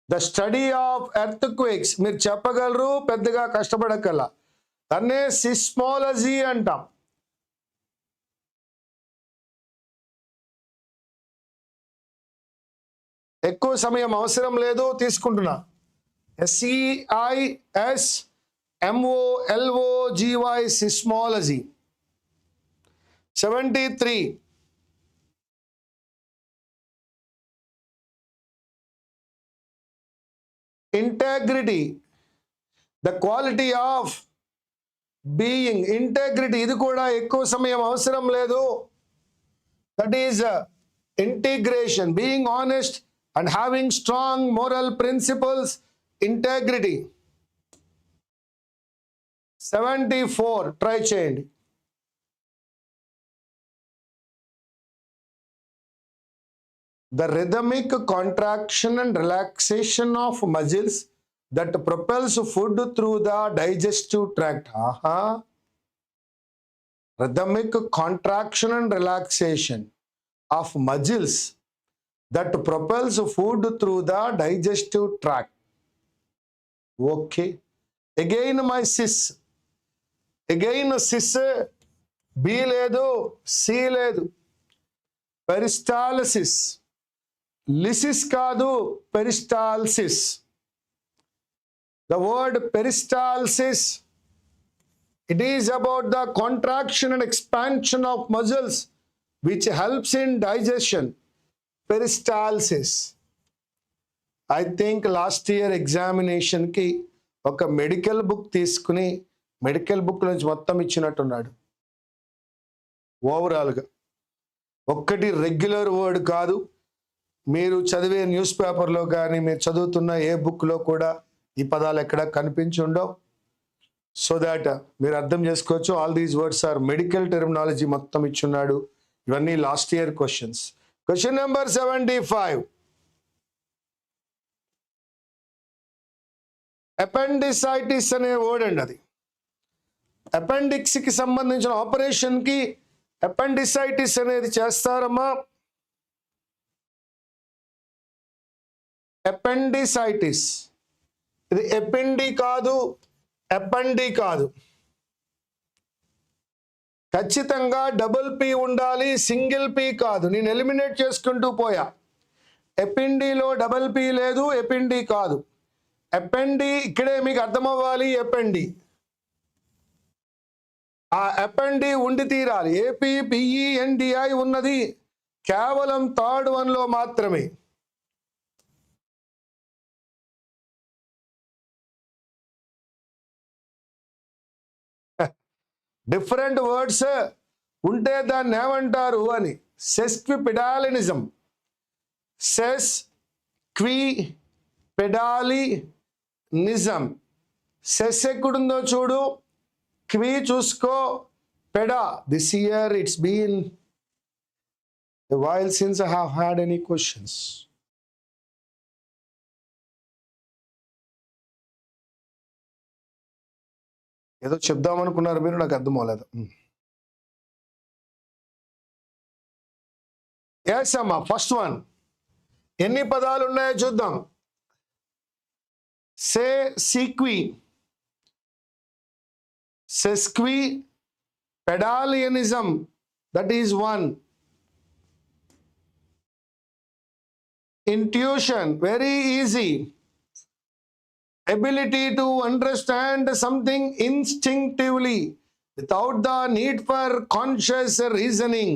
The study of earthquakes. మీరు చెప్పగలరు, పెద్దగా కష్టపడక్కల. దాన్నే సిస్మాలజీ అంటాం. ఎక్కువ సమయం అవసరం లేదు, తీసుకుంటున్నా. SEISMOLOGY seismology. 73. Integrity, the quality of being. Integrity, ఇది కూడా ఎక్కువ సమయం అవసరం లేదు. That is integration, being honest and having strong moral principles, integrity. 74 try cheyandi. The rhythmic contraction and relaxation of muscles that propels food through the digestive tract. Rhythmic contraction and relaxation of muscles that propels food through the digestive tract. Okay. Again my cis. Again cis. B ledu, C ledu. Peristalsis. Lysis kaadu, peristalsis. The word peristalsis, it is about the contraction and expansion of muscles which helps in digestion. Peristalsis. I think last year examination ki oka medical book తీసుకుని medical book నుంచి మొత్తం ఇచ్చినట్టున్నాడు. ఓవరాల్గా ఒక్కటి regular word కాదు, మీరు చదివే news పేపర్లో కానీ మీరు చదువుతున్న ఏ బుక్లో కూడా ఈ పదాలు ఎక్కడ కనిపించి ఉండవు. సో దాట్ మీరు అర్థం చేసుకోవచ్చు. All these words are medical terminology మొత్తం ఇచ్చున్నాడు. ఇవన్నీ last year questions. Question number 75. Appendicitis అనే వర్డ్ అండి. అది అపెండిక్స్కి సంబంధించిన ఆపరేషన్కి అపెండిసైటిస్ అనేది చేస్తారమ్మా. అపెండిసైటిస్, ఇది ఎపెండి కాదు, అపెండి కాదు. ఖచ్చితంగా డబుల్ పి ఉండాలి, సింగిల్ పి కాదు. నేను ఎలిమినేట్ చేసుకుంటూ పోయా. ఎపెండిలో డబుల్ పి లేదు, ఎపెండి కాదు. ఎపెండి ఇక్కడే మీకు అర్థమవ్వాలి. ఎపెండి, ఆ ఎపెండి ఉండి తీరాలి. APPENDI ఉన్నది కేవలం థర్డ్ వన్లో మాత్రమే. డిఫరెంట్ వర్డ్స్ ఉంటే దాన్ని ఏమంటారు అని. సెస్క్విపెడాలినిజం. సెస్క్విపెడాలినిజం. సెస్ ఎక్కడుందో చూడు, క్వి చూసుకో, పెడా. This year it's been a while since I have had any questions. ఏదో చెప్దామనుకున్నారు మీరు, నాకు అర్థం అవ్వలేదు. ఎస్ అమ్మా, ఫస్ట్ వన్. ఎన్ని పదాలు ఉన్నాయో చూద్దాం. సే సీక్వి, sesquipedalianism, that is one. Intuition, very easy. Ability to understand something instinctively without the need for conscious reasoning.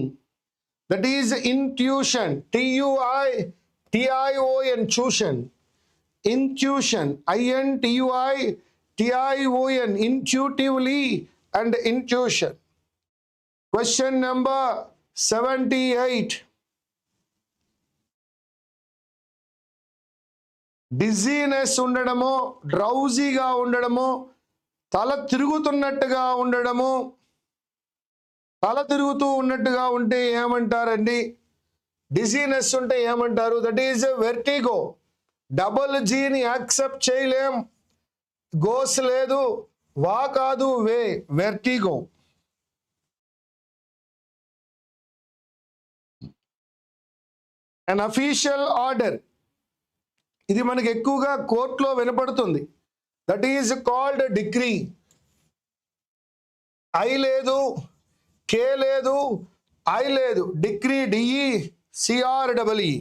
That is intuition. T-U-I-T-I-O-N, tuition. Intuition, I-N-T-U-I-T-I-O-N, intuitively and intuition. Question number 78. Dizziness ఉండడము, డ్రౌజీగా ఉండడము, తల తిరుగుతున్నట్టుగా ఉండడము, తల తిరుగుతూ ఉన్నట్టుగా ఉంటే ఏమంటారండి? Dizziness ఉంటే ఏమంటారు? That is vertigo. డబుల్ జీని యాక్సెప్ట్ చేయలేం, గోస్ లేదు, వా కాదు, వే, వెర్టిగో. అన్ అఫీషియల్ ఆర్డర్, ఇది మనకి ఎక్కువగా కోర్టులో వినపడుతుంది. That is called decree. I లేదు, కే లేదు, ఐ లేదు, decree, DE CREE.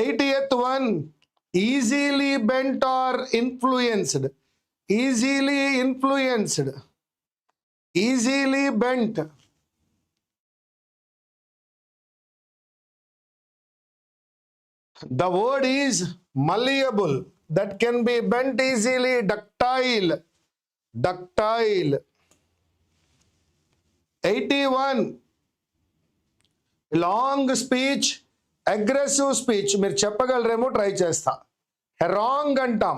Eightieth one, easily bent or influenced. Easily influenced, easily bent. The word is malleable, that can be bent easily. Ductile, ductile. 81, long speech, aggressive speech. మీరు చెప్పగలరేమో, try చేస్తా. Wrong అంటాం.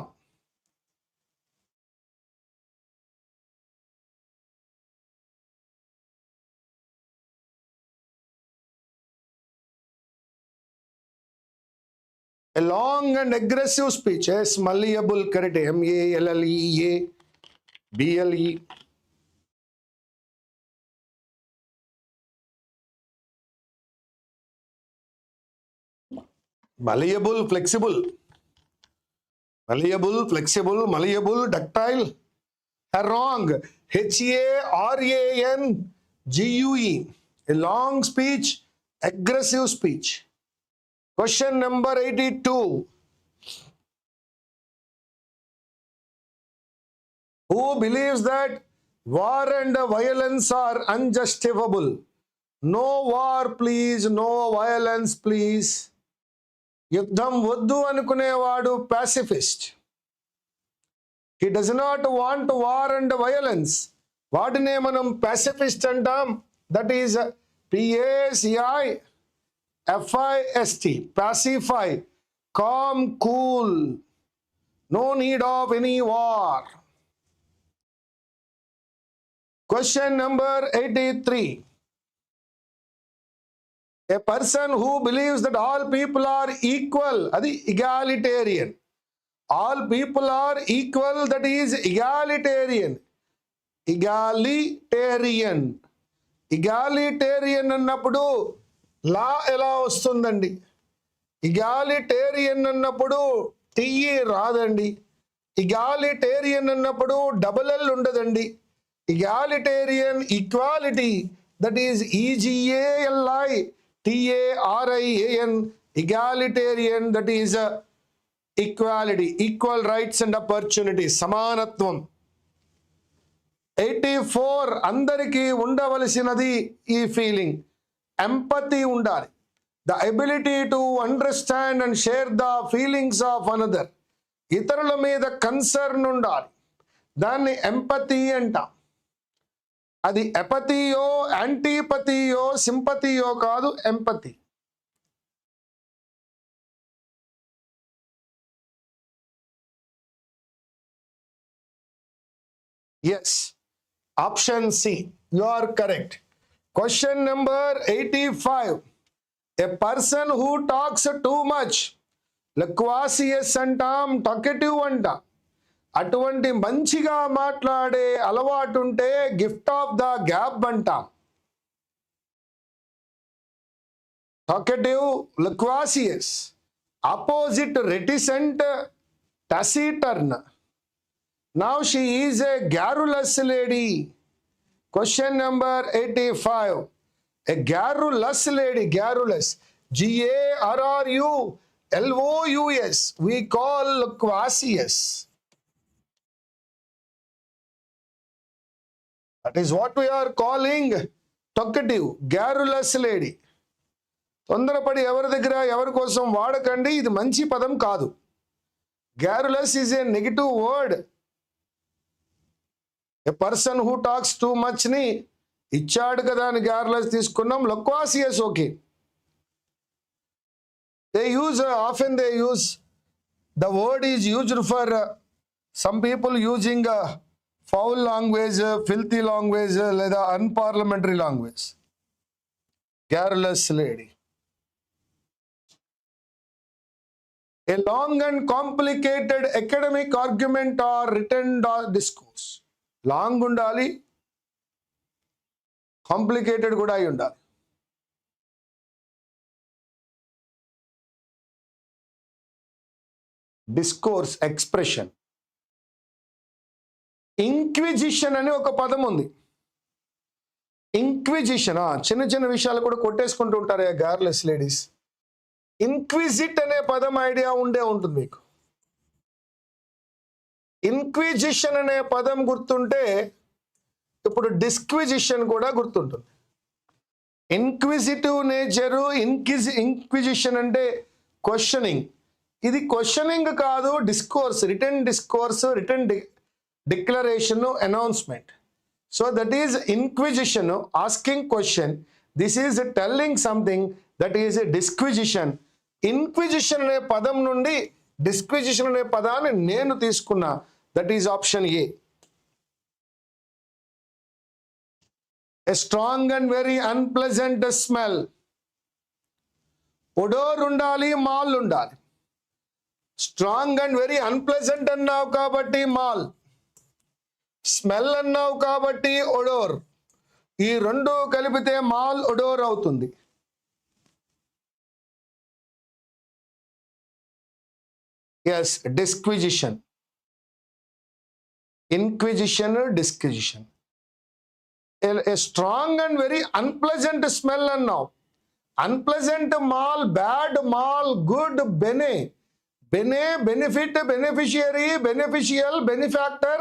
A long and aggressive speech. Yes, malleable, correct. M-A-L-L-E-A-B-L-E. Malleable, flexible. Malleable, flexible, malleable, ductile. Wrong. H-A-R-A-N-G-U-E. A long speech, aggressive speech. Question number 82. Who believes that war and violence are unjustifiable? No war, please. No violence, please. యుద్ధం వద్దు అనుకునేవాడు pacifist. He does not want war and violence. వాటినే మనం pacifist అంటాం. That is P-A-C-I-F-I-S-T, pacify, calm, cool, no need of any war. Question number 83. A person who believes that all people are equal, that is egalitarian. All people are equal, that is egalitarian. Egalitarian. Egalitarian అన్నప్పుడు లా ఎలా వస్తుందండి? ఇగాలిటేరియన్ అన్నప్పుడు TE రాదండి. ఇగాలిటేరియన్ అన్నప్పుడు double L ఉండదండి. Egalitarian equality, that is EGALI TARIAN. Egalitarian, that is equality, equal rights and opportunities, సమానత్వం. 84, అందరికీ ఉండవలసినది ఈ ఫీలింగ్, empathy ఉండాలి. The ability to understand and share the feelings of another. ఇతరుల మీద కన్సర్న్ ఉండాలి, దాన్ని ఎంపతి అంటాం. అది ఎపతియో, యాంటీపతియో, సింపతియో కాదు, empathy. Yes, option C, you are correct. Question number 85. A person who talks too much, loquacious అంటాం, talkative అంటాం. అటువంటి మంచిగా మాట్లాడే అలవాటు ఉంటే గిఫ్ట్ ఆఫ్ ద గ్యాప్ అంటాం. talkative, loquacious. Opposite, reticent, taciturn. Now she is a garrulous lady. Question number 85. A garrulous lady, garrulous, GARRULOUS, we call loquacious. That is what we are calling talkative, garrulous lady. తొందరపడి ఎవరి దగ్గర ఎవరి కోసం వాడకండి, ఇది మంచి పదం కాదు. Garrulous is a negative word. A person who talks too much ని ఇచ్చాడు కదా అని garrulous తీసుకున్నాం. Loquacious okay. Often they use, the word is used for some people using foul language, filthy language, లేదా unparliamentary language. Garrulous lady. A long and complicated academic argument or written discourse. Long ఉండాలి, complicated కూడా అయి ఉండాలి. Discourse, expression. Inquisition అని ఒక పదం ఉంది. Inquisition, చిన్న చిన్న విషయాలు కూడా కొట్టేసుకుంటూ ఉంటారు ఆ garrulous ladies. Inquisit అనే పదం ఐడియా ఉంటుంది మీకు. Inquisition అనే పదం గుర్తుంటే ఇప్పుడు disquisition కూడా గుర్తుంటుంది. Inquisitive nature, inquisition అంటే questioning. ఇది క్వశ్చనింగ్ కాదు, discourse, return discourse, return declaration, announcement. So that is inquisition, asking question. This is telling something, that is disquisition. Inquisition అనే పదం నుండి డిస్క్విజిషన్ అనే పదాన్ని నేను తీసుకున్నా. That is option A. A strong and very unpleasant smell. Odour ఉండాలి, mal ఉండాలి. Strong and very unpleasant అన్నావు కాబట్టి మాల్, స్మెల్ అన్నావు కాబట్టి ఒడోర్. ఈ రెండు కలిపితే మాల్ ఒడోర్ అవుతుంది. Yes, disquisition, inquisition, disquisition. A strong and very unpleasant smell అన్నావు. Unpleasant mal, bad mal, good bene. Bene, benefit, beneficiary, beneficial, benefactor,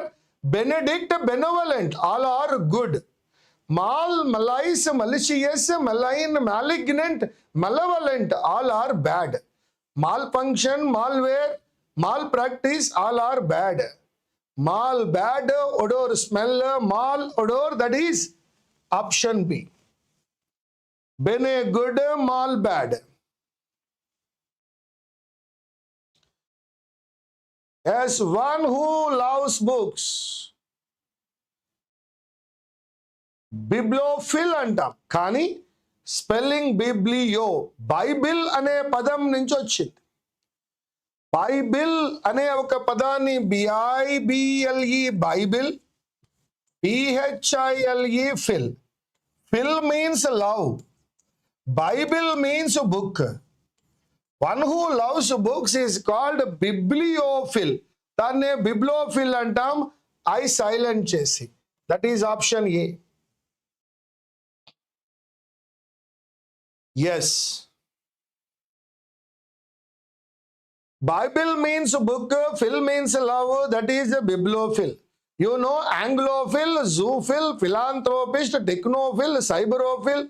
benedict, benevolent, all are good. Mal, malice, malicious, malign, malignant, malevolent, all are bad. Malfunction, malware, malpractice, all are bad. Mal, bad, odor, smell, mal, odor, that is option B. Bene, good, mal, bad. As one who loves books. Bibliophile అంటాం, కానీ spelling బిబ్లియో, Bible అనే పదం నుంచి వచ్చింది. Bible అనే ఒక పదాన్ని BIBLE, Bible, PHILE, fill. Fill means love, Bible means book. One who loves books is called bibliophile. దాన్నే bibliophile అంటాం, ఐ సైలెంట్ చేసి. That is option A. Yes, bible means book, phil means love, that is bibliophile. You know anglophile, zoophile, philanthropist, technophile, cyberophile,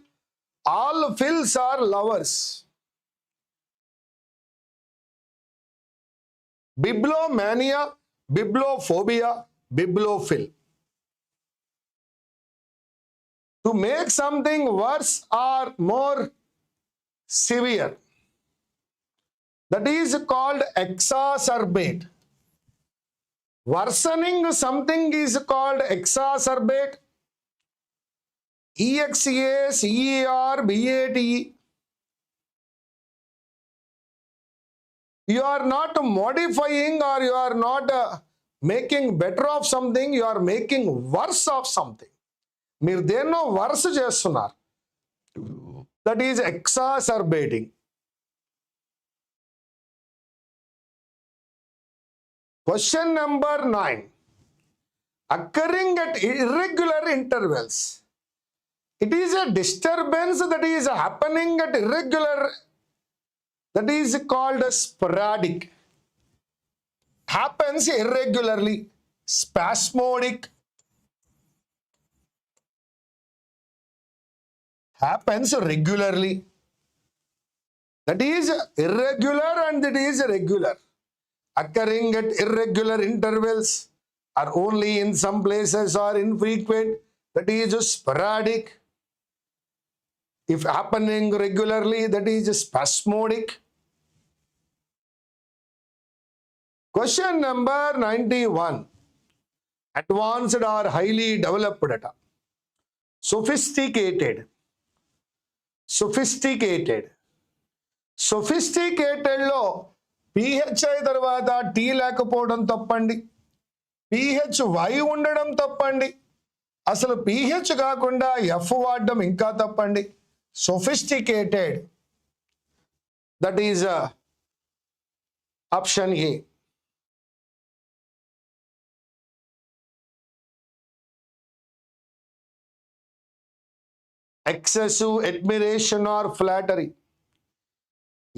all phils are lovers. Bibliomania, bibliophobia, bibliophile. To make something worse or more severe, that is called exacerbate. Worsening something is called exacerbate. EXACERBATE. You are not modifying or you are not making better of something, you are making worse of something. మీరు దేన్నో worse చేస్తున్నారు. That is exacerbating. Question number 9. occurring at irregular intervals. It is a disturbance that is happening at irregular, that is called sporadic. Happens irregularly. Spasmodic happens regularly. That is irregular and that is regular. Occurring at irregular intervals, are only in some places, or infrequent, that is sporadic. If happening regularly, that is spasmodic. Question number 91. Advanced or highly developed data. Sophisticated. లో PHI తర్వాత T లేకపోవడం తప్పండి, PHY ఉండడం తప్పండి, అసలు PH కాకుండా F వాడడం ఇంకా తప్పండి. Sophisticated, that is option A. Excessive admiration or flattery.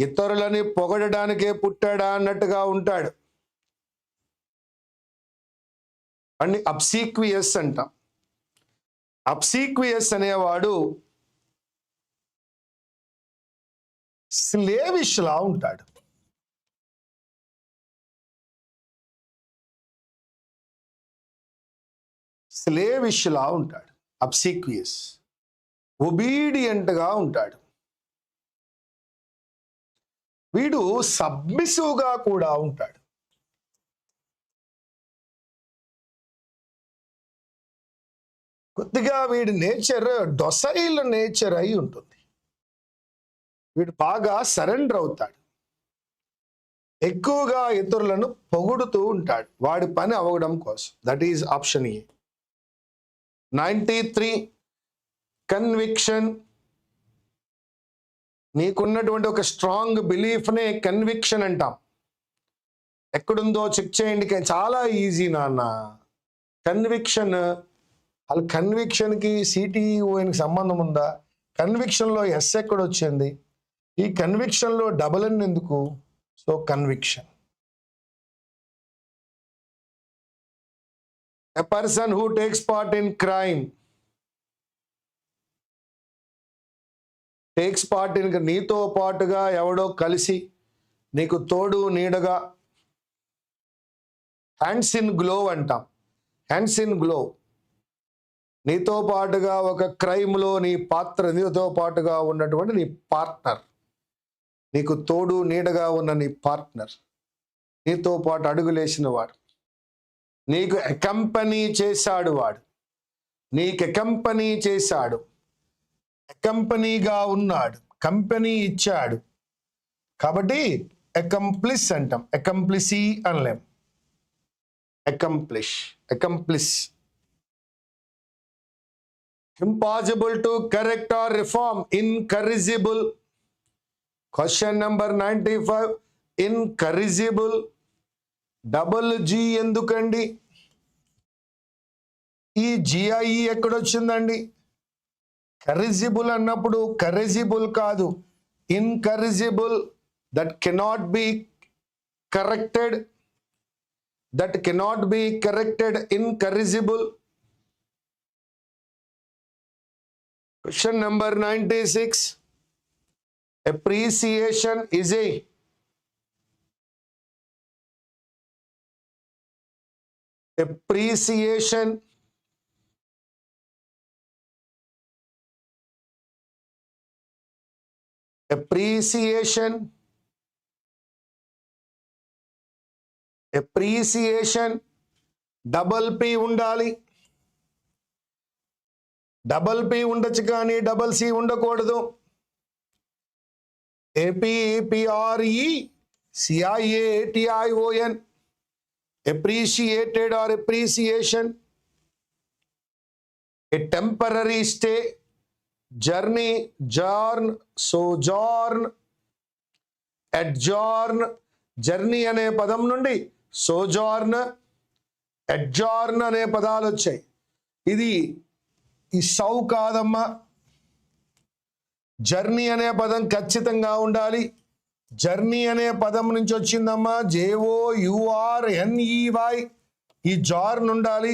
ఇతరులని పొగడడానికే పుట్టాడా అన్నట్టుగా ఉంటాడు. అన్ని అబ్సీక్వియస్ అంటాం. అబ్సీక్వియస్ అనేవాడు స్లేవిష్ లా ఉంటాడు. స్లేవిష్ లా ఉంటాడు అబ్సీక్వియస్. ఒబీడియంట్ గా ఉంటాడు. వీడు సబ్మిసివ్ గా కూడా ఉంటాడు. కొద్దిగా వీడి నేచర్ డొసైల్ నేచర్ అయి ఉంటుంది. వీడు బాగా సరెండర్ అవుతాడు. ఎక్కువగా ఇతరులను పొగుడుతూ ఉంటాడు వాడి పని అవడం కోసం. That is option A. 93. Conviction. నీకున్నటువంటి ఒక స్ట్రాంగ్ బిలీఫ్నే కన్విక్షన్ అంటాం. ఎక్కడుందో చెక్ చేయండి. చాలా ఈజీ నాన్న. కన్విక్షన్, అసలు కన్విక్షన్కి CTEOకి సంబంధం ఉందా? కన్విక్షన్లో ఎస్ ఎక్కడ వచ్చింది? ఈ కన్విక్షన్లో డబుల్ ఎన్ ఎందుకు? So conviction. A person who takes part in crime. Takes part in, నీతో పాటుగా ఎవడో కలిసి నీకు తోడు నీడగా. హ్యాండ్స్ ఇన్ గ్లోవ్ అంటాం. Hands in glove. నీతో పాటుగా ఒక క్రైమ్లో నీ పాత్ర, నీతో పాటుగా ఉన్నటువంటి నీ పార్ట్నర్, నీకు తోడు నీడగా ఉన్న నీ పార్ట్నర్, నీతో పాటు అడుగులేసిన వాడు, నీకు అకంపెనీ చేశాడు, వాడు నీకు అకంపెనీ చేశాడు, అకంపెనీగా ఉన్నాడు, కంపెనీ ఇచ్చాడు. కాబట్టి అకంప్లిస్ అంటాం. అకంప్లిసీ అనలేం. Accomplish, accomplice. Impossible to correct or reform. Incorrigible. Question number 95. Incorrigible. Double G ఎందుకండి? ఈ GIE ఎక్కడొచ్చిందండి? కరిజిబుల్ అన్నప్పుడు కరెజిబుల్ కాదు, incorrigible. That cannot be corrected, that cannot be corrected. Incorrigible. Question number 96. Appreciation is a appreciation appreciation appreciation double P ఉండాలి. Double P ఉండొచ్చు కానీ double C ఉండకూడదు. APPRECIATION appreciated or appreciation. A temporary stay, journey, journ, sojourn, adjourn. Journey అనే పదం నుండి sojourn, అడ్జార్న్ అనే పదాలు వచ్చాయి. ఇది ఈ సౌ కాదమ్మా. జర్నీ అనే పదం ఖచ్చితంగా ఉండాలి. జర్నీ అనే పదం నుంచి వచ్చిందమ్మా. JOURNEY. ఈ జార్న్ ఉండాలి.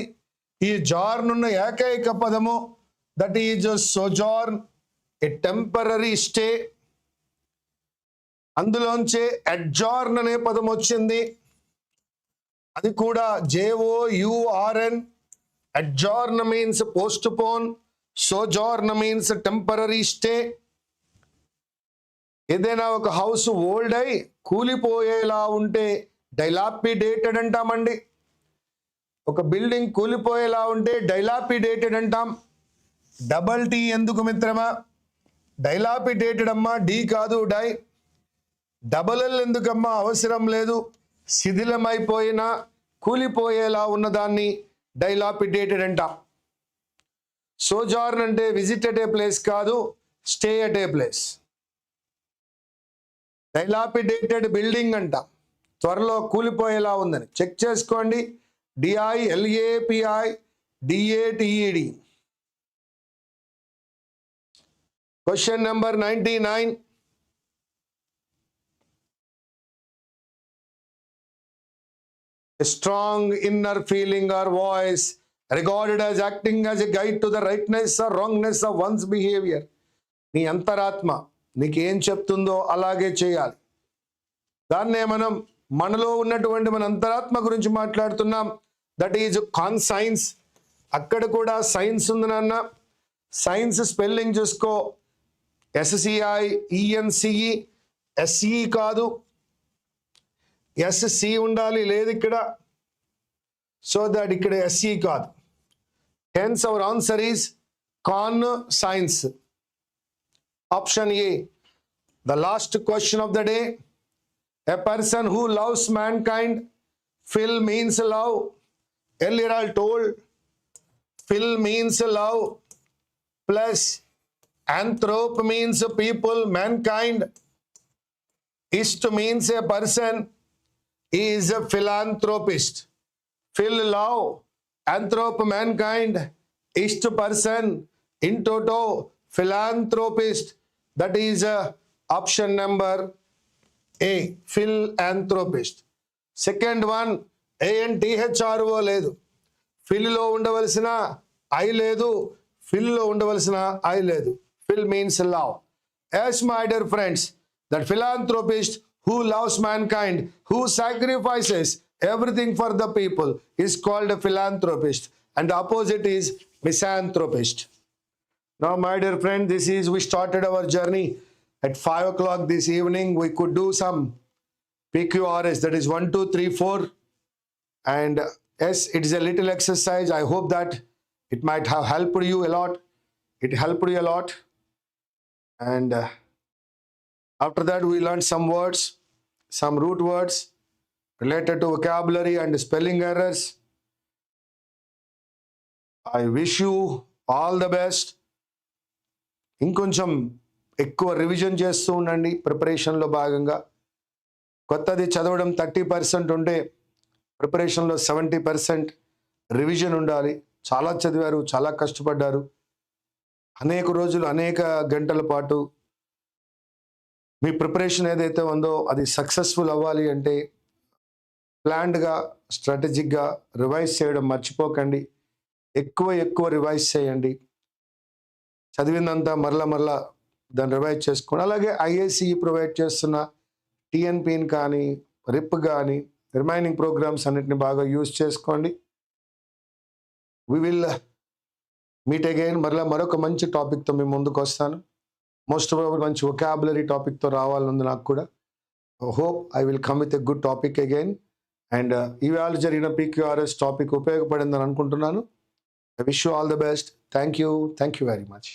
ఈ జార్న్ ఉన్న ఏకైక పదము that is sojourn, a temporary stay. అందులోంచే అడ్జార్న్ అనే పదం వచ్చింది. అది కూడా JOURN. Adjourn means postpone, sojourn means temporary stay. ఏదైనా ఒక హౌస్ ఓల్డ్ అయి కూలిపోయేలా ఉంటే డైలాపిడేటెడ్ అంటామండి. ఒక బిల్డింగ్ కూలిపోయేలా ఉంటే డైలాపిడేటెడ్ అంటాం. డబల్ టీ ఎందుకు మిత్రమా? డైలాపిడేటెడ్ అమ్మా, డి కాదు డై. డబల్ ఎల్ ఎందుకమ్మా? అవసరం లేదు. శిథిలమైపోయినా కూలిపోయేలా ఉన్నదాన్ని డైలాపిడేటెడ్ అంటాం. సోజార్న్ అంటే విజిట్ ఏ ప్లేస్ కాదు, stay at a place. Dilapidated building అంట, త్వరలో కూలిపోయేలా ఉందని. చెక్ చేసుకోండి. DILAPIDATED. Question number 99. A strong inner feeling or voice regarded as acting as a guide to the rightness or wrongness of one's behavior. నీ అంతరాత్మ నీకేం చెప్తుందో అలాగే చేయాలి. దాన్నే మనం మనలో ఉన్నటువంటి మన అంతరాత్మ గురించి మాట్లాడుతున్నాం. That is conscience. అక్కడ కూడా సైన్స్ ఉంది నాన్న. సైన్స్ స్పెల్లింగ్ చూసుకో. SCIENCE. SE కాదు, SC ఉండాలి. లేదు ఇక్కడ. సో దట్ ఇక్కడ SE కాదు. Hence our answer is conscience. Option A. The last question of the day. A person who loves mankind. Phil means love. Earlier I told. Phil means love. Plus anthrop means people, mankind. Ist means a person. He is a philanthropist. Phil love. Anthrop mankind. Ist person. In toto philanthropist. That is option number A. Philanthropist. Second one, ANTHRO లేదు. Fill లో ఉండవలసిన I లేదు, fill లో ఉండవలసిన I లేదు. Fill means love. Yes, my dear friends, that philanthropist who loves mankind, who sacrifices everything for the people is called a philanthropist, and the opposite is misanthropist. Now, my dear friend, we started our journey at 5 o'clock this evening. We could do some PQRS, that is 1, 2, 3, 4. And yes, it is a little exercise. I hope that it might have helped you a lot. It helped you a lot. And after that, we learned some words, some root words related to vocabulary and spelling errors. I wish you all the best. ఇంకొంచెం ఎక్కువ revision చేస్తూ ఉండండి ప్రిపరేషన్లో భాగంగా. కొత్తది చదవడం 30% ఉంటే ప్రిపరేషన్లో 70% రివిజన్ ఉండాలి. చాలా చదివారు, చాలా కష్టపడ్డారు, అనేక రోజులు అనేక గంటల పాటు. మీ ప్రిపరేషన్ ఏదైతే ఉందో అది సక్సెస్ఫుల్ అవ్వాలి అంటే ప్లాన్డ్గా, స్ట్రాటజిక్గా రివైజ్ చేయడం మర్చిపోకండి. ఎక్కువ రివైజ్ చేయండి. చదివిందంతా మరలా దాన్ని రివైజ్ చేసుకోండి. అలాగే IACE ప్రొవైడ్ చేస్తున్న TNPని కానీ రిప్ కానీ రిమైనింగ్ ప్రోగ్రామ్స్ అన్నిటిని బాగా యూజ్ చేసుకోండి. We will meet again. మరొక మంచి టాపిక్తో మేము ముందుకు వస్తాను. మోస్ట్ ప్రాబబ్లీ మంచి వొకాబులరీ టాపిక్తో రావాలనుంది నాకు కూడా. Hope I will come with a good topic again. And ఇవాళ జరిగిన PQRS టాపిక్ ఉపయోగపడిందని అనుకుంటున్నాను. I wish you all the best. Thank you. Thank you very much.